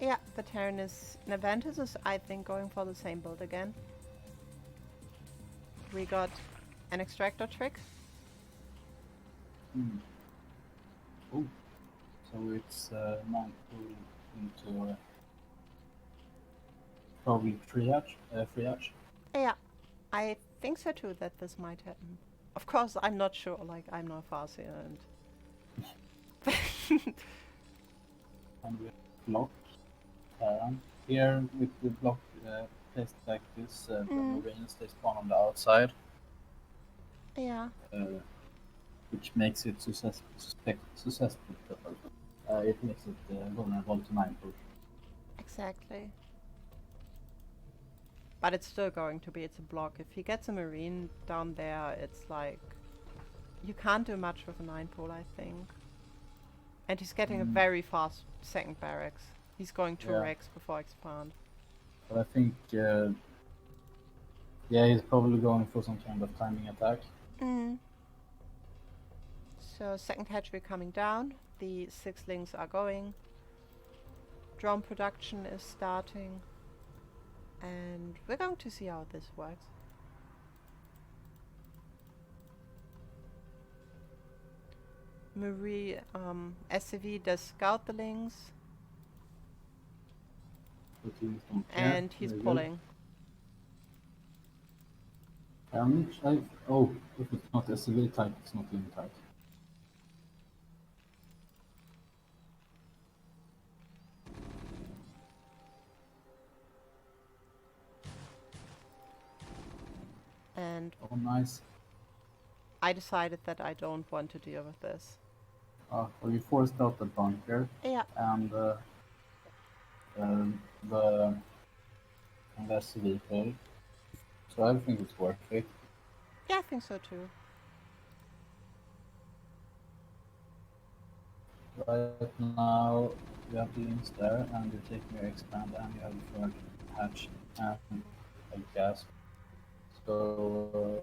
A: Yeah, the Terranus Navantis is, I think, going for the same build again. We got an extractor trick.
B: Hmm. Oh, so it's 9 pull into probably free hatch.
A: Yeah, I think so too that this might happen. Of course, I'm not sure, like, I'm not Farseer and.
B: And we block Terran. Here with the block placed like this, the
A: Mm,
B: Marines they spawn on the outside,
A: yeah,
B: uh, which makes it susceptible. It makes it vulnerable to 9 pull.
A: exactly. But it's still going to be, it's a block. If he gets a Marine down there, it's like. You can't do much with a 9 pole, I think. And he's getting a
B: Mm,
A: very fast second barracks. He's going 2
B: yeah,
A: Rex before expand.
B: but I think yeah, he's probably going for some kind of timing attack.
A: Mm. So second hatchery coming down. The 6 are going. Drone production is starting. And we're going to see how this works. Marie SCV does scout the lings.
B: The teams don't care.
A: And he's
B: Very good.
A: pulling.
B: Oh, if it's not SCV type, it's not in type.
A: And
B: Oh, nice.
A: I decided that I don't want to deal with this.
B: Well, you forced out the bunker,
A: Yeah,
B: and uh, the and SCV pull. So I think it's worth it.
A: yeah, I think so too.
B: Right now, you have the links there, and you take your expand, and you have the third hatch and a gas. So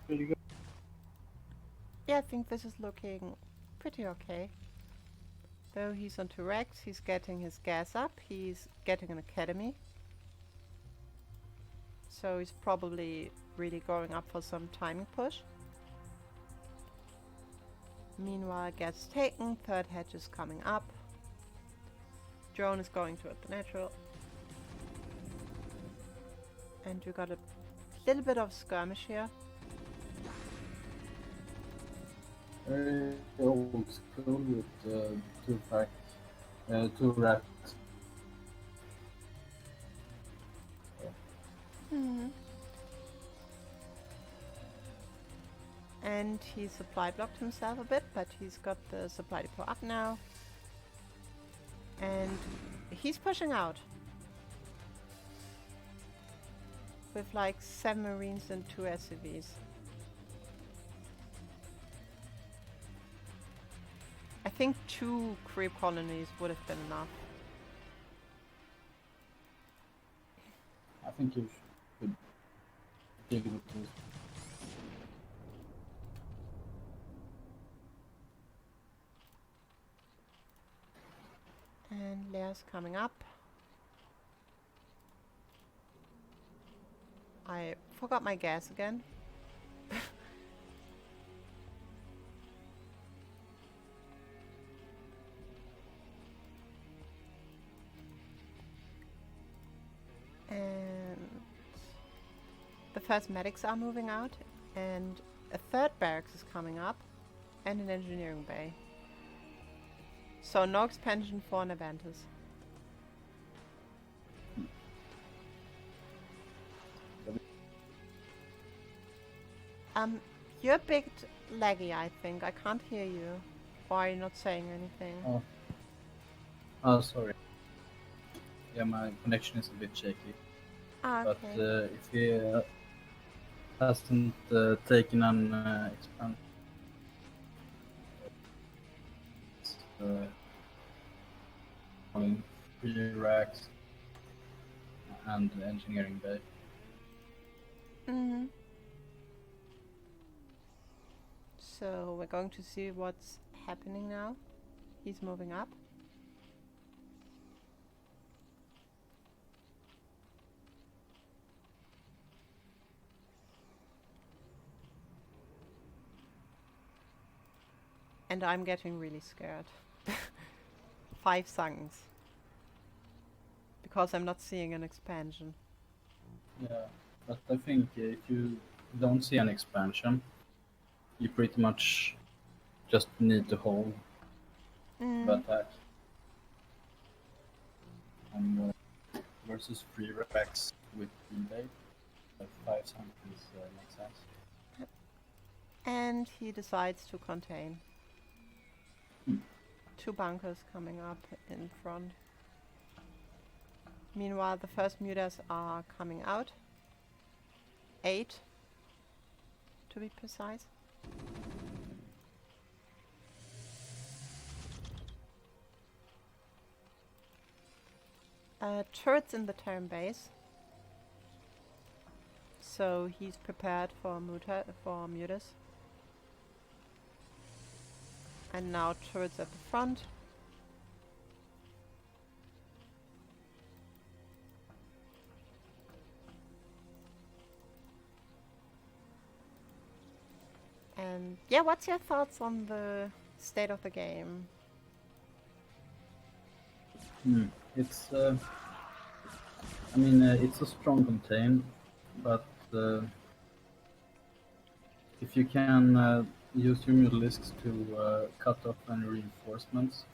B: pretty good.
A: Yeah, I think this is looking pretty okay. Though he's on 2 Rex, he's getting his gas up, he's getting an academy. So he's probably really going up for some timing push. Meanwhile, gas taken, third hatch is coming up. Drone is going toward the natural. And we got a little bit of skirmish here.
B: Very old school with two racks.
A: Hmm. And he supply blocked himself a bit, but he's got the supply depot up now. And he's pushing out. With like 7 Marines and 2 SCVs. I think 2 creep colonies would have been enough.
B: I think you should deal with this.
A: And Lea's coming up. I forgot my gas again. And the first medics are moving out, and a third barracks is coming up, and an engineering bay. So no expansion for Navantis. You're a bit laggy, I think. I can't hear you. Or are you not saying anything?
B: Oh, sorry. Yeah, my connection is a bit shaky.
A: Ah,
B: But
A: okay.
B: if he hasn't taken an expand, uh, having 3 racks and engineering bay.
A: So we're going to see what's happening now. He's moving up. And I'm getting really scared. 5 songs. Because I'm not seeing an expansion.
B: Yeah, but I think if you don't see an expansion, you pretty much just need to hold the attack. And versus 3 racks with delay, 5 something makes sense.
A: And he decides to contain. 2 bunkers coming up in front. Meanwhile, the first mutas are coming out. 8, to be precise. Turrets in the turn base. So he's prepared for mutas. And now turrets at the front. And yeah, what's your thoughts on the state of the game?
B: It's, I mean, it's a strong contain, but if you can use your mutalisks to cut off any reinforcements,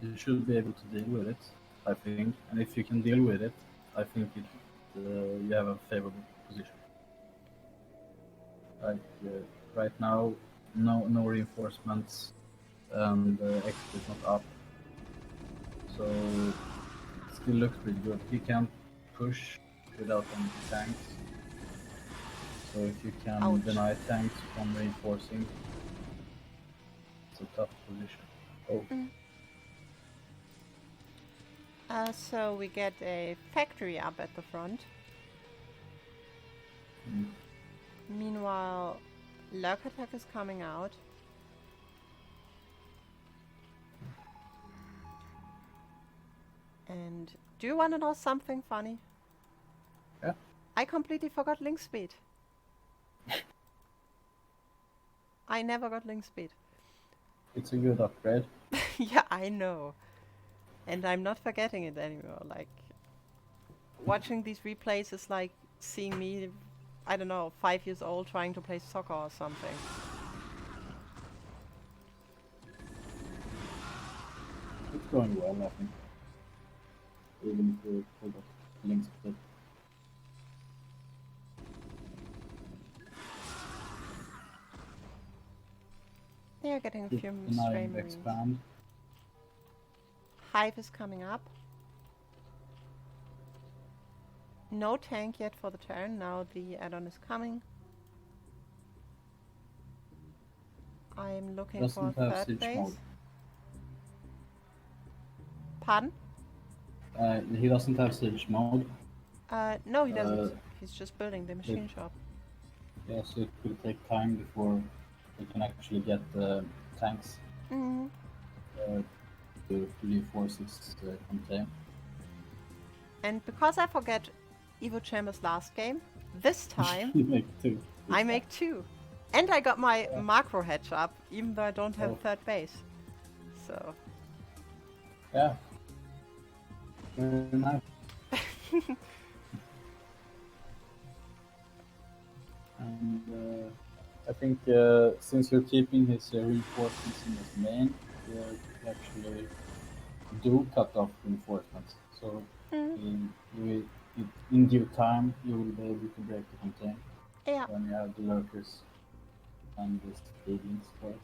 B: you should be able to deal with it, I think. And if you can deal with it, I think you have a favorable position. Like right now, no reinforcements, and XP is not up, so it still looks pretty good. He can push without any tanks. So if you can deny tanks from reinforcing, it's a tough position.
A: So we get a factory up at the front. Meanwhile, Lurk Attack is coming out. And do you want to know something funny?
B: Yeah.
A: I completely forgot link speed. I never got link speed.
B: It's a good upgrade.
A: Yeah, I know. And I'm not forgetting it anymore. Like, watching these replays is like seeing me, I don't know, 5 years old trying to play soccer or something.
B: It's going well, I think. Even if we forgot link speed.
A: They're getting a few stray marines.
B: Expand.
A: Hive is coming up. No tank yet for the turn. Now the add-on is coming. I'm looking for a third base.
B: Mode.
A: Pardon?
B: He doesn't have siege mode.
A: No, he doesn't. He's just building the machine shop.
B: Yeah, so it will take time before we can actually get the tanks to reinforce its contain.
A: And because I forget Evo Chamber's last game, this time
B: You make 2.
A: I make 2. And I got my macro hedge up, even though I don't have third base. So.
B: Yeah. Very nice. And I think since you're keeping his reinforcements in his main, you actually do cut off reinforcements. So in due time, you will be able to break the contain.
A: Yeah.
B: When you have the lurkers and the stadiums for it.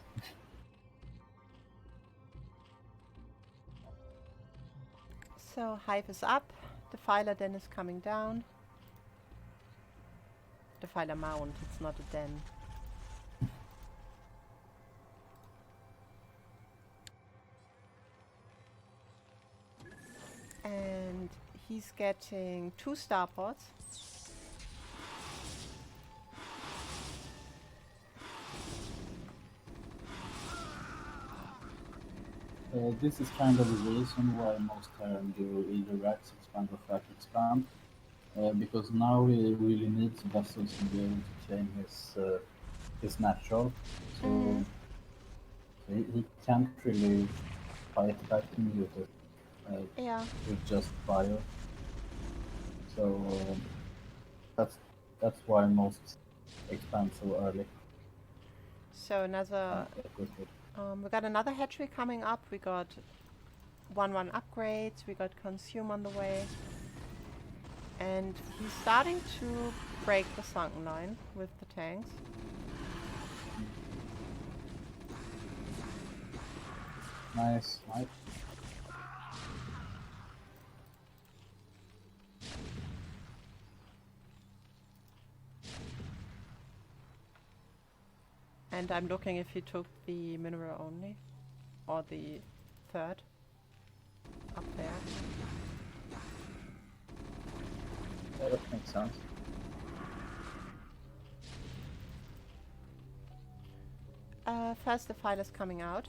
A: So Hive is up. Defiler den is coming down. Defiler mount, it's not a den. And he's getting 2 starports.
B: This is kind of the reason why most Terran do either Rax expand or Fat expand, because now he really needs vessels to be able to chain his natural, so,
A: Mm,
B: he can't really fight back to muted uh,
A: yeah.
B: with just fire. So that's that's why most expand so early.
A: So
B: And
A: another,
B: get with it.
A: we got another hatchery coming up. We got 1-1 upgrades. We got consume on the way. And he's starting to break the sunken line with the tanks.
B: Nice, nice.
A: And I'm looking if he took the mineral only. Or the third. Up there.
B: Yeah, that makes sense.
A: First the file is coming out.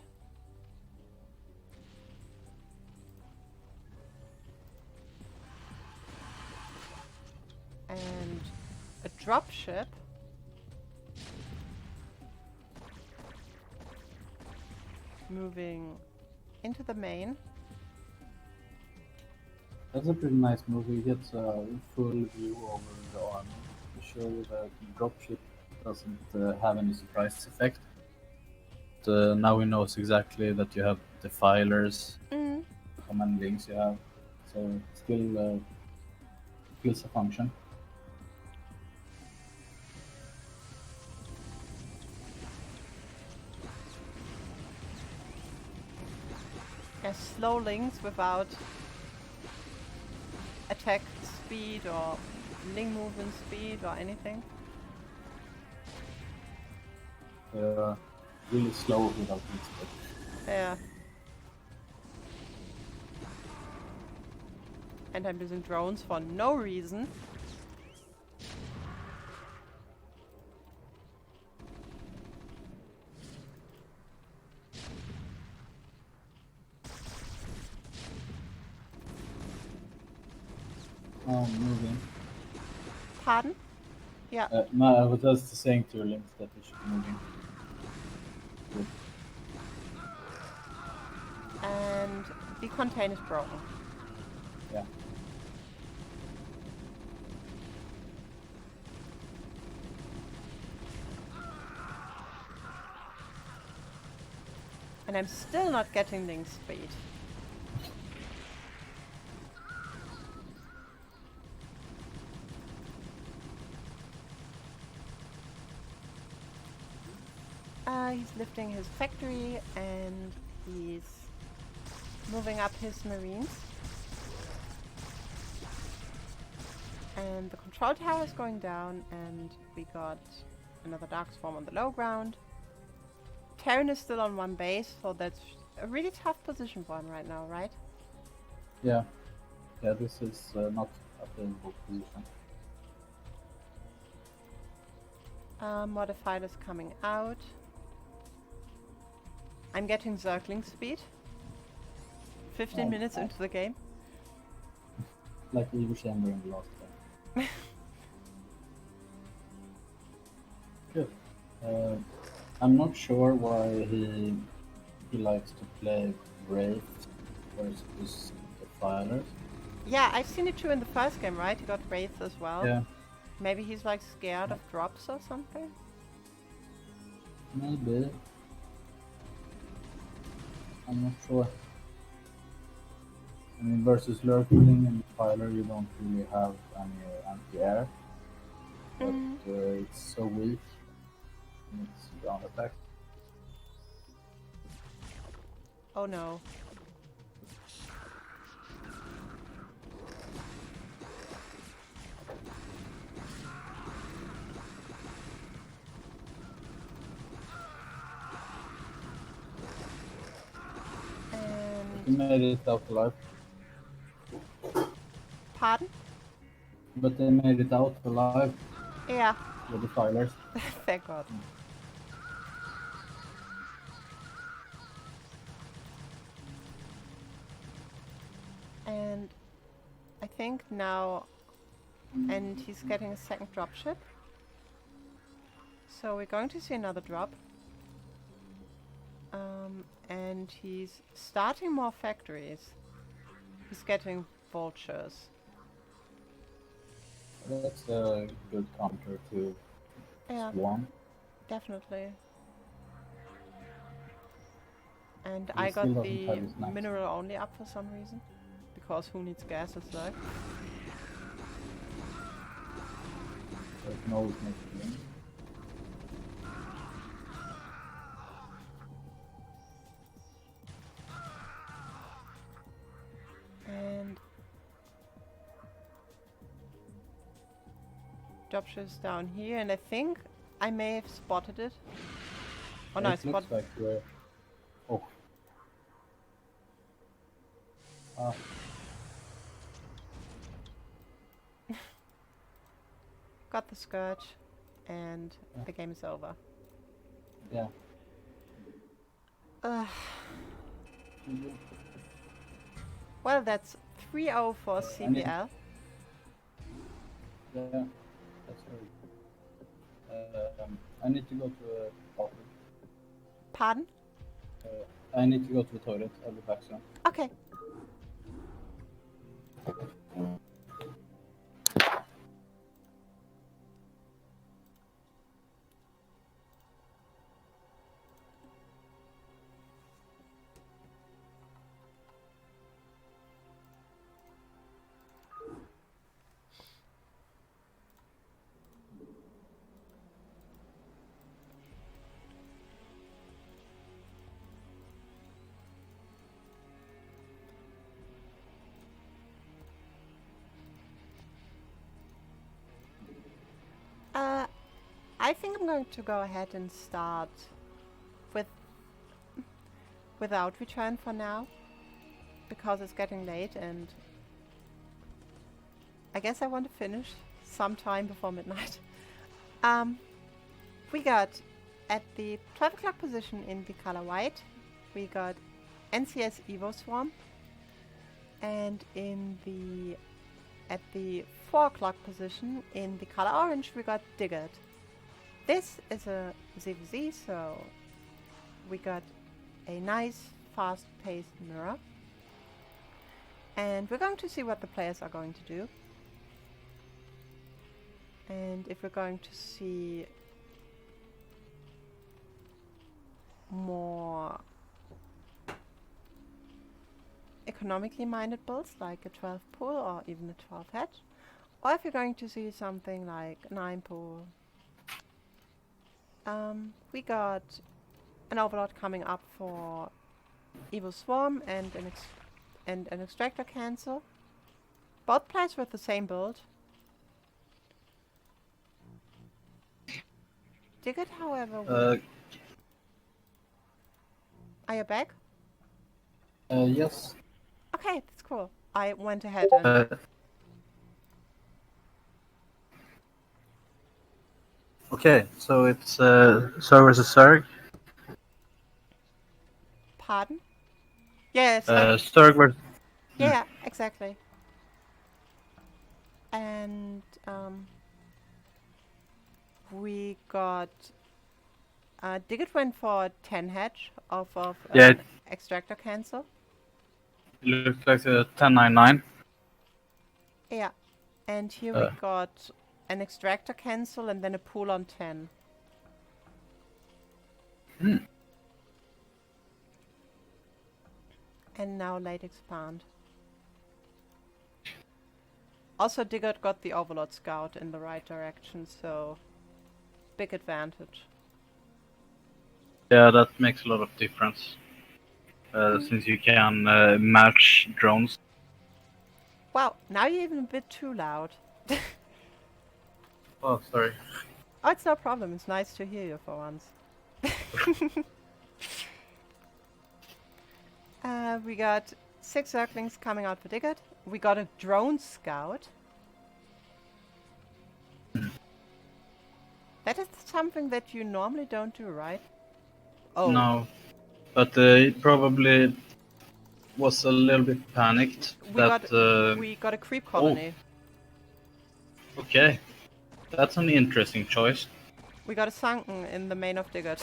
A: And a dropship. Moving into the main.
B: That's a pretty nice move. He gets a full view over the army to show that dropship doesn't have any surprise effect. Now he knows exactly that you have defilers,
A: Mm.
B: how many links you have, so it still fills a function.
A: Yeah, slow links without attack speed or link movement speed or anything.
B: Really slow without mistake.
A: Yeah. And I'm using drones for no reason.
B: Oh, moving.
A: Pardon? Yeah.
B: No, I was just saying to your links that they should be moving. Good.
A: And the contain is broken.
B: Yeah.
A: And I'm still not getting link speed. He's lifting his factory and he's moving up his marines. And the control tower is going down and we got another dark swarm on the low ground. Terran is still on one base, so that's a really tough position for him right now, right?
B: Yeah. Yeah, this is not a favorable position.
A: Modified is coming out. I'm getting circling speed. 15 minutes
B: Nice.
A: into the game.
B: Like we were saying during the last game. Good. Uh, I'm not sure why he likes to play Wraith versus Defilers.
A: Yeah, I've seen it too in the first game, right? He got Wraith as well.
B: Yeah,
A: Maybe he's like scared of drops or something?
B: maybe. I'm not sure. I mean, versus Lurkling and Defiler, you don't really have any anti-air, but it's so weak in its ground attack.
A: Oh no.
B: He
A: And
B: made it out alive,
A: pardon?
B: but they made it out alive,
A: Yeah.
B: the Defilers.
A: Thank God. think, now. And he's getting a second dropship. So we're going to see another drop. And he's starting more factories. He's getting vultures.
B: That's a good counter to
A: Yeah,
B: Swan.
A: definitely. And
B: He
A: I
B: still
A: got
B: doesn't have
A: the
B: his max.
A: mineral only up for some reason. Because who needs gases, though?
B: There's no ultimate.
A: And dropship's down here, and I think I may have spotted it. Oh no, I
B: It looks
A: spotted.
B: like we're... Oh. Ah,
A: Got the Scourge, and
B: Yeah.
A: the game is over.
B: yeah.
A: Well, that's 3-0 for CPL.
B: Yeah, that's very good. I need to go to a bathroom.
A: Pardon?
B: I need to go to the toilet. I'll be back soon.
A: Okay. I think I'm going to go ahead and start with without return for now, because it's getting late and I guess I want to finish sometime before midnight. We got at the 12 o'clock position in the color white, we got NCS Evo Swarm, and at the 4 o'clock position in the color orange, we got Diggered. This is a ZVZ, so we got a nice, fast-paced mirror. And we're going to see what the players are going to do. And if we're going to see more economically minded builds, like a 12 pool or even a 12 hedge, or if you're going to see something like 9 pool. We got an Overlord coming up for Evo Swarm and an Extractor Cancel. Both plays with the same build. Digit, however, are you back?
B: Yes.
A: Okay, that's cool. I went ahead and...
B: Okay, so it's Zerg versus Zerg.
A: Pardon? Yes.
B: Zerg versus...
A: Yeah, exactly. And we got... Digit went for 10 hedge off of Extractor Cancel.
B: It looks like a 1099.
A: Yeah. And here we got an Extractor Cancel and then a pool on 10. And now late expand. Also, Digert got the Overlord Scout in the right direction, so big advantage.
B: Yeah, that makes a lot of difference. Since you can match drones.
A: Wow, now you're even a bit too loud.
B: Oh, sorry.
A: Oh, it's no problem. It's nice to hear you for once. We got 6 Zerglings coming out for Digert. We got a drone scout. That is something that you normally don't do, right? Oh.
B: No, but probably was a little bit panicked
A: We got a creep
B: Oh,
A: colony.
B: okay. That's an interesting choice.
A: We got a sunken in the main of Diggert.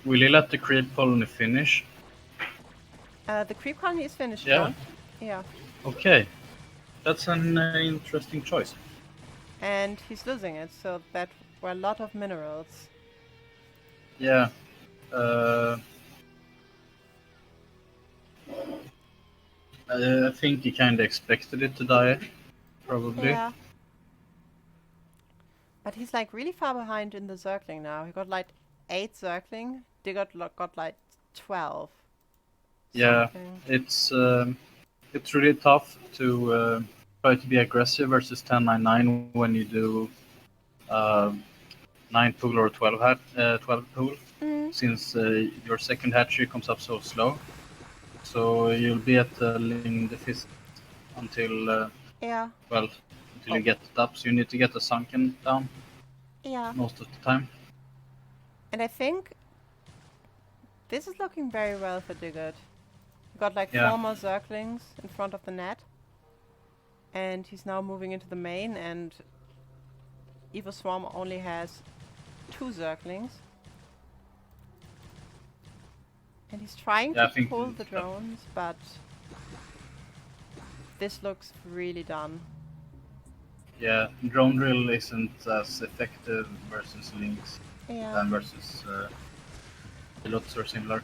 B: Will you let the creep colony finish?
A: The creep colony is finished
B: Yeah.
A: now. Yeah.
B: Okay. That's an interesting choice.
A: And he's losing it, so that were a lot of minerals.
B: Yeah. I think he kind of expected it to die, probably.
A: Yeah. But he's like really far behind in the circling now. He got like 8 circling. Diggert got like 12.
B: Yeah.
A: Something.
B: It's really tough to try to be aggressive versus 10-9-9 when you do uh, 9 pool or 12 pool, since your second hatchery comes up so slow. So you'll be at the ling deficit until
A: Yeah.
B: until you get it up. So you need to get the sunken down
A: Yeah.
B: most of the time.
A: And I think this is looking very well for Diggert. He got like 4 more circlings in front of the net. And he's now moving into the main, and Evo Swarm only has 2 circlings. And he's trying to pull the drones, but this looks really done.
B: Yeah, drone drill isn't as effective versus links than versus pilots or similar.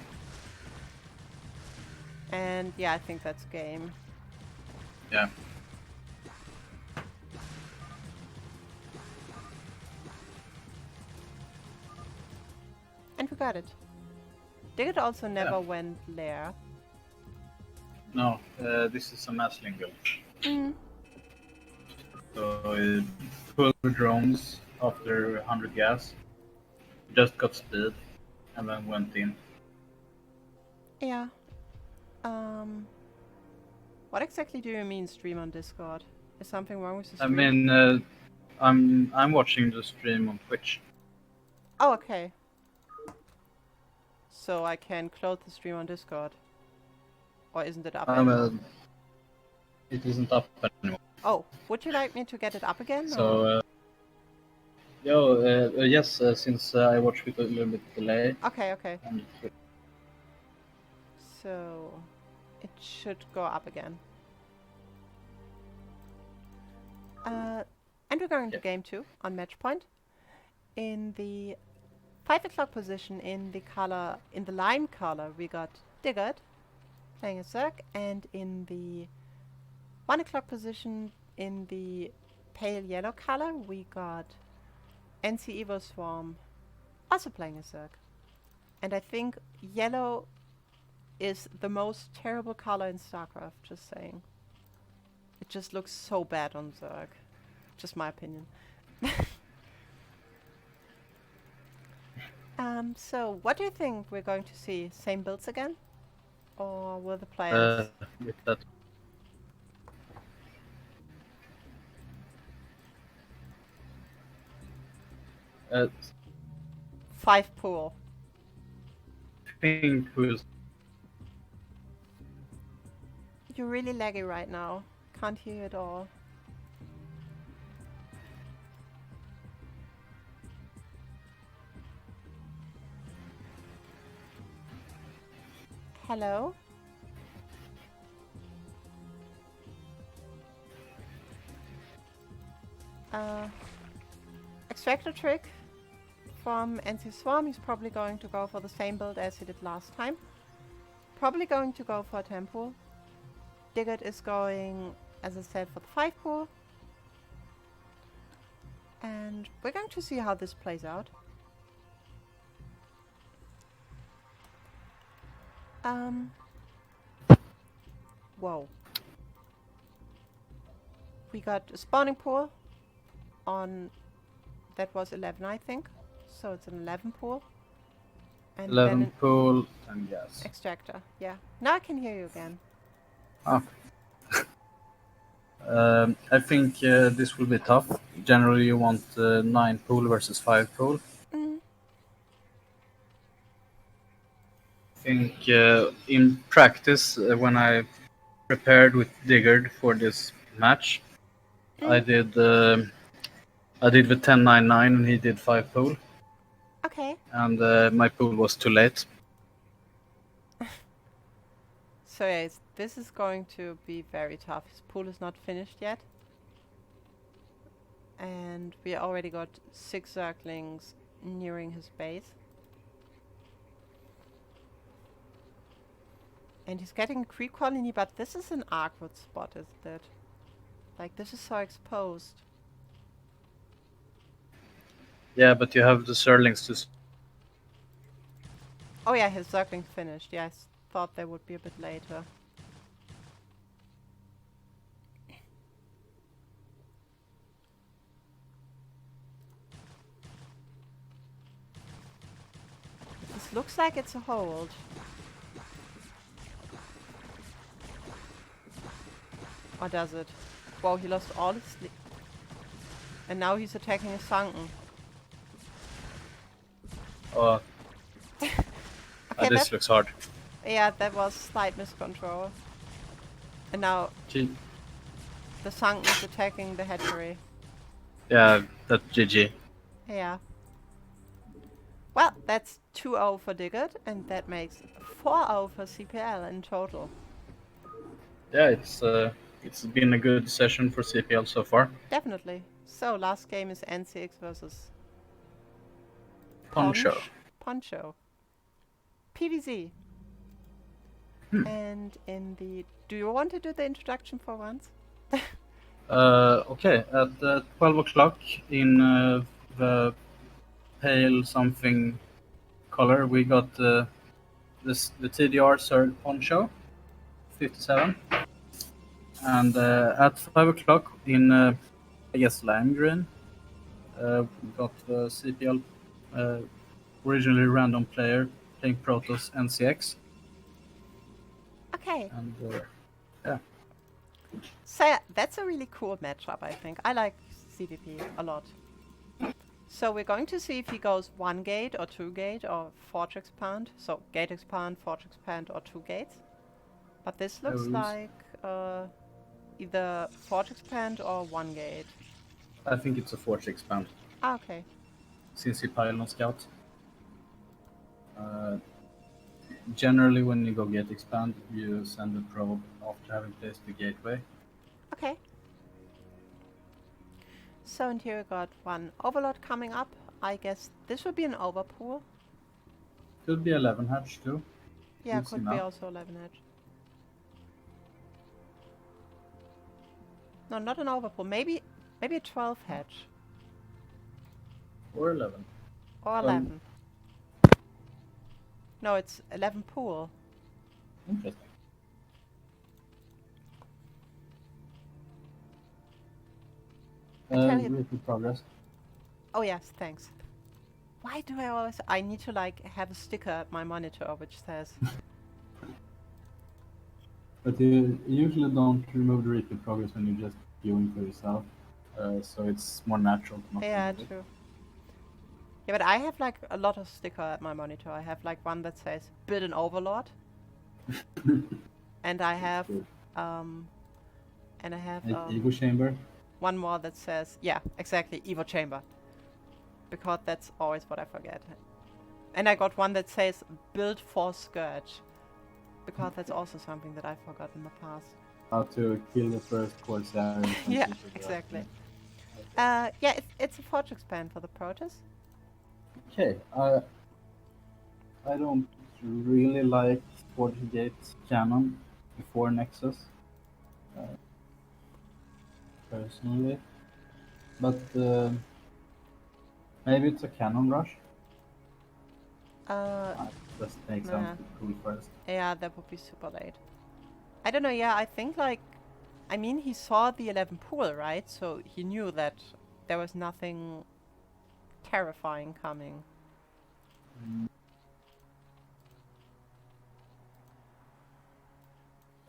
A: And yeah, I think that's game.
B: Yeah.
A: And we got it. Diggert also never went lair.
B: No, this is a massling build. So full drones after 100 gas, just got speed, and then went in.
A: Yeah. What exactly do you mean stream on Discord? Is something wrong with the stream?
B: I mean, I'm watching the stream on Twitch.
A: Oh, okay. So I can close the stream on Discord. Or isn't it up anymore?
B: It isn't up anymore.
A: Oh, would you like me to get it up again?
B: So, yes, since I watch with a little bit delay.
A: Okay. So, it should go up again. And we're going to game 2 on match point. In the 5 o'clock position in the lime color, we got Diggert playing a Zerg, and in the 1 o'clock position in the pale yellow color, we got NC Evo Swarm also playing a Zerg. And I think yellow is the most terrible color in StarCraft, just saying. It just looks so bad on Zerg. Just my opinion. So what do you think we're going to see? Same builds again? Or will the players...
B: With that.
A: 5 pool.
B: I think we'll...
A: You're really laggy right now. Can't hear you at all. Hello? Extractor trick from NC Swarm. He's probably going to go for the same build as he did last time. Probably going to go for a tempo. Diggert is going, as I said, for the 5 pool. And we're going to see how this plays out. Whoa. We got a spawning pool on, that was 11 I think. So it's an 11 pool. And
B: 11
A: then
B: pool and gas.
A: Extractor, yeah. Now I can hear you again.
B: Ah. I think this will be tough. Generally you want 9 pool versus 5 pool. think in practice, when I prepared with Digard for this match,
A: Mm,
B: I did the 10-9-9 and he did 5 pool,
A: okay.
B: and my pool was too late.
A: So yeah, this is going to be very tough. His pool is not finished yet. And we already got 6 Zerglings nearing his base. And he's getting a creep colony, but this is an awkward spot, isn't it? Like, this is so exposed.
B: Yeah, but you have the Zerlings to support you.
A: Oh yeah, his Zergling's finished. Yeah, I thought they would be a bit later. This looks like it's a hold. Or does it? Wow, he lost all his sleep. And now he's attacking a sunken.
B: Oh,
A: Okay,
B: this looks hard.
A: yeah, that was slight miscontrol. And now
B: G-
A: the sunken is attacking the hatchery.
B: yeah, that's GG.
A: Yeah. Well, that's 2-0 for Digard, and that makes 4-0 for CPL in total.
B: Yeah, it's been a good session for CPL so far.
A: Definitely. So, last game is NCX versus
B: Poncho.
A: Poncho. PVZ. And in the... Do you want to do the introduction for once?
B: Okay, at 12 o'clock in the pale something color, we got the TDR Surge Poncho 57. And at 5 o'clock in, I guess, lime green, we got the CPL originally random player playing Protoss NCX.
A: Okay.
B: And yeah.
A: So, yeah, that's a really cool matchup, I think. I like CVP a lot. So we're going to see if he goes 1 gate or 2 gate or forge expand. So gate expand, forge expand, or 2 gates. But this looks like either forge expand or 1 gate.
B: I think it's a forge expand.
A: Ah, okay.
B: Since he piled on scout. Generally, when you go gate expand, you send the probe after having placed the gateway.
A: Okay. So and here we got 1 overlord coming up. I guess this would be an overpool.
B: Could be 11 hatch too.
A: Yeah,
B: We'll see
A: could be
B: now.
A: also 11 edge. No, not an overpool. Maybe a 12 hatch.
B: Or 11.
A: Or 11. No, it's 11 pool.
B: Interesting. Repeat progress.
A: Oh yes, thanks. Why do I always... I need to like have a sticker at my monitor which says...
B: But you usually don't remove the repeat progress when you're just viewing for yourself. So it's more natural to not
A: Yeah,
B: remove it.
A: true. Yeah, but I have like a lot of sticker at my monitor. I have like one that says build an overlord. And I have
B: Evo chamber.
A: one more that says, yeah, exactly, Evo chamber. Because that's always what I forget. And I got one that says build for Scourge. Because that's also something that I forgot in the past.
B: How to kill the first Corsair.
A: Yeah, exactly. Yeah, it's a forge expand for the Protoss.
B: Okay, I don't really like ForgeGate Cannon before Nexus, personally. But maybe it's a Cannon Rush. Let's make something cool first.
A: Yeah, that would be super late. I don't know, yeah, I think like... I mean, he saw the 11 pool, right? So he knew that there was nothing terrifying coming.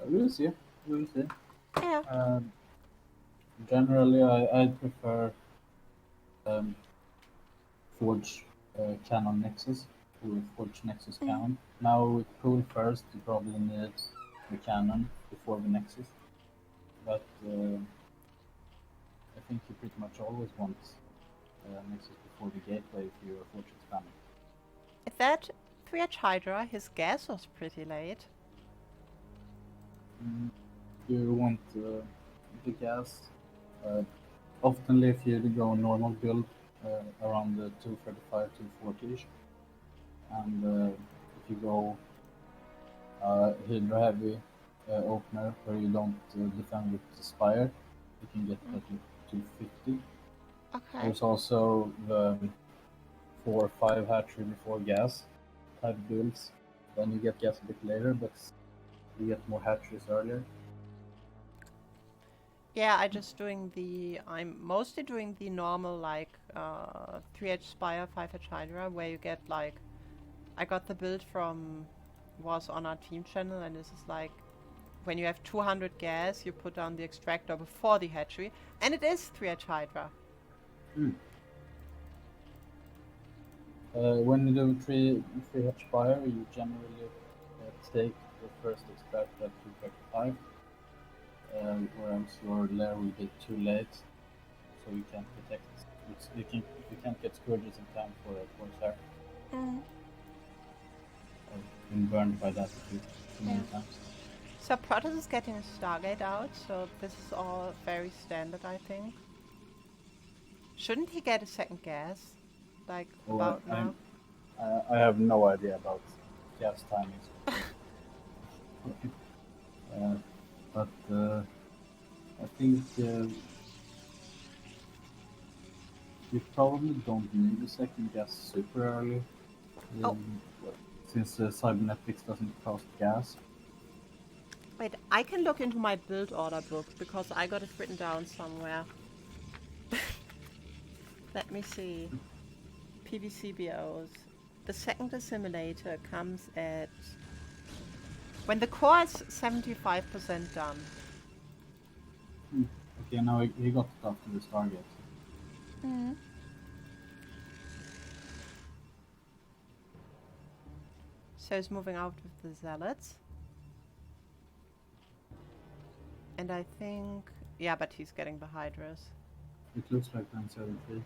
B: We'll see.
A: Yeah.
B: Generally, I prefer Forge Cannon Nexus. for each Nexus cannon. Now with Pool first, you probably need the cannon before the Nexus. But I think you pretty much always want Nexus before the gateway if you're fortune spamming.
A: At that 3H Hydra, his gas was pretty late.
B: You want the gas. Often if you go normal build around the 235, 240ish. And if you go Hydra heavy opener where you don't defend with the Spire, you can get that with 250.
A: Okay.
B: There's also the 4 or 5 hatchery before gas type builds. Then you get gas a bit later, but you get more hatcheries earlier.
A: Yeah, I'm mostly doing the normal, like, 3H Spire, 5H Hydra, where you get, like, I got the build was on our team channel, and this is like, when you have 200 gas, you put down the extractor before the hatchery, and it is 3H Hydra.
B: When you do 3H Spire, you generally take the first extract at 235. Whereas your lair will be too late, so you can't protect. You can't get scourges in time for a Corsair. I've been burned by that too many times.
A: So Protoss is getting a Stargate out, so this is all very standard, I think. Shouldn't he get a second gas? Like, about now?
B: I have no idea about gas timings. But I think you probably don't need a second gas super early. Since Cybernetics doesn't cost gas.
A: Wait, I can look into my build order book because I got it written down somewhere. Let me see. PVCBOs. The second assimilator comes at when the core is 75% done.
B: Okay, now he got it after the Stargate.
A: So he's moving out with the Zealots. And I think... Yeah, but he's getting the Hydras.
B: It looks like 973.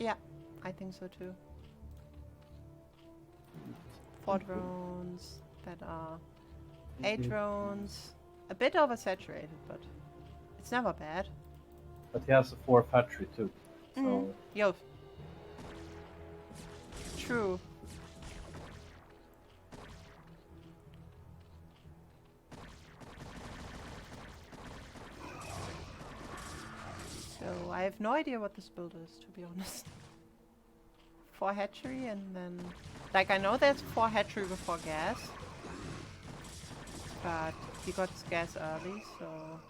A: Yeah, I think so too. 4 drones that are 8 drones. A bit oversaturated, but it's never bad.
B: But he has a 4 hatchery too. So
A: Yo. True. So I have no idea what this build is, to be honest. 4 hatchery and then... Like, I know there's 4 hatchery before gas. But he got his gas early, so...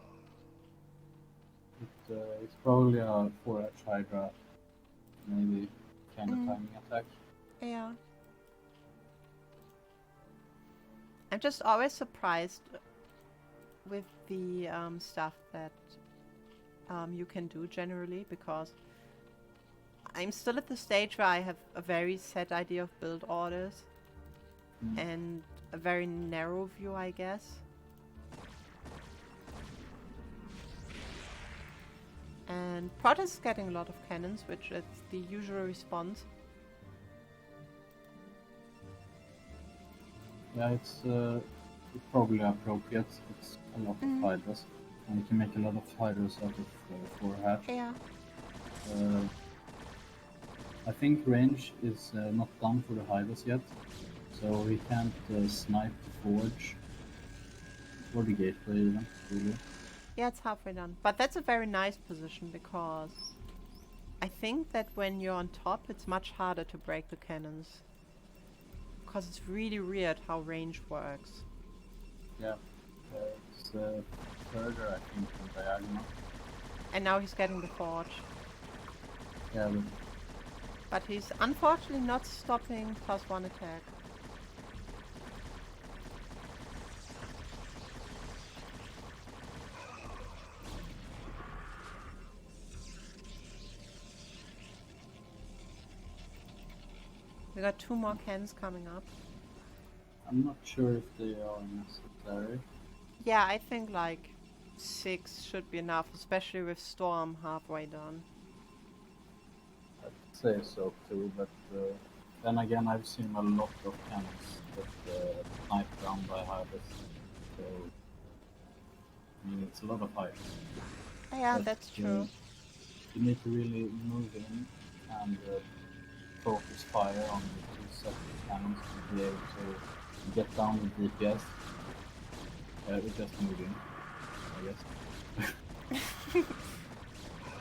B: It's probably a 4H Hydra, maybe kind of timing attack.
A: Yeah. I'm just always surprised with the stuff that you can do generally, because I'm still at the stage where I have a very set idea of build orders and a very narrow view, I guess. And Protoss is getting a lot of cannons, which is the usual response.
B: Yeah, it's probably appropriate. It's a lot of Hydras, and you can make a lot of Hydras out of 4 hatch.
A: Yeah.
B: I think range is not done for the Hydras yet, so he can't snipe the Forge or the Gateway even, really.
A: Yeah, it's halfway done. But that's a very nice position, because I think that when you're on top, it's much harder to break the cannons. Because it's really weird how range works.
B: Yeah, it's further, I think, in diagonal.
A: And now he's getting the Forge.
B: Yeah,
A: But he's unfortunately not stopping +1 attack. We got 2 more cans coming up.
B: I'm not sure if they are necessary.
A: Yeah, I think like 6 should be enough, especially with Storm halfway done.
B: I'd say so too, but then again, I've seen a lot of cannons that knife down by Hybris, so I mean it's a lot of height.
A: Yeah,
B: But
A: that's true.
B: you need to really move in and focus fire on the 2 separate cannons to be able to get down the DPS. With just moving, I guess.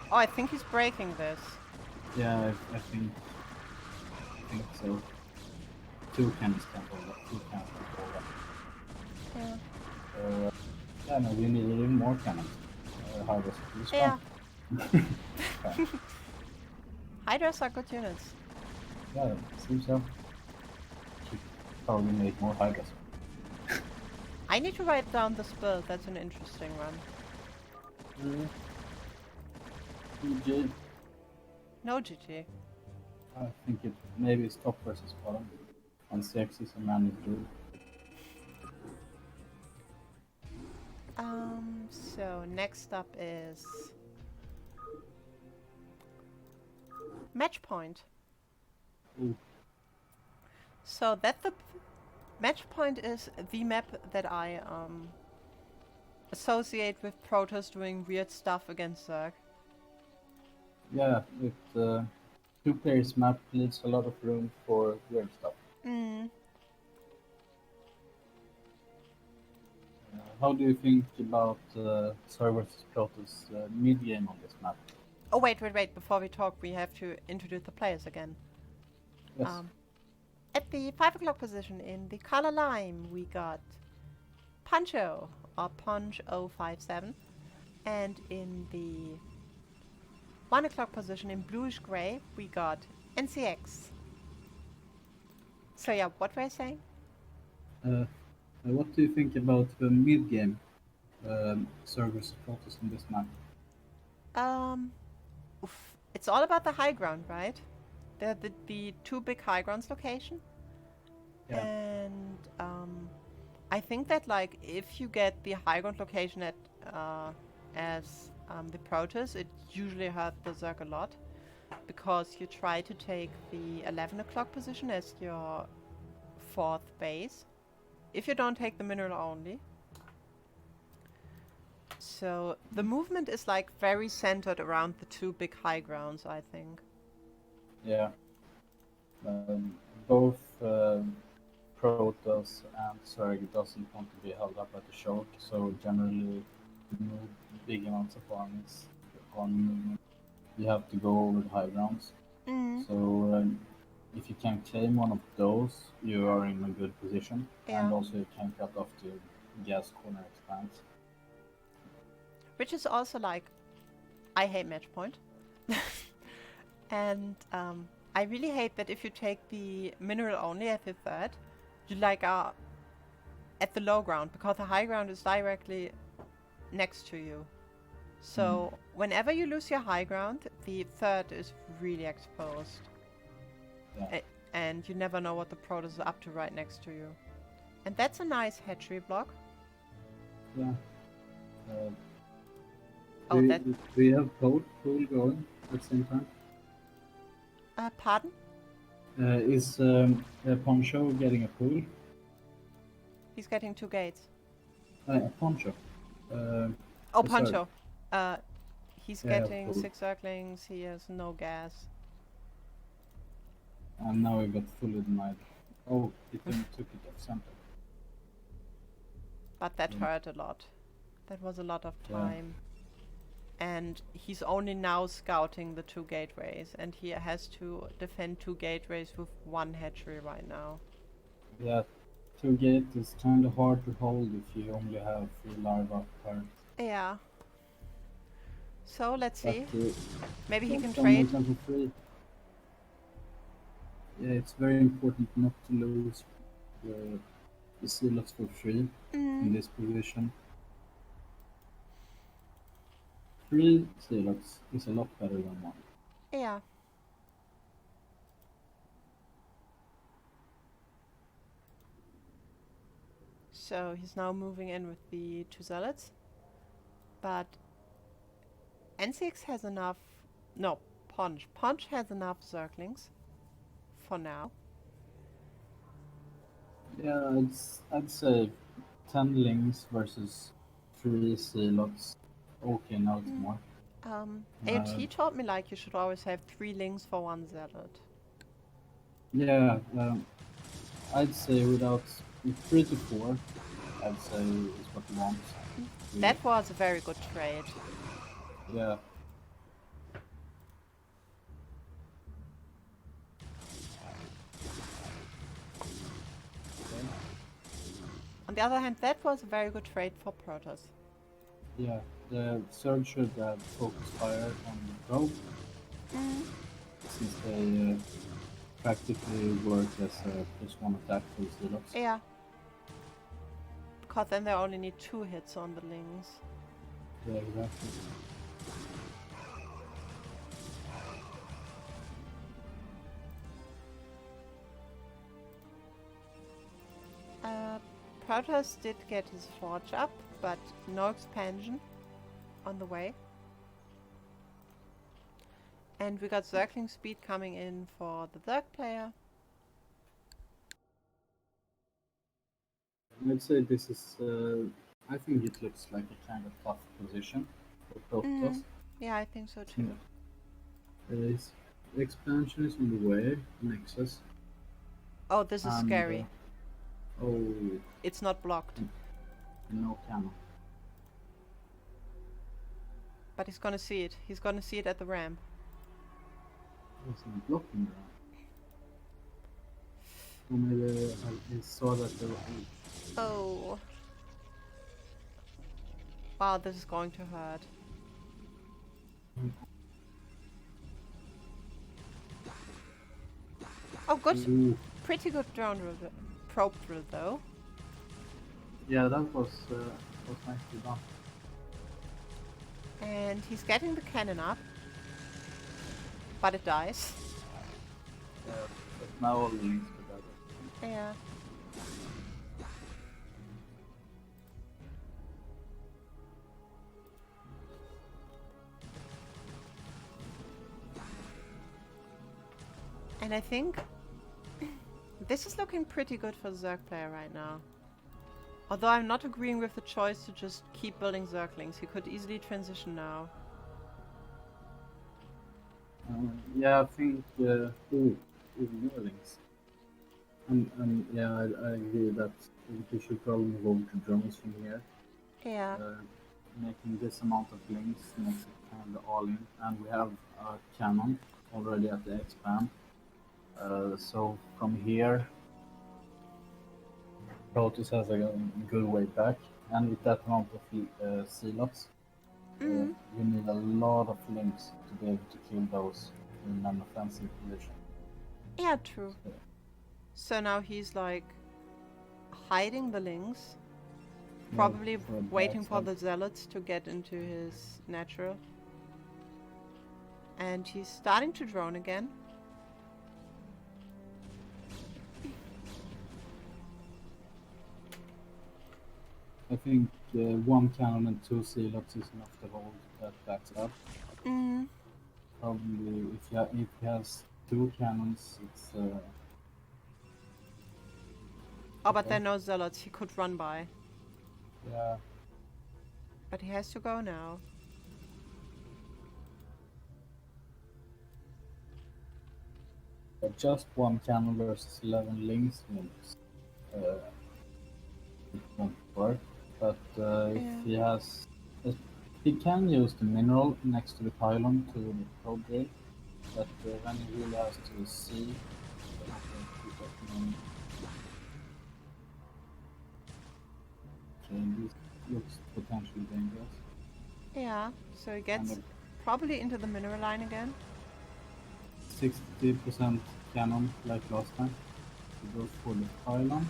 A: Oh, I think he's breaking this.
B: Yeah, I think so. 2 cannons can hold that. 2 cannons can hold that.
A: Yeah.
B: So yeah, no, we need even more cannons. Hybris is pretty strong.
A: Yeah.
B: Okay.
A: Hydras are good units.
B: Yeah, it seems so. Should probably make more Hydras.
A: I need to write down this build. That's an interesting one.
B: PG,
A: No GG.
B: I think it maybe it's top versus bottom. And 6 is a man blue.
A: So next up is match point.
B: Ooh.
A: So that the match point is the map that I associate with Protoss doing weird stuff against Zerg.
B: Yeah, it 2 players map leaves a lot of room for weird stuff.
A: Mm.
B: How do you think about Zerg versus Protoss mid game on this map?
A: Oh wait. Before we talk, we have to introduce the players again.
B: Yes.
A: At the 5 o'clock position in the color lime, we got Puncho, or Punch 057. And in the 1 o'clock position in bluish gray, we got NCX. So yeah, what were I saying?
B: What do you think about the mid game Zerg versus Protoss on this map?
A: It's all about the high ground, right? The 2 big high grounds location.
B: Yeah.
A: And I think that like if you get the high ground location at as the Protoss, it usually hurt the Zerg a lot because you try to take the 11 o'clock position as your 4th base. If you don't take the mineral only. So the movement is like very centered around the 2 big high grounds, I think.
B: Yeah. Both Protoss and Zerg doesn't want to be held up at the choke, so generally move big amounts of armies on movement. You have to go over the high grounds. So if you can claim one of those, you are in a good position.
A: Yeah.
B: And also you can cut off the gas corner expanse.
A: Which is also like, I hate match point. And I really hate that if you take the mineral only at the 3rd, you like are at the low ground because the high ground is directly next to you. So whenever you lose your high ground, the 3rd is really exposed.
B: Yeah.
A: And you never know what the Protoss is up to right next to you. And that's a nice hatchery block.
B: Yeah.
A: Oh,
B: do,
A: that.
B: do we have pool going at the same time?
A: Pardon?
B: Is Poncho getting a pool?
A: He's getting 2 gates.
B: Poncho.
A: Oh,
B: Zerg.
A: Poncho. He's
B: Yeah,
A: getting
B: pool.
A: 6 Zerglings. He has no gas.
B: And now we got fully denied. Oh, it took it off center.
A: But that hurt a lot. That was a lot of time. And he's only now scouting the 2 gateways, and he has to defend 2 gateways with 1 hatchery right now.
B: Yeah, 2 gate is kind of hard to hold if you only have 3 larva per.
A: Yeah. So let's see. Maybe he can
B: Some
A: trade.
B: make them for free. Yeah, it's very important not to lose the silos for free in this position. 3 silos is a lot better than 1.
A: Yeah. So he's now moving in with the 2 zealots. But N6 has enough... No, Punch. Punch has enough Zerglings. For now.
B: Yeah, I'd say 10 links versus 3 zealots. Okay, now it's more.
A: AOT told me like you should always have 3 links for 1 zealot.
B: Yeah, I'd say without 3 to 4, I'd say is what you want.
A: That was a very good trade.
B: Yeah. Okay.
A: On the other hand, that was a very good trade for Protoss.
B: Yeah, the Surge should have focus fire on the probe, since they practically work as a +1 attack for the zealots.
A: Yeah. Because then they only need 2 hits on the lings.
B: Yeah, exactly.
A: Protoss did get his forge up, but no expansion on the way. And we got Zergling speed coming in for the Zerg player.
B: I'd say this is, I think it looks like a kind of tough position for Protoss.
A: Yeah, I think so too.
B: His expansion is on the way, Nexus.
A: Oh, this is scary.
B: Oh,
A: It's not blocked.
B: no cannon.
A: But he's gonna see it. He's gonna see it at the ramp.
B: It's not blocking the ramp. Or maybe I saw that they were...
A: Oh. Wow, this is going to hurt. Oh, good.
B: Ooh.
A: Pretty good drone probe drill, though.
B: Yeah, that was nicely done.
A: And he's getting the cannon up. But it dies.
B: Yeah, but now all the links together.
A: Yeah. And I think this is looking pretty good for the Zerg player right now. Although I'm not agreeing with the choice to just keep building Zerglings. He could easily transition now.
B: Yeah, I think even more links. And yeah, I agree that we should probably move to drones from here.
A: Yeah.
B: Making this amount of links makes it kind of all in, and we have a cannon already at the expand. So from here, Protoss has a good way back, and with that amount of zealots, you need a lot of links to be able to kill those in an offensive position.
A: Yeah, true. So now he's like hiding the links. Probably waiting for the zealots to get into his natural. And he's starting to drone again.
B: I think 1 cannon and 2 zealots is enough to hold that backs up. Probably if he has 2 cannons, it's...
A: Oh, but there are no zealots. He could run by.
B: Yeah.
A: But he has to go now.
B: Just 1 cannon versus 11 links means it won't work. But if he has... he can use the mineral next to the pylon to probe drill, but then he really has to see. Okay, this looks potentially dangerous.
A: Yeah, so he gets probably into the mineral line again.
B: 60% cannon like last time. He goes for the pylon.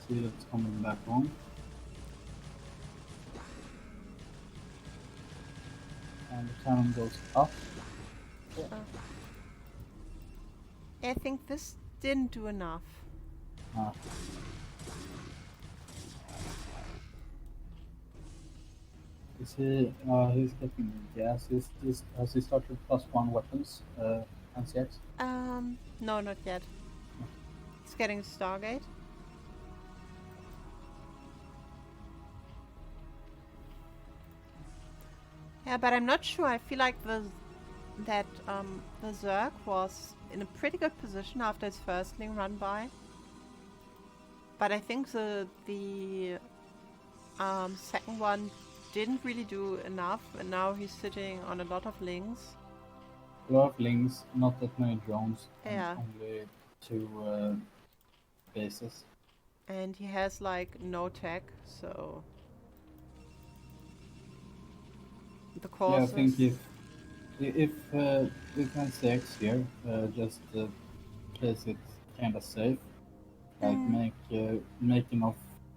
B: See that's coming back home. And the cannon goes up.
A: I think this didn't do enough.
B: Is he? He's getting gas. Has he started +1 weapons? NCX?
A: No, not yet. He's getting Stargate. Yeah, but I'm not sure. I feel like the Zerg was in a pretty good position after his first Ling run by. But I think the second one didn't really do enough, and now he's sitting on a lot of Lings.
B: A lot of links, not that many drones, and
A: Yeah,
B: only 2 bases.
A: and he has like no tech, so the
B: Yeah, I think
A: courses.
B: if with NCX here, just plays it kind of safe, like
A: Mm,
B: make enough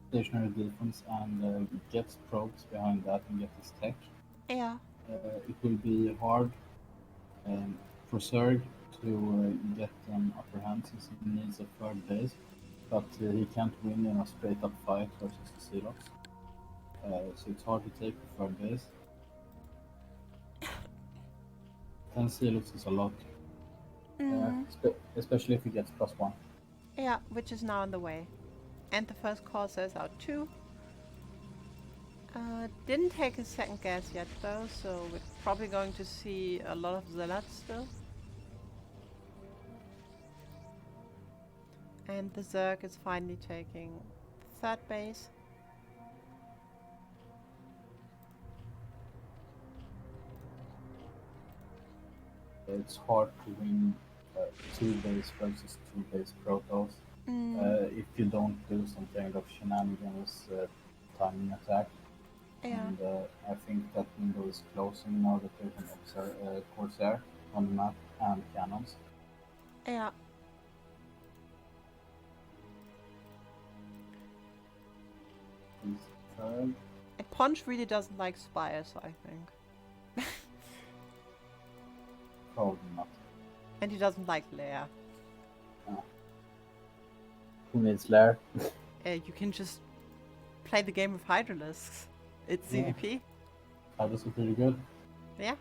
B: stationary defense and gets probes behind that and get his tech.
A: yeah,
B: It will be hard for Zerg to get an upper hand since he needs a third base, but he can't win in a straight up fight versus the Sealox. So it's hard to take the third base. 10 Sealox is a lot,
A: mm,
B: especially if he gets +1.
A: yeah, which is now on the way. And the first course is out too. Didn't take his second gas yet though, so we're probably going to see a lot of zealots still. And the Zerg is finally taking third base.
B: It's hard to win 2 base versus 2 base Protoss
A: Mm,
B: if you don't do some kind of shenanigans timing attack.
A: yeah,
B: And I think that window is closing now that there's an Corsair on the map and cannons.
A: yeah.
B: He's third.
A: And Punch really doesn't like spires, I think.
B: Probably not.
A: And he doesn't like Lair.
B: Who needs Lair?
A: You can just play the game of Hydralisks. It's
B: Yeah,
A: CVP.
B: that is pretty good.
A: Yeah.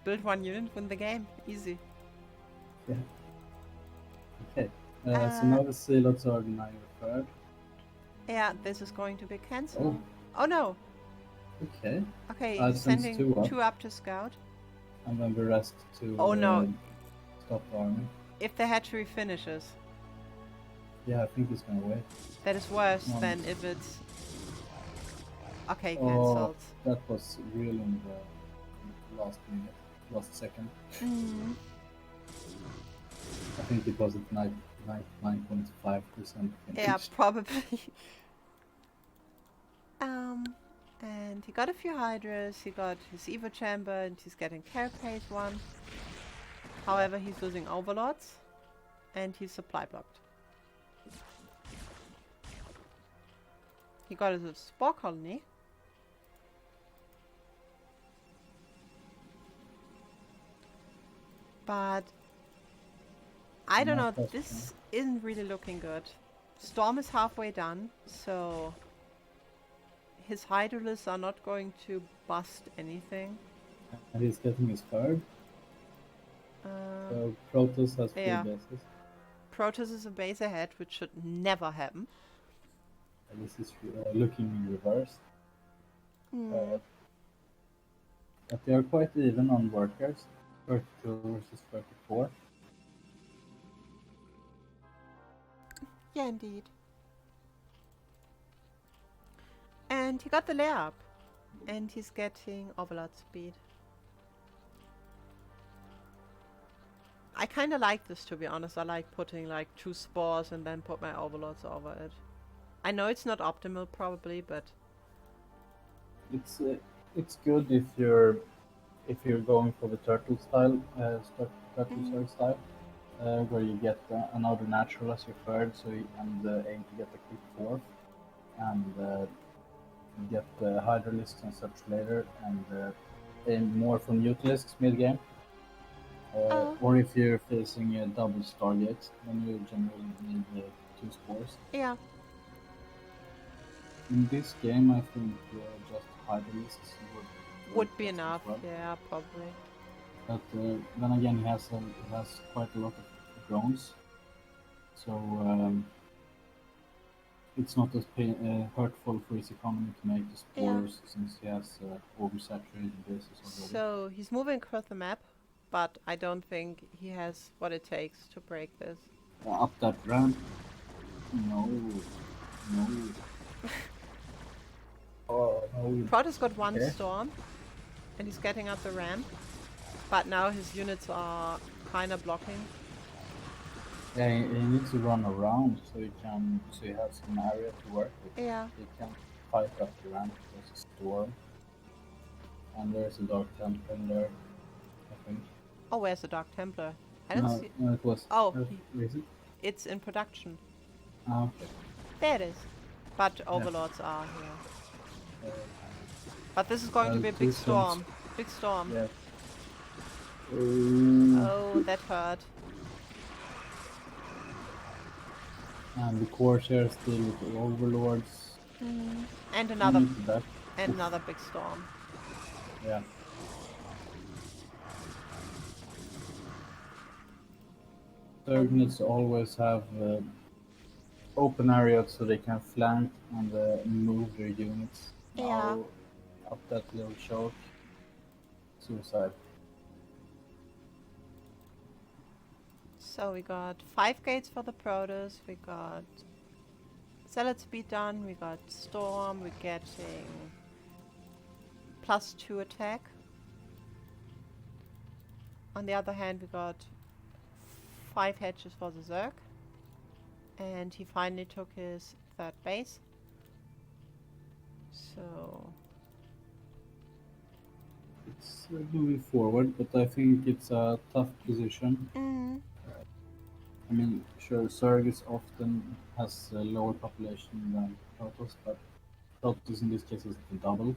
A: Build one unit, win the game. Easy.
B: Yeah. Okay. So
A: Uh,
B: now the Zealots are now your third.
A: yeah, this is going to be
B: Oh,
A: cancelled. Oh no.
B: okay.
A: Okay, he's
B: Sends
A: sending
B: 2 up,
A: 2 up to scout.
B: and then the rest to
A: Oh no.
B: stop the army.
A: If the hatchery finishes,
B: Yeah, I think he's gonna wait.
A: that is worse
B: Come on.
A: than if it's. Okay,
B: Oh,
A: cancelled.
B: that was really in the last minute, last second.
A: Mm.
B: I think it was at 99.5%
A: Yeah,
B: finished.
A: probably. um, and he got a few hydras. He got his Evo chamber, and he's getting carapace one. However, he's losing overlords, and he's supply blocked. He got a spore colony. But I don't
B: Not
A: know,
B: possible.
A: this isn't really looking good. Storm is halfway done, so his hydralisks are not going to bust anything.
B: And he's getting his third.
A: Uh,
B: So Protoss has 3
A: yeah,
B: bases.
A: Protoss is a base ahead, which should never happen.
B: And this is looking in reverse.
A: Hmm.
B: Uh, but they are quite even on workers. 32 versus 34.
A: Yeah, indeed. And he got the layup, and he's getting overlord speed. I kind of like this, to be honest. I like putting like 2 spores and then put my overlords over it. I know it's not optimal probably, but
B: It's it's good if you're going for the turtle style, turtle
A: mm,
B: sword style, where you get another natural as your third, so and aim to get a quick fourth, and get hydralisks and such later, and aim more for mutalisks mid game.
A: uh,
B: Or if you're facing a double Stargate, then you generally need 2 spores.
A: yeah.
B: In this game, I think just hydralisks would
A: Would
B: work
A: be
B: just as
A: enough,
B: well.
A: yeah, probably.
B: But then again, he has quite a lot of drones, so it's not as hurtful for his economy to make the
A: Yeah.
B: spores since he has oversaturated bases already.
A: So he's moving across the map, but I don't think he has what it takes to break this.
B: Up that ramp? No, no. Oh no.
A: Protoss got one
B: Okay.
A: storm, and he's getting up the ramp, but now his units are kinda blocking.
B: Yeah, he needs to run around so he has some area to work with.
A: Yeah.
B: He can fight up the ramp. There's a storm, and there's a dark temple in there, I think.
A: Oh, where's the Dark Templar? I don't
B: No,
A: see.
B: no, it was.
A: Oh,
B: Is it?
A: it's in production.
B: Okay.
A: There it is. But
B: Yeah.
A: overlords are here.
B: Uh,
A: But this is going to be a big
B: two storms.
A: storm. Big storm.
B: Yeah.
A: Oh, that hurt.
B: And the Corsair still with the overlords.
A: And
B: I
A: another
B: need to back.
A: and
B: Oof.
A: another big storm.
B: Yeah. Third needs to always have open areas so they can flank and move their units.
A: Yeah.
B: Now, up that little choke. Suicide.
A: So we got 5 gates for the Protoss, we got Zealot speed done, we got Storm, we're getting +2 attack. On the other hand, we got 5 hedges for the Zerg. And he finally took his 3rd base. So
B: It's moving forward, but I think it's a tough position. I mean, sure, Zerg often has a lower population than Protoss, but Protoss in this case is the double.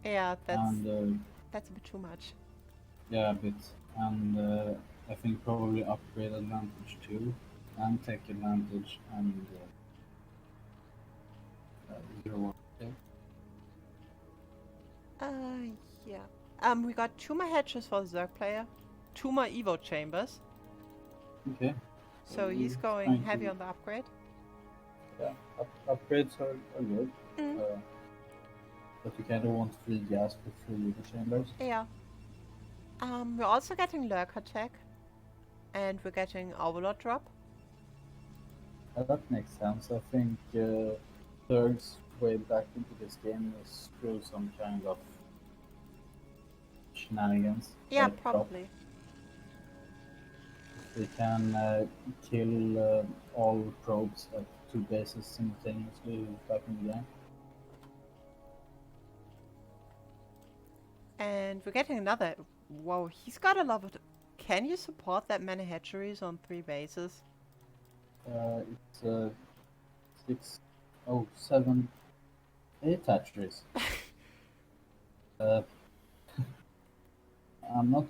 A: yeah,
B: And
A: that's a bit too much.
B: yeah, a bit. And I think probably upgrade advantage too, and tech advantage, and 0-1. Okay.
A: Yeah. We got 2 more hedges for the Zerg player, 2 more Evo chambers.
B: Okay.
A: So he's going
B: trying
A: heavy
B: to,
A: on the upgrade.
B: yeah, upgrades are good.
A: Mm.
B: But you kind of want free gas for free Evo chambers.
A: Yeah. We're also getting Lurker tech. And we're getting Overlord drop.
B: That makes sense. I think Zerg's way back into this game is through some kind of shenanigans.
A: Yeah,
B: Like drop.
A: probably.
B: They can kill all probes at 2 bases simultaneously back in the game.
A: And we're getting another. Whoa, he's got a lot of. Can you support that many hatcheries on 3 bases?
B: It's 6, 7, 8 hatcheries. I'm not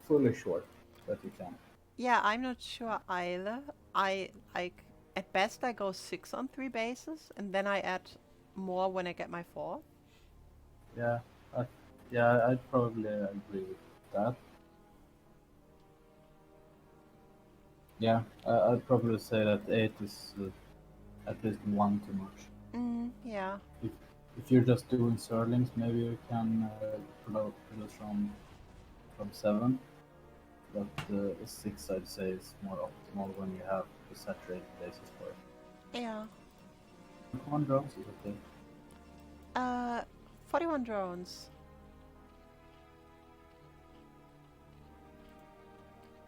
B: fully sure that you can.
A: Yeah, I'm not sure either. I like at best I go 6 on 3 bases, and then I add more when I get my 4.
B: Yeah, yeah, I'd probably agree with that. Yeah, I'd probably say that 8 is at least 1 too much.
A: Yeah.
B: If you're just doing Serlings, maybe you can produce from 7. But 6, I'd say, is more optimal when you have the saturated bases for it.
A: Yeah.
B: 1 drones is okay.
A: 41 drones.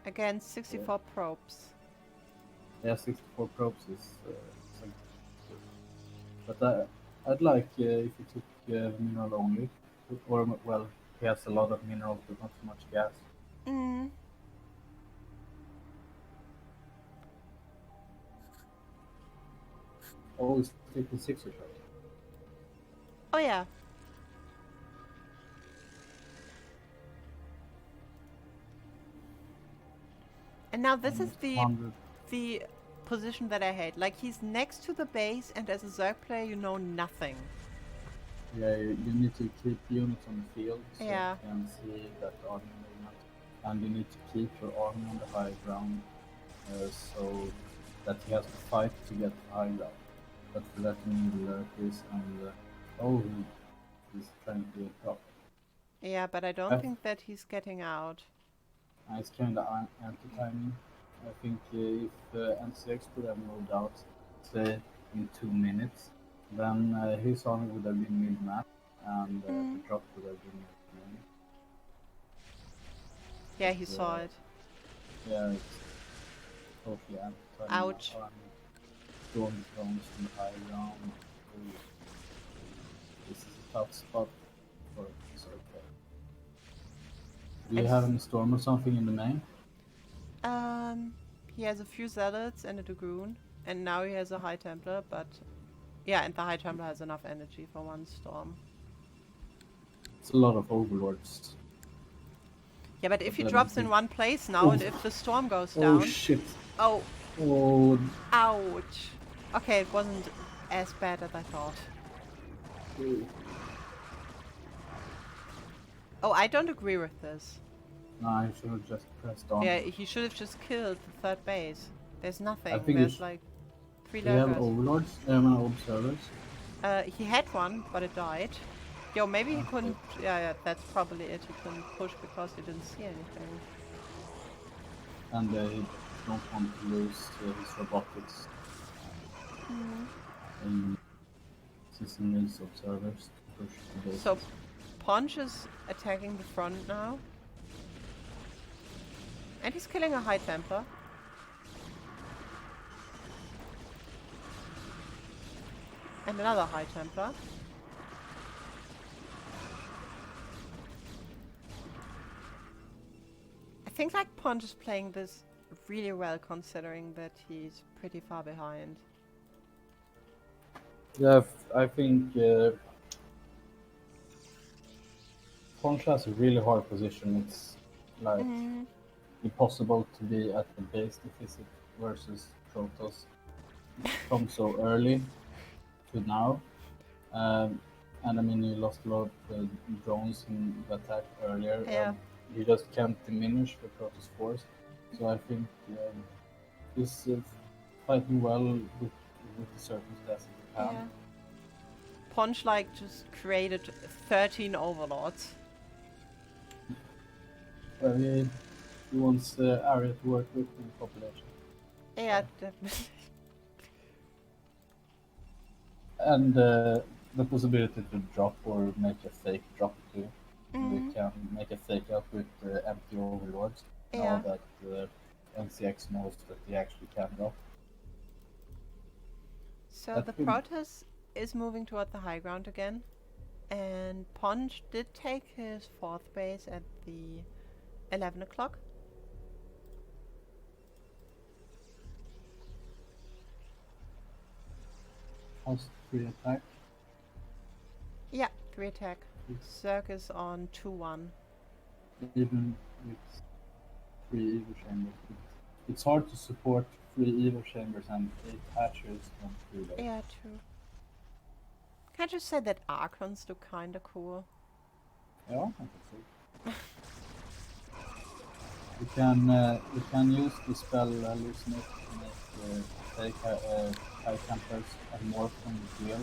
A: Against 64 probes.
B: Yeah, 64 probes is good. But I'd like if you took mineral only, or well, he has a lot of minerals but not so much gas. Oh, it's taking 6 or so.
A: Oh yeah. And now this is
B: Almost 100.
A: the position that I hate. Like, he's next to the base, and as a Zerg player, you know nothing.
B: Yeah, you need to keep units on the field so
A: Yeah.
B: you can see that army movement. And you need to keep your army on the high ground so that he has to fight to get the high ground. But for that you need lurkers and oh, he's trying to drop.
A: Yeah, but I don't think that he's getting out.
B: It's kind of anti-timing. I think if NCX would have moved out, say, in 2 minutes, then his army would have been mid-map, and the drop would have been mid.
A: Yeah, he saw it.
B: Yeah, it's totally anti-timing.
A: Ouch.
B: Throwing drones from the high ground. Ooh. This is a tough spot for Circle. Do you have any storm or something in the main?
A: He has a few zealots and a dragoon, and now he has a high templar, but yeah, and the high templar has enough energy for one storm.
B: It's a lot of overlords.
A: Yeah, but if he drops in one place now, and if the storm goes down...
B: Oh shit.
A: Oh.
B: Oh.
A: Ouch. Okay, it wasn't as bad as I thought. Oh, I don't agree with this.
B: No, I should have just pressed on.
A: Yeah, he should have just killed the third base. There's nothing.
B: I think
A: There's like 3
B: lurkers. Do you have
A: lurkers.
B: overlords? Observers?
A: He had one, but it died. Yo, maybe he couldn't... Yeah, that's probably it. He couldn't push because he didn't see anything.
B: And he don't want to lose his robotics. Since he needs observers to push the base.
A: So, Punch is attacking the front now. And he's killing a high templar. And another high templar. I think like Punch is playing this really well considering that he's pretty far behind.
B: Yeah, I think Punch has a really hard position. It's like impossible to be at the base deficit versus Protoss from so early to now. And I mean, you lost a lot of drones in the attack earlier.
A: Yeah.
B: You just can't diminish the Protoss force. So I think he's fighting well with the circumstances he can.
A: Yeah. Punch like just created 13 overlords.
B: Well, he wants the area to work with in the population.
A: Yeah, definitely.
B: And the possibility to drop or make a fake drop too. We can make a fake out with empty overlords. Now that NCX knows that they actually can drop.
A: So the Protoss is moving toward the high ground again. And Punch did take his 4th base at the 11 o'clock.
B: How's 3 attack?
A: Yeah, 3 attack. Zerg is on 2-1.
B: Even with 3 Evo chambers. It's hard to support 3 Evo chambers and 8 hatchers on 3 days.
A: Yeah, true. Can I just say that Archons look kinda cool?
B: Yeah, I think so. You can use the spell hallucinate to make fake high templars and more from the real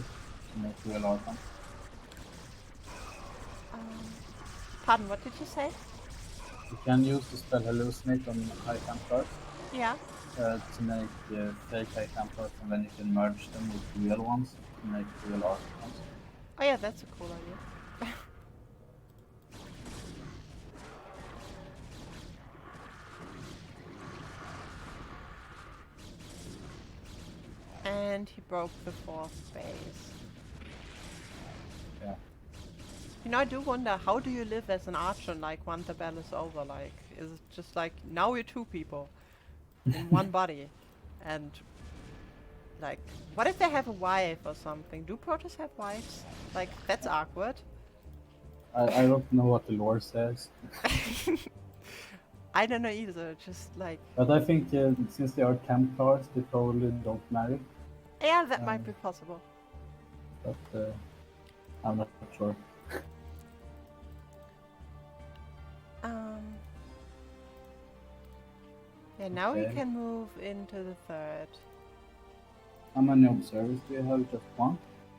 B: to make real Archons.
A: Pardon, what did you say?
B: You can use the spell hallucinate on high templars.
A: Yeah.
B: To make fake high templars, and then you can merge them with real ones to make real Archons.
A: Oh yeah, that's a cool idea. And he broke the 4th base.
B: Yeah.
A: You know, I do wonder, how do you live as an archer, like, once the battle is over? Like, is it just like, now we're 2 people in one body? And, like, what if they have a wife or something? Do Protoss have wives? Like, that's awkward.
B: I don't know what the lore says.
A: I don't know either. Just like,
B: But I think since they are camp cars, they probably don't marry.
A: yeah, that might
B: Um,
A: be possible.
B: but I'm not sure.
A: Um, yeah, now we
B: Okay.
A: can move into the third.
B: How many observers do you have? Just one?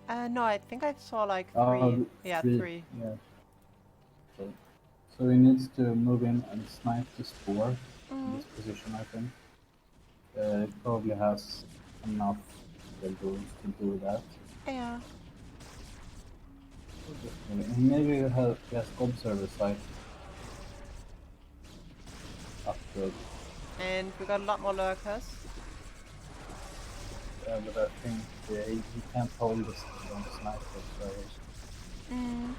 A: No, I think I saw like
B: Uh,
A: three. Yeah,
B: three.
A: three.
B: Yeah. So he needs to move in and snipe the spore in
A: Mm,
B: this position, I think. He probably has enough balloons to do that.
A: yeah.
B: And maybe he has observer sight upgrade.
A: And we got a lot more lurkers.
B: But I think he can't hold this on sniper observers.
A: Mm,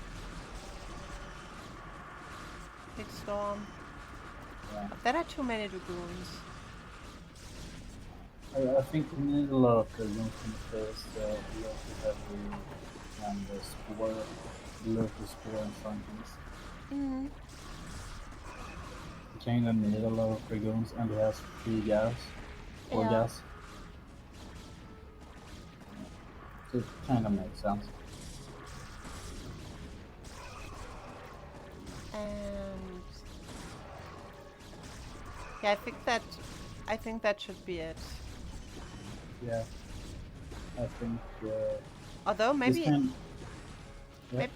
A: big storm.
B: Yeah.
A: But there are too many dragoons.
B: I think we need a lot of balloons in case we also have the spore, the local spore and something.
A: Mm,
B: He kind of need a lot of dragoons and he has 3 gas, 4
A: yeah.
B: gas. So it kind of makes sense.
A: And yeah, I think that should be it.
B: Yeah, I think
A: Although
B: this
A: maybe,
B: can. Yeah,
A: maybe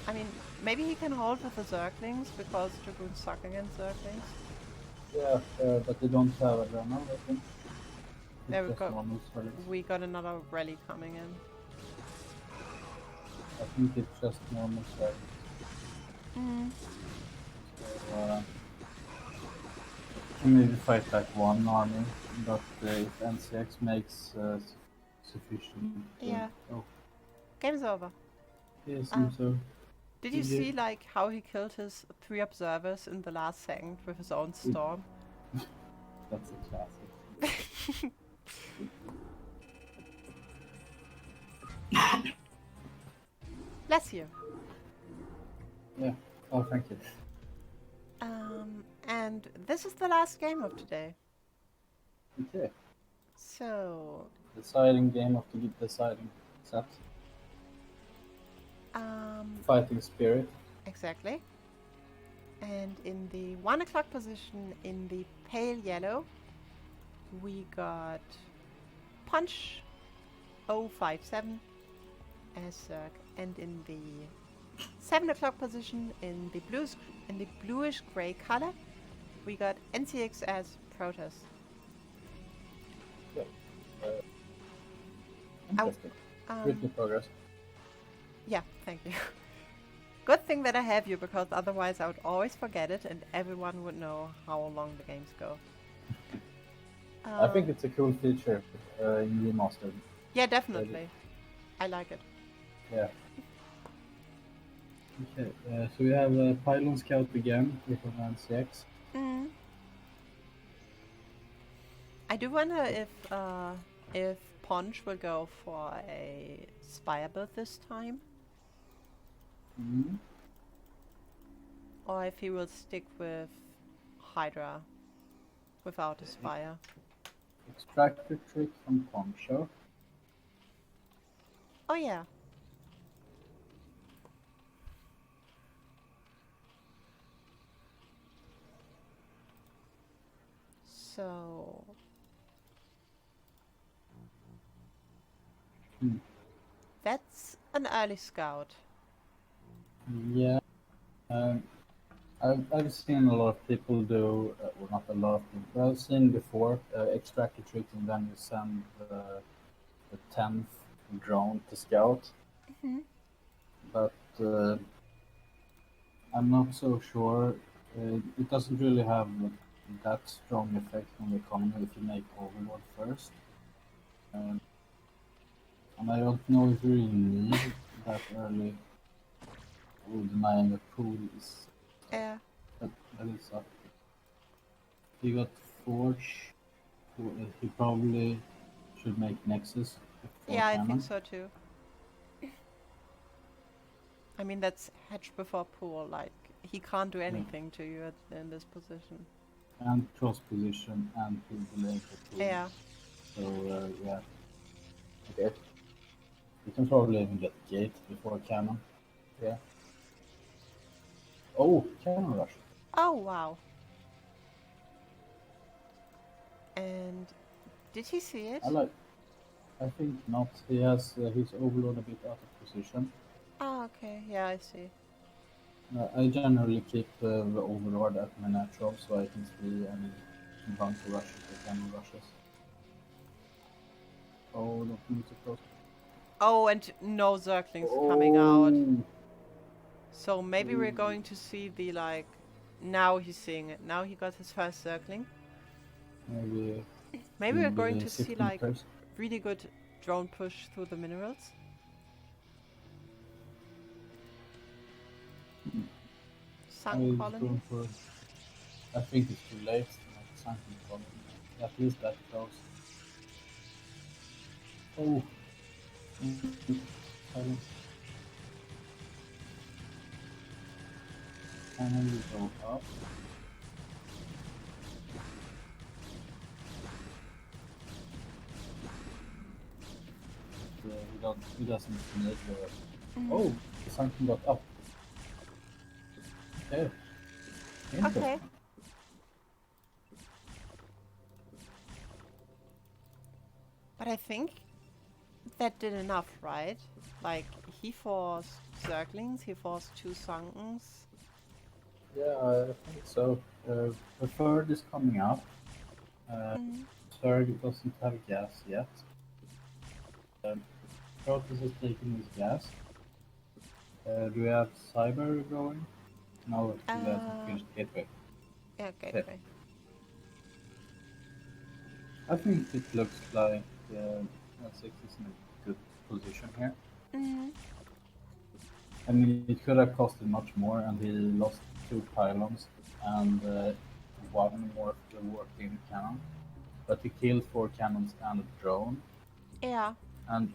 A: I mean, maybe he can hold with the Zerglings because dragoons suck against Zerglings.
B: yeah, but they don't have a runner, I think.
A: There
B: It's
A: we
B: just
A: go.
B: normal service.
A: We got another rally coming in.
B: I think it's just normal service.
A: Mm,
B: So, can maybe fight like one army, but if NCX makes sufficient.
A: yeah.
B: Oh,
A: Game's over.
B: yeah,
A: Uh,
B: seems so.
A: did you
B: GG.
A: see like how he killed his 3 observers in the last second with his own storm?
B: That's a classic.
A: Bless you.
B: Yeah. Oh, thank you.
A: And this is the last game of today.
B: Okay.
A: So,
B: Deciding game of the deciding set. Fighting spirit.
A: exactly. And in the 1 o'clock position in the pale yellow, we got Punch 057 as Zerg. And in the 7 o'clock position in the bluish gray color, we got NCX as Protoss.
B: Yeah. Uh,
A: Oh,
B: interesting. Pretty progress.
A: yeah, thank you. Good thing that I have you because otherwise I would always forget it and everyone would know how long the games go.
B: I think it's a cool feature in remastered.
A: Yeah, definitely. I like it.
B: Yeah. Okay. So we have Pylon Scout again with an NCX.
A: Mm. I do wonder if Ponch will go for a Spire build this time,
B: Mm.
A: or if he will stick with Hydra without a Spire.
B: Extractor trick from Poncho.
A: Oh yeah. So
B: Hmm.
A: that's an early scout.
B: Yeah. Um, I've seen a lot of people do, well, not a lot of people, but I've seen before extract a trick and then you send the 10th drone to scout.
A: Hmm.
B: But I'm not so sure. It doesn't really have that strong effect on the economy if you make overlord first. Um, and I don't know if you really need that early denying a pool is
A: Yeah.
B: that is up. He got Forge. He probably should make Nexus before
A: Yeah, I think
B: Cannon.
A: so too. I mean, that's hedge before pool, like he can't do
B: Yeah.
A: anything to you in this position.
B: And cross position and he'll delay the tool.
A: Yeah.
B: So yeah. Okay. You can probably even get gate before cannon. Yeah. Oh, cannon rush.
A: Oh wow. And did he see it?
B: I think not. He has his overload a bit out of position.
A: Ah, okay. Yeah, I see.
B: I generally keep the overlord at my natural so I can see any bunker rushes or cannon rushes. Oh, don't move too close.
A: Oh, and no Zerglings coming out.
B: Oh,
A: So maybe we're going to see the like. Now he's seeing it. Now he got his first Zergling.
B: maybe
A: Maybe we're
B: in
A: going
B: the
A: to see
B: 6
A: like
B: meters.
A: really good drone push through the minerals. Sunken
B: I'm
A: colony.
B: going for. I think it's too late to make a sunken colony. At least that close. Oh, silence. And then we go up. He doesn't need the. Oh, the sunken got up. Okay. Interesting.
A: Okay. But I think that did enough, right? Like he forced Zerglings, he forced 2 Sunkens.
B: Yeah, I think so. The third is coming up. Third doesn't have gas yet. Protoss is taking his gas. Do we have cyber going? No, we haven't finished gateway.
A: Yeah, gateway.
B: I think it looks like L6 is in a good position here. I mean, it could have costed much more, and he lost 2 pylons and 1 more of the working cannon. But he killed 4 cannons and a drone.
A: Yeah.
B: And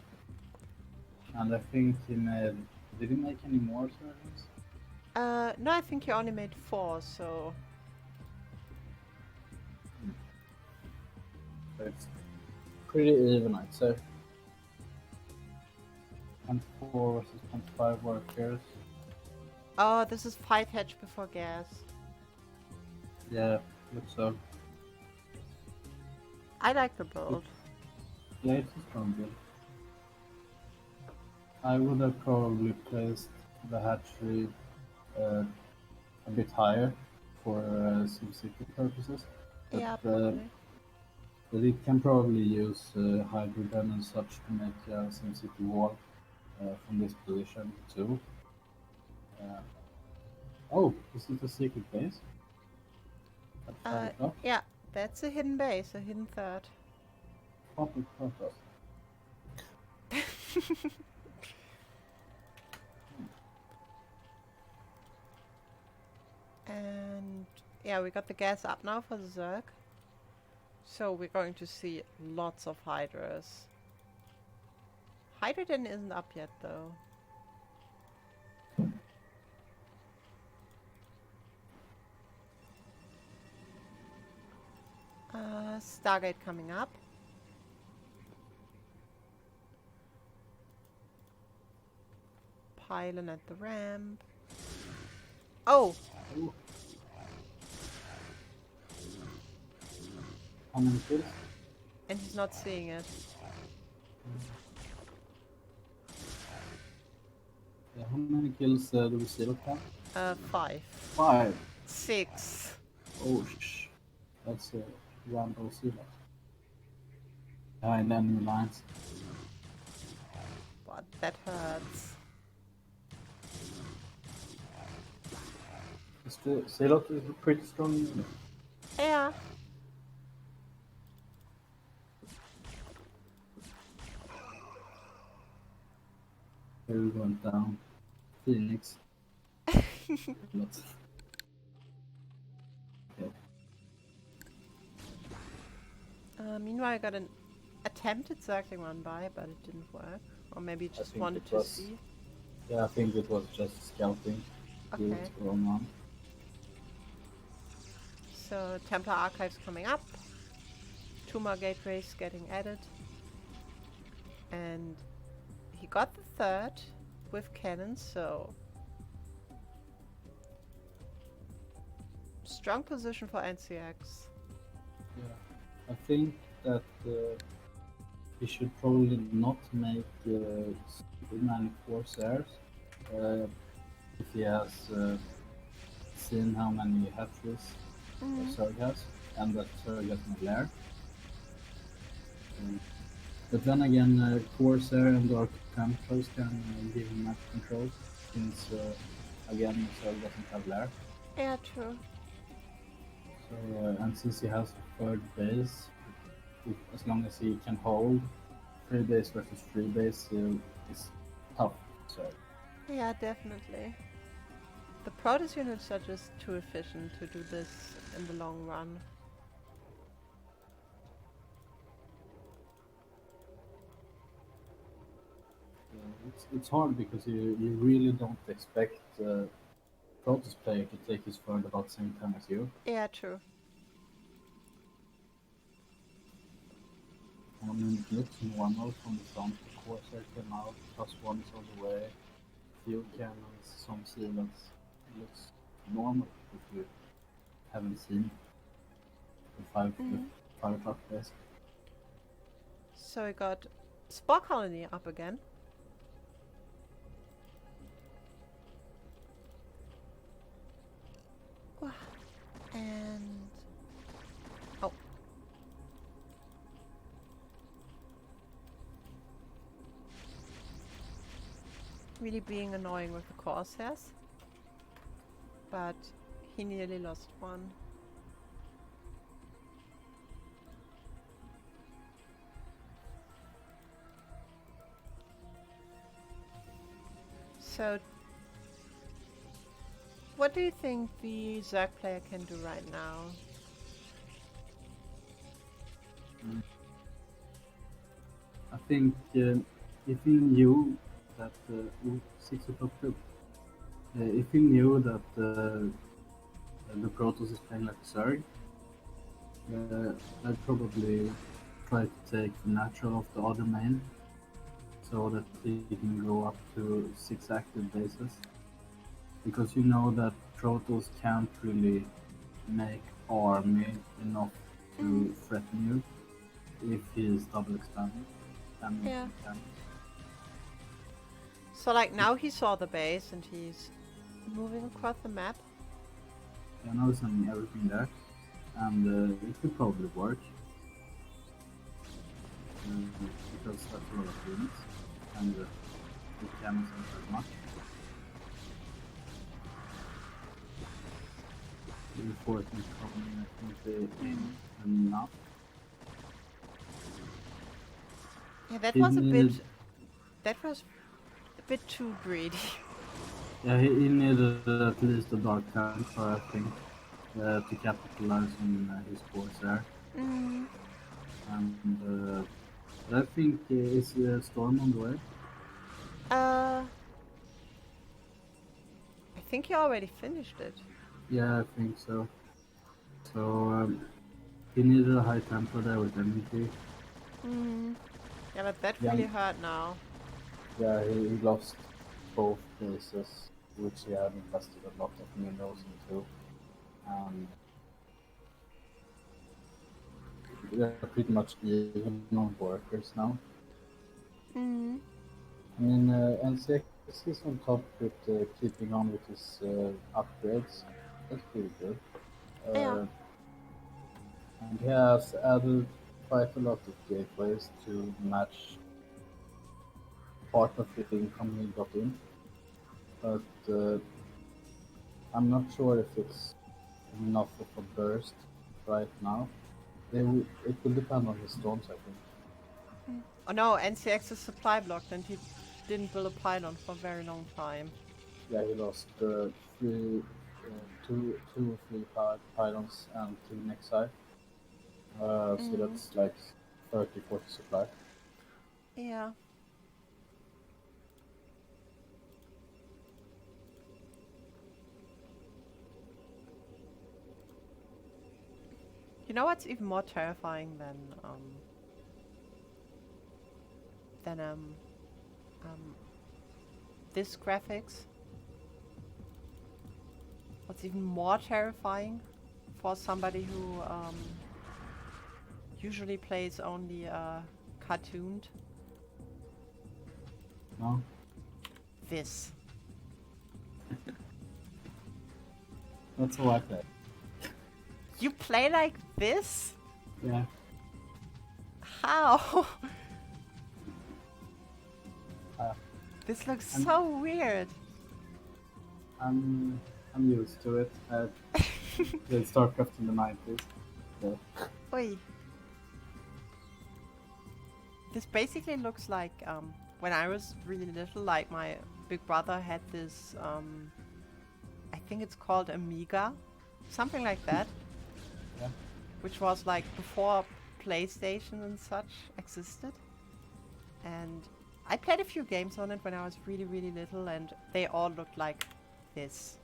B: I think he made. Did he make any more servings?
A: No, I think he only made 4, so.
B: So it's pretty even, I'd say. And 4 versus 25 workers.
A: Oh, this is fight hatch before gas.
B: Yeah, looks so.
A: I like the build.
B: Yeah, it's a strong build. I would have probably placed the hatchery a bit higher for SimCity purposes. But,
A: Yeah, probably.
B: but it can probably use hydrogen and such to make a SimCity wall from this position too. Oh, is it a secret base? At 5 o'clock?
A: Yeah, that's a hidden base, a hidden third.
B: Pupil Protoss.
A: And yeah, we got the gas up now for the Zerg. So we're going to see lots of Hydras. Hydrogen isn't up yet though. Stargate coming up. Pylon at the ramp. Oh!
B: Ooh. How many kills?
A: And he's not seeing it.
B: Yeah, how many kills do we still have?
A: 5.
B: 5.
A: 6.
B: Oh, that's a Rambo Silas. Behind enemy lines.
A: But that hurts.
B: Silas is a pretty strong unit.
A: Yeah.
B: Here we went down. Phoenix. Lots. Okay.
A: Meanwhile, I got an attempted circling run by, but it didn't work. Or maybe it just
B: think
A: wanted
B: it
A: to
B: was-
A: see.
B: Yeah, I think it was just scouting.
A: Okay.
B: What's going on.
A: So Templar Archives coming up. 2 more gateways getting added. And he got the third with cannons, so strong position for NCX.
B: Yeah, I think that he should probably not make super many Corsairs if he has seen how many hatcheries Zerg has, and that Zerg has no lair. But then again, Corsair and Dark Templars can give him map control, since again Zerg doesn't have lair.
A: Yeah, true.
B: So, and since he has a third base, as long as he can hold 3 base versus 3 base, is tough. So
A: Yeah, definitely. The Protoss units are just too efficient to do this in the long run.
B: it's hard because you really don't expect Protoss player to take his third about the same time as you.
A: Yeah, true.
B: I mean, it looks normal from the front. The Corsair came out, +1 is on the way, few cannons, some sealants. It looks normal if you haven't seen the 5 o'clock base.
A: So we got Spore Colony up again. And oh, really being annoying with the Corsairs, but he nearly lost one. So, what do you think the Zerg player can do right now?
B: I think if he knew that 6 o'clock too, if he knew that the Protoss is playing like a Zerg, I'd probably try to take the natural of the other main, so that he can go up to 6 active bases. Because you know that Protoss can't really make army enough to threaten you if he is double expanding. And
A: Yeah.
B: can.
A: So like now he saw the base and he's moving across the map.
B: Yeah, now sending everything there, and it could probably work. Because that's a lot of units, and it cannot send as much. Reinforcements coming, I think they in enough.
A: Yeah, that
B: He
A: was a
B: needed,
A: bit too greedy.
B: yeah, he needed at least a dark Templar, I think, to capitalize on his force there. And I think is Storm on the way?
A: I think he already finished it.
B: Yeah, I think so. So he needed a high Templar there with energy.
A: Yeah, but that
B: Yeah.
A: really hurt now.
B: Yeah, he lost both bases, which he had invested a lot of minerals into. They're pretty much even on workers now. I mean, NCX is on top with keeping on with his upgrades. That's pretty good.
A: Yeah.
B: And he has added quite a lot of gateways to match part of the income he got in. But I'm not sure if it's enough of a burst right now. It will depend on his storms, I think.
A: Oh no, NCX is supply blocked and he didn't build a pylon for a very long time.
B: Yeah, he lost two or three pylons and 2 next side. So that's like 30, 40 supply.
A: Yeah. You know what's even more terrifying than this graphics? What's even more terrifying for somebody who usually plays only cartooned?
B: No?
A: This.
B: That's how I play.
A: You play like this?
B: Yeah.
A: How? This looks
B: I'm-
A: so weird.
B: I'm used to it. I played StarCraft in the 90s. So.
A: Oi. This basically looks like when I was really little, like my big brother had this I think it's called Amiga, something like that.
B: Yeah.
A: Which was like before PlayStation and such existed. And I played a few games on it when I was really, really little, and they all looked like this.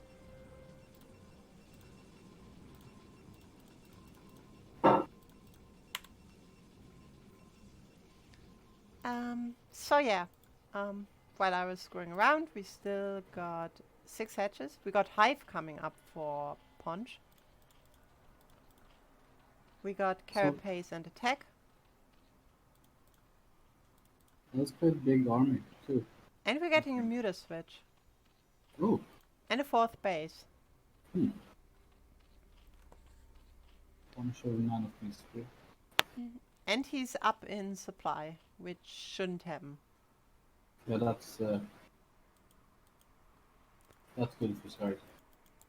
A: So yeah, while I was screwing around, we still got 6 hatches. We got Hive coming up for Punch. We got Carapace and Attack.
B: That's quite a big army, too.
A: And we're getting a Muta switch.
B: Oh.
A: And a 4th base.
B: One show Man of Mystery.
A: And he's up in supply, which shouldn't happen.
B: Yeah, that's good for start.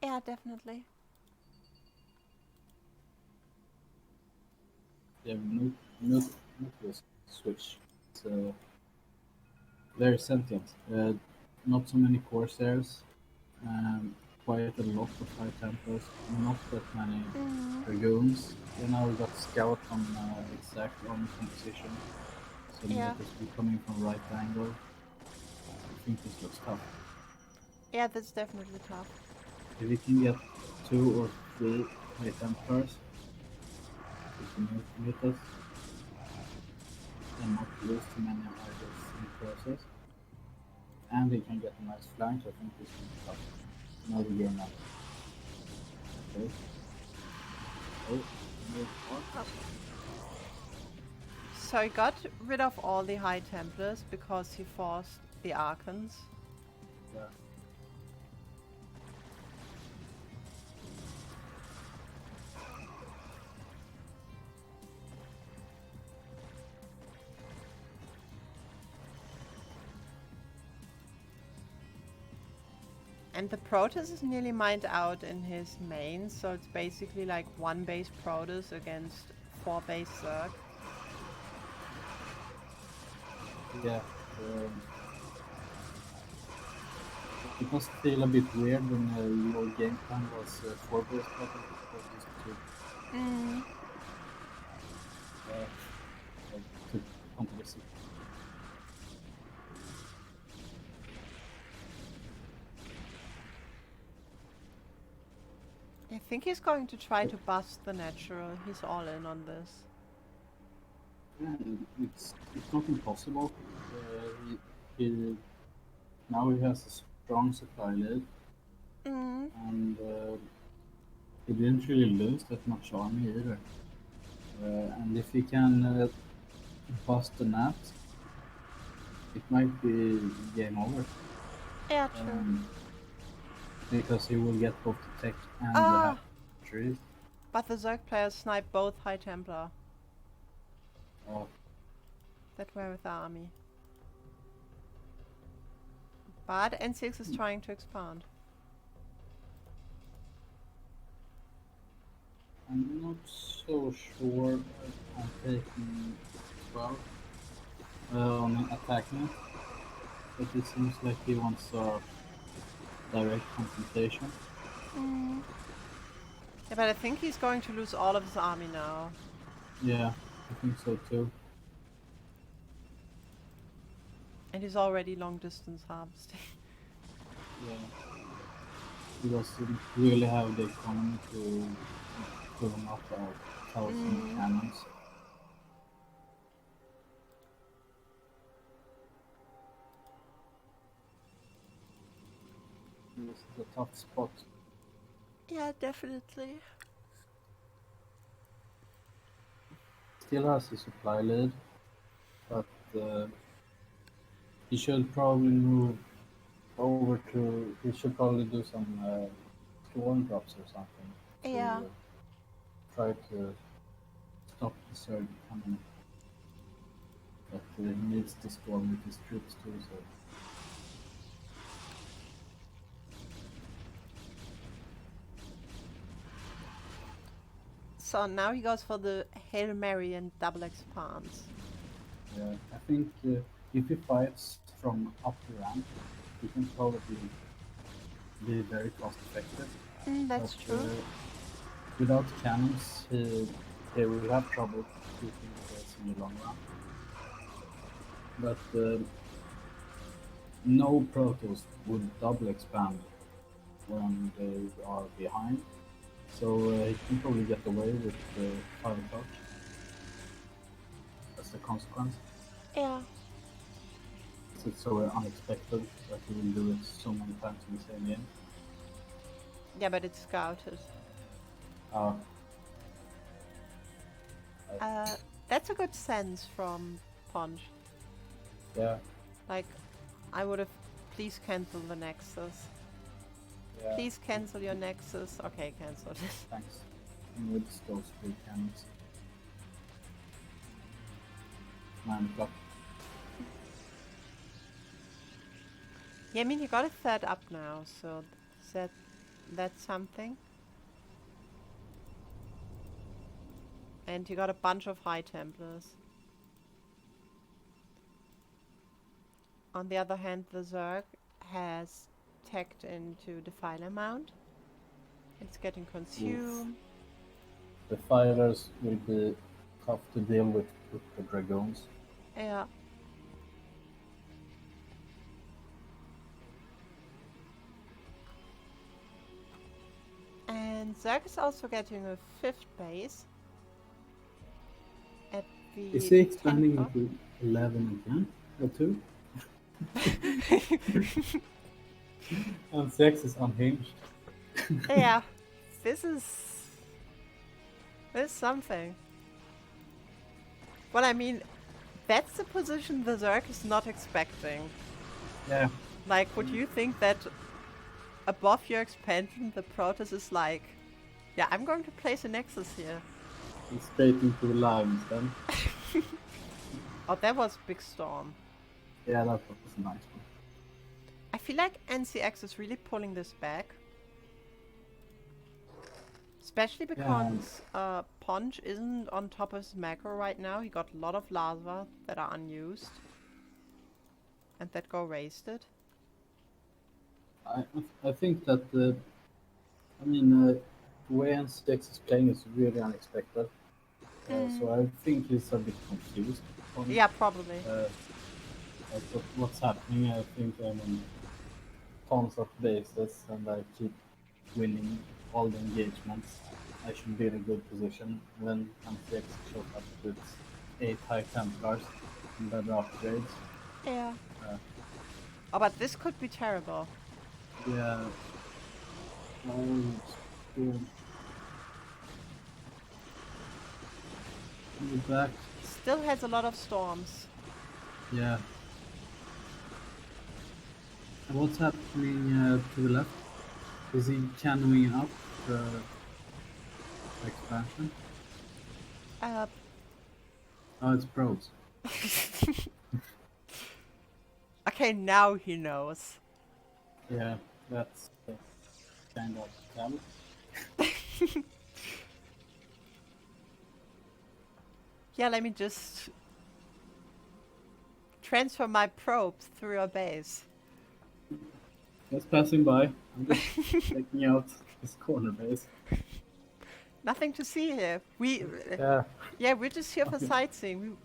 A: Yeah, definitely.
B: Yeah, nucleus switch. It's very sentient. Not so many Corsairs. Quite a lot of High Templars. Not that many Dragoons. And now we got Scout on exact army composition. So
A: Yeah.
B: Mutas will be coming from right angle. I think this looks tough.
A: Yeah, that's definitely tough.
B: If we can get 2 or 3 High Templars, we can Mutas. And not lose too many riders in the process. And we can get a nice flank, I think this will be tough. Now we gear now. Okay. Oh,
A: So he got rid of all the High Templars because he forced the Archons.
B: yeah.
A: And the Protoss is nearly mined out in his main, so it's basically like 1 base Protoss against 4 base Zerg.
B: Yeah. It must feel a bit weird when your game plan was 4 base Protoss versus 2. Like, to onto the 6.
A: I think he's going to try to bust the natural. He's all in on this.
B: Yeah, it's not impossible. Now he has a strong supply lead, and he didn't really lose that much army either. And if he can bust the net, it might be game over.
A: Yeah, true.
B: Because he will get both the tech and the trees.
A: But the Zerg players snipe both High Templar that were with the army. But N6 is trying to expand.
B: I'm not so sure I'm taking 12 on attacking, but it seems like he wants a direct confrontation.
A: Yeah, but I think he's going to lose all of his army now.
B: Yeah, I think so too.
A: And he's already long distance harvesting.
B: Yeah. He doesn't really have the economy to pull him up out. 1,000 cannons. This is a tough spot.
A: Yeah, definitely.
B: Still has a supply lead, but he should probably move over to. He should probably do some storm drops or something
A: Yeah.
B: to try to stop the surge coming. But he needs to storm with his troops too, so.
A: So now he goes for the Hail Mary and double expands.
B: Yeah, I think if he fights from up the ramp, he can probably be very cost effective.
A: That's
B: But
A: true.
B: without cannons, he will have trouble keeping the base in the long run. But no Protoss would double expand when they are behind, so he can probably get away with the 5 o'clock as a consequence.
A: Yeah.
B: It's so unexpected that he will do it so many times in the same game.
A: Yeah, but it's scouted.
B: Uh,
A: That's a good sense from Punch.
B: yeah,
A: Like, I would have. Please cancel the Nexus.
B: yeah.
A: Please cancel your Nexus. Okay, cancelled it.
B: Thanks. With those 3 cannons. 9 o'clock.
A: Yeah, I mean, you got it set up now, so that's something. And you got a bunch of High Templars. On the other hand, the Zerg has tagged into the Defiler Mount. It's getting consumed.
B: The fighters will be tough to deal with the dragoons.
A: Yeah. And Zerg is also getting a 5th base. At the
B: Is he expanding
A: 10th.
B: into 11 again? Or 2? And 6 is unhinged.
A: Yeah. This is something. Well, I mean, that's the position the Zerg is not expecting.
B: Yeah.
A: Like, would you think that above your expansion, the Protoss is like, yeah, I'm going to place a Nexus here.
B: He's straight into the lines then.
A: Oh, that was Big Storm.
B: Yeah, that was a nice one.
A: I feel like NCX is really pulling this back. Especially because Ponch isn't on top of his macro right now. He got a lot of lava that are unused. And that go wasted.
B: I think that the way NCX is playing is really unexpected. So I think he's a bit confused.
A: Yeah, probably.
B: Like what's happening? I think tons of bases and I keep winning all the engagements. I should be in a good position. Then NCX shows up with 8 high Templars and better upgrades.
A: Yeah. Oh, but this could be terrible.
B: Yeah. Oh, still. Back.
A: Still has a lot of storms.
B: Yeah. And what's happening to the left? Is he canoeing up the expansion? Oh, it's pros.
A: Okay, now he knows.
B: Yeah, that's kind of tell.
A: Yeah, let me just transfer my probes through your base.
B: Just passing by. I'm just checking out this corner base.
A: Nothing to see here.
B: Yeah,
A: We're just here for sightseeing.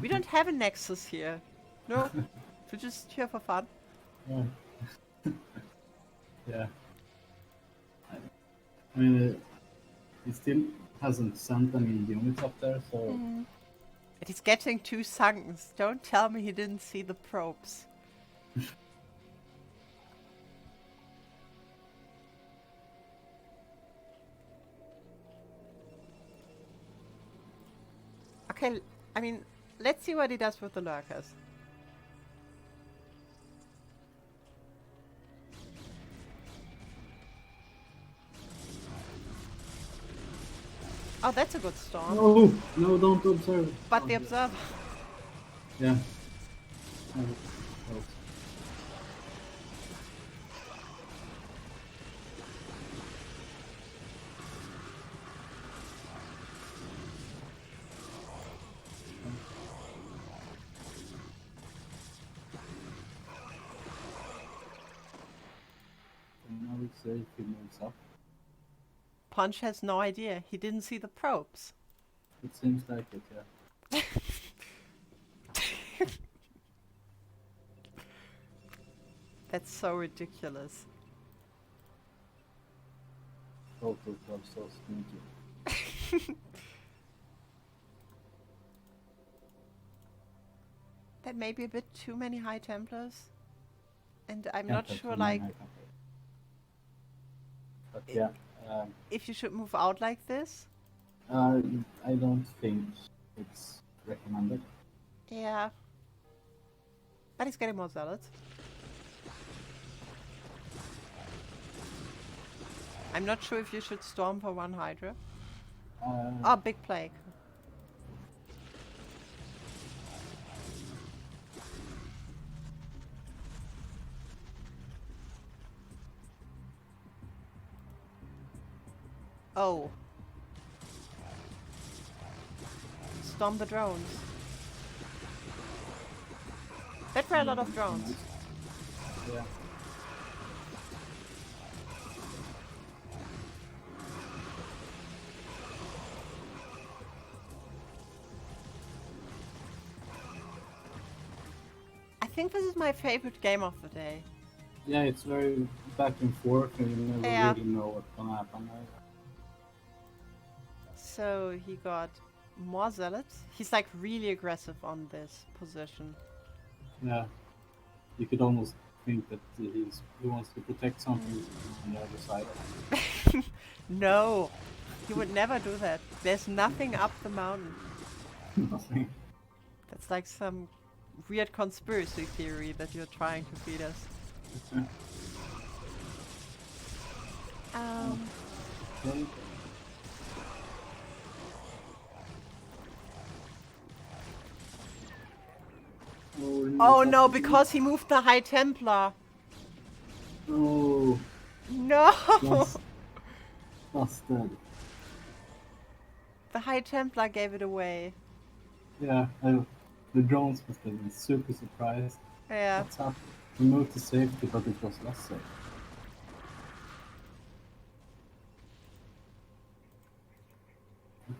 A: We don't have a nexus here. No, we're just here for fun.
B: yeah. Yeah. I mean, he's still hasn't sent any units up there, so
A: It is getting too sunken. Don't tell me he didn't see the probes. Okay, I mean, let's see what he does with the lurkers. Oh, that's a good storm.
B: no, no, don't observe.
A: But
B: Oh,
A: the
B: yeah.
A: observer.
B: Yeah. I would say if he moves up.
A: Punch has no idea. He didn't see the probes.
B: It seems like it, yeah.
A: That's so ridiculous.
B: Both of them are so sneaky.
A: That may be a bit too many High Templars. And I'm
B: Can't
A: not
B: have
A: sure,
B: too many
A: like,
B: high templars. But yeah,
A: if you should move out like this.
B: I don't think it's recommended.
A: Yeah. But he's getting more zealots. I'm not sure if you should storm for one Hydra. Oh, big plague. Oh. Storm the drones. That were a lot of drones.
B: Yeah.
A: I think this is my favorite game of the day.
B: Yeah, it's very back and forth, and you never
A: Yeah.
B: really know what's gonna happen.
A: So he got more zealots. He's like really aggressive on this position.
B: Yeah, you could almost think that he wants to protect something on the other side.
A: No, he would never do that. There's nothing up the mountain.
B: Nothing.
A: That's like some weird conspiracy theory that you're trying to feed us.
B: Okay.
A: Oh no, because he moved the High Templar.
B: Oh,
A: No!
B: yes. Busted.
A: The High Templar gave it away.
B: Yeah, the drones must have been super surprised.
A: Yeah.
B: What's up? We moved to safety, but it was less safe.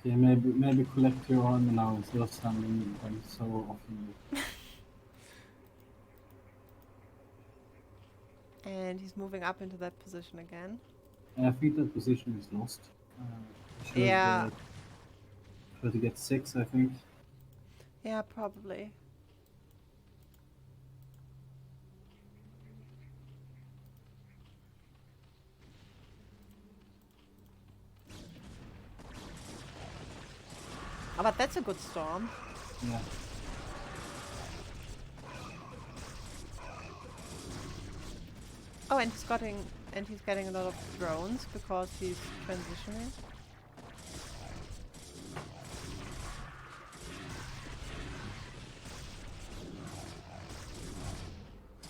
B: Okay, maybe collect your army now instead of sending them so often.
A: And he's moving up into that position again.
B: I think that position is lost. Should
A: Yeah.
B: try to get 6, I think.
A: Yeah, probably. Oh, but that's a good storm.
B: Yeah.
A: Oh, and he's getting a lot of drones because he's transitioning.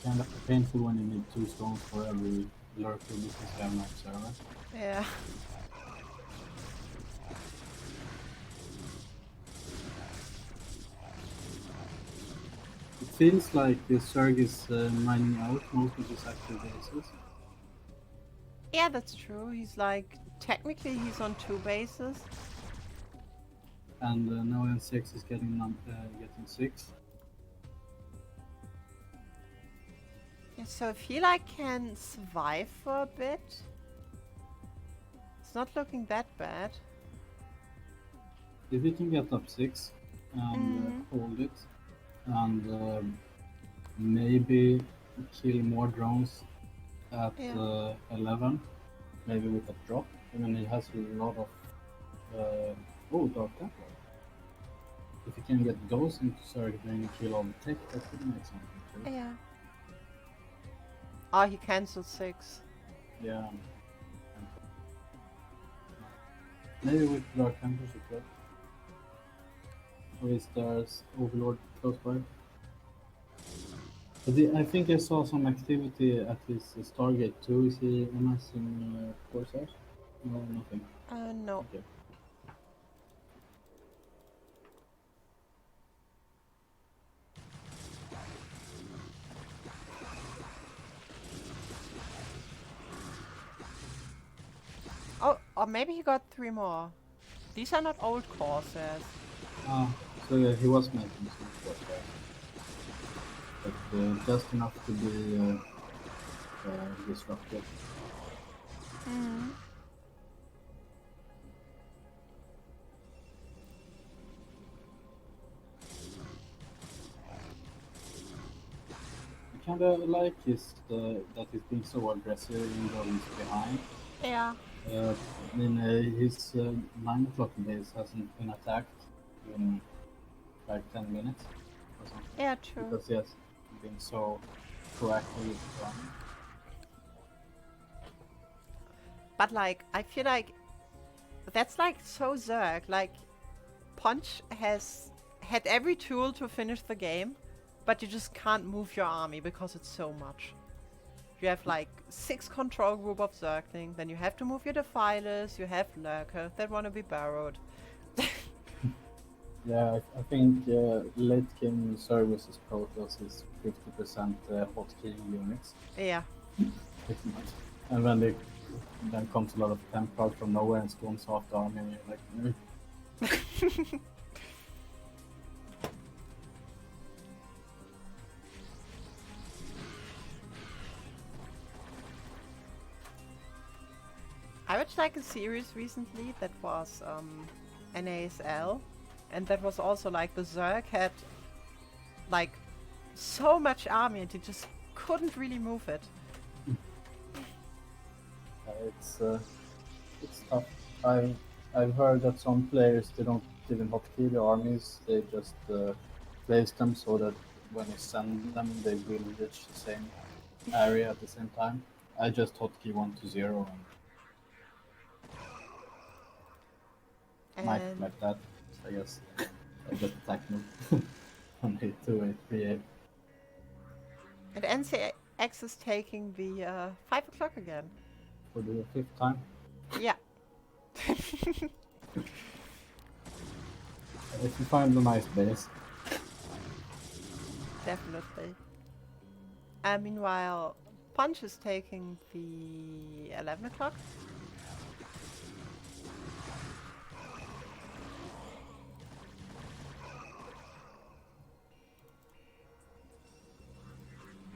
B: Kind of painful when you need 2 stones for every lurker because they have no server.
A: Yeah.
B: It feels like Zerg is mining out most of his active bases.
A: Yeah, that's true. He's like, technically he's on 2 bases.
B: And now N6 is getting 6.
A: Yeah, so if he like can survive for a bit, it's not looking that bad.
B: if we can get up 6 and
A: Mm,
B: hold it, and maybe kill more drones at
A: yeah.
B: 11, maybe with a drop. I mean, he has a lot of. Dark Temple. If you can get those into Zerg, then you kill all the tech, that could make something too.
A: Yeah. Oh, he cancelled 6.
B: Yeah. Maybe with Dark Temples as well. Or is there's Overlord close by? But I think I saw some activity at his Stargate too. Is he amassing Corsairs? No, nothing.
A: No.
B: Okay.
A: Oh, or maybe he got 3 more. These are not old Corsairs.
B: Ah, so yeah, he was making some Corsairs. But just enough to be disruptive.
A: Mm.
B: I kind of like that he's being so aggressive even though he's behind.
A: Yeah.
B: I mean, his 9 o'clock base hasn't been attacked in like 10 minutes or something.
A: Yeah, true.
B: Because he has been so proactive with running.
A: But like, I feel like that's like so Zerg. Like, Punch has had every tool to finish the game, but you just can't move your army because it's so much. You have like 6 control group of Zergling, then you have to move your Defilers, you have Lurker that want to be burrowed.
B: Yeah, I think late game services Protoss is 50% hotkey units,
A: Yeah.
B: pretty much. And then comes a lot of Templar from nowhere and storms off the army, and you're like,
A: I watched like a series recently that was an ASL, and that was also like the Zerg had like so much army and you just couldn't really move it.
B: it's tough. I've heard that some players they don't even hotkey the armies; they just place them so that when you send them, they will reach the same area at the same time. I just hotkey 1 to 0 and might
A: And
B: like that. I guess I just attack move on 8-2, 8-3-8.
A: and NCX is taking the 5 o'clock again.
B: For the 5th time.
A: Yeah.
B: If you find a nice base,
A: Definitely. And meanwhile, Punch is taking the 11 o'clock.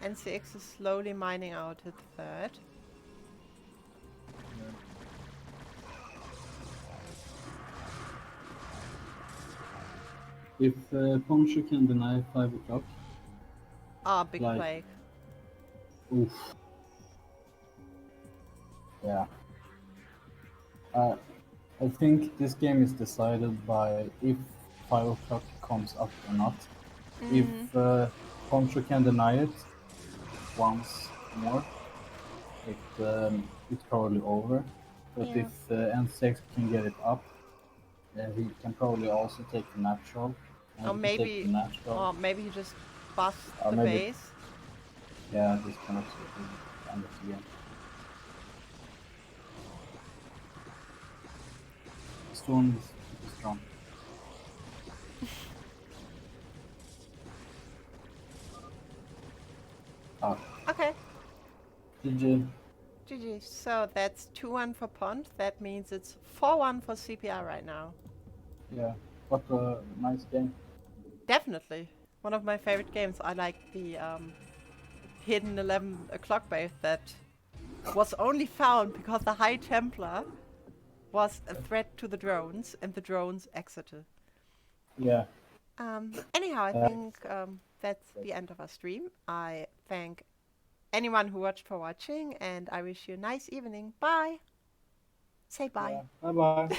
A: NCX is slowly mining out its third.
B: if Poncho can deny 5 o'clock,
A: Ah, big
B: like,
A: plague.
B: oof, yeah. Uh, I think this game is decided by if 5 o'clock comes up or not. If Poncho can deny it once more, it's probably over. But
A: Yeah.
B: if N6 can get it up, he can probably also take the natural. And
A: Or
B: if he takes the
A: maybe,
B: natural,
A: or maybe he just busts
B: or
A: the
B: maybe,
A: base.
B: yeah, this can also end of the game. Stone is pretty strong. Ah,
A: Okay.
B: GG.
A: GG. So that's 2-1 for Pond. That means it's 4-1 for CPR right now.
B: Yeah, what a nice game.
A: Definitely. One of my favorite games. I like the hidden 11 o'clock base that was only found because the High Templar was a threat to the drones, and the drones exited.
B: Yeah.
A: Anyhow, I
B: Uh,
A: think that's the end of our stream. I thank anyone who watched for watching, and I wish you a nice evening. Bye. Say bye.
B: yeah. Bye bye.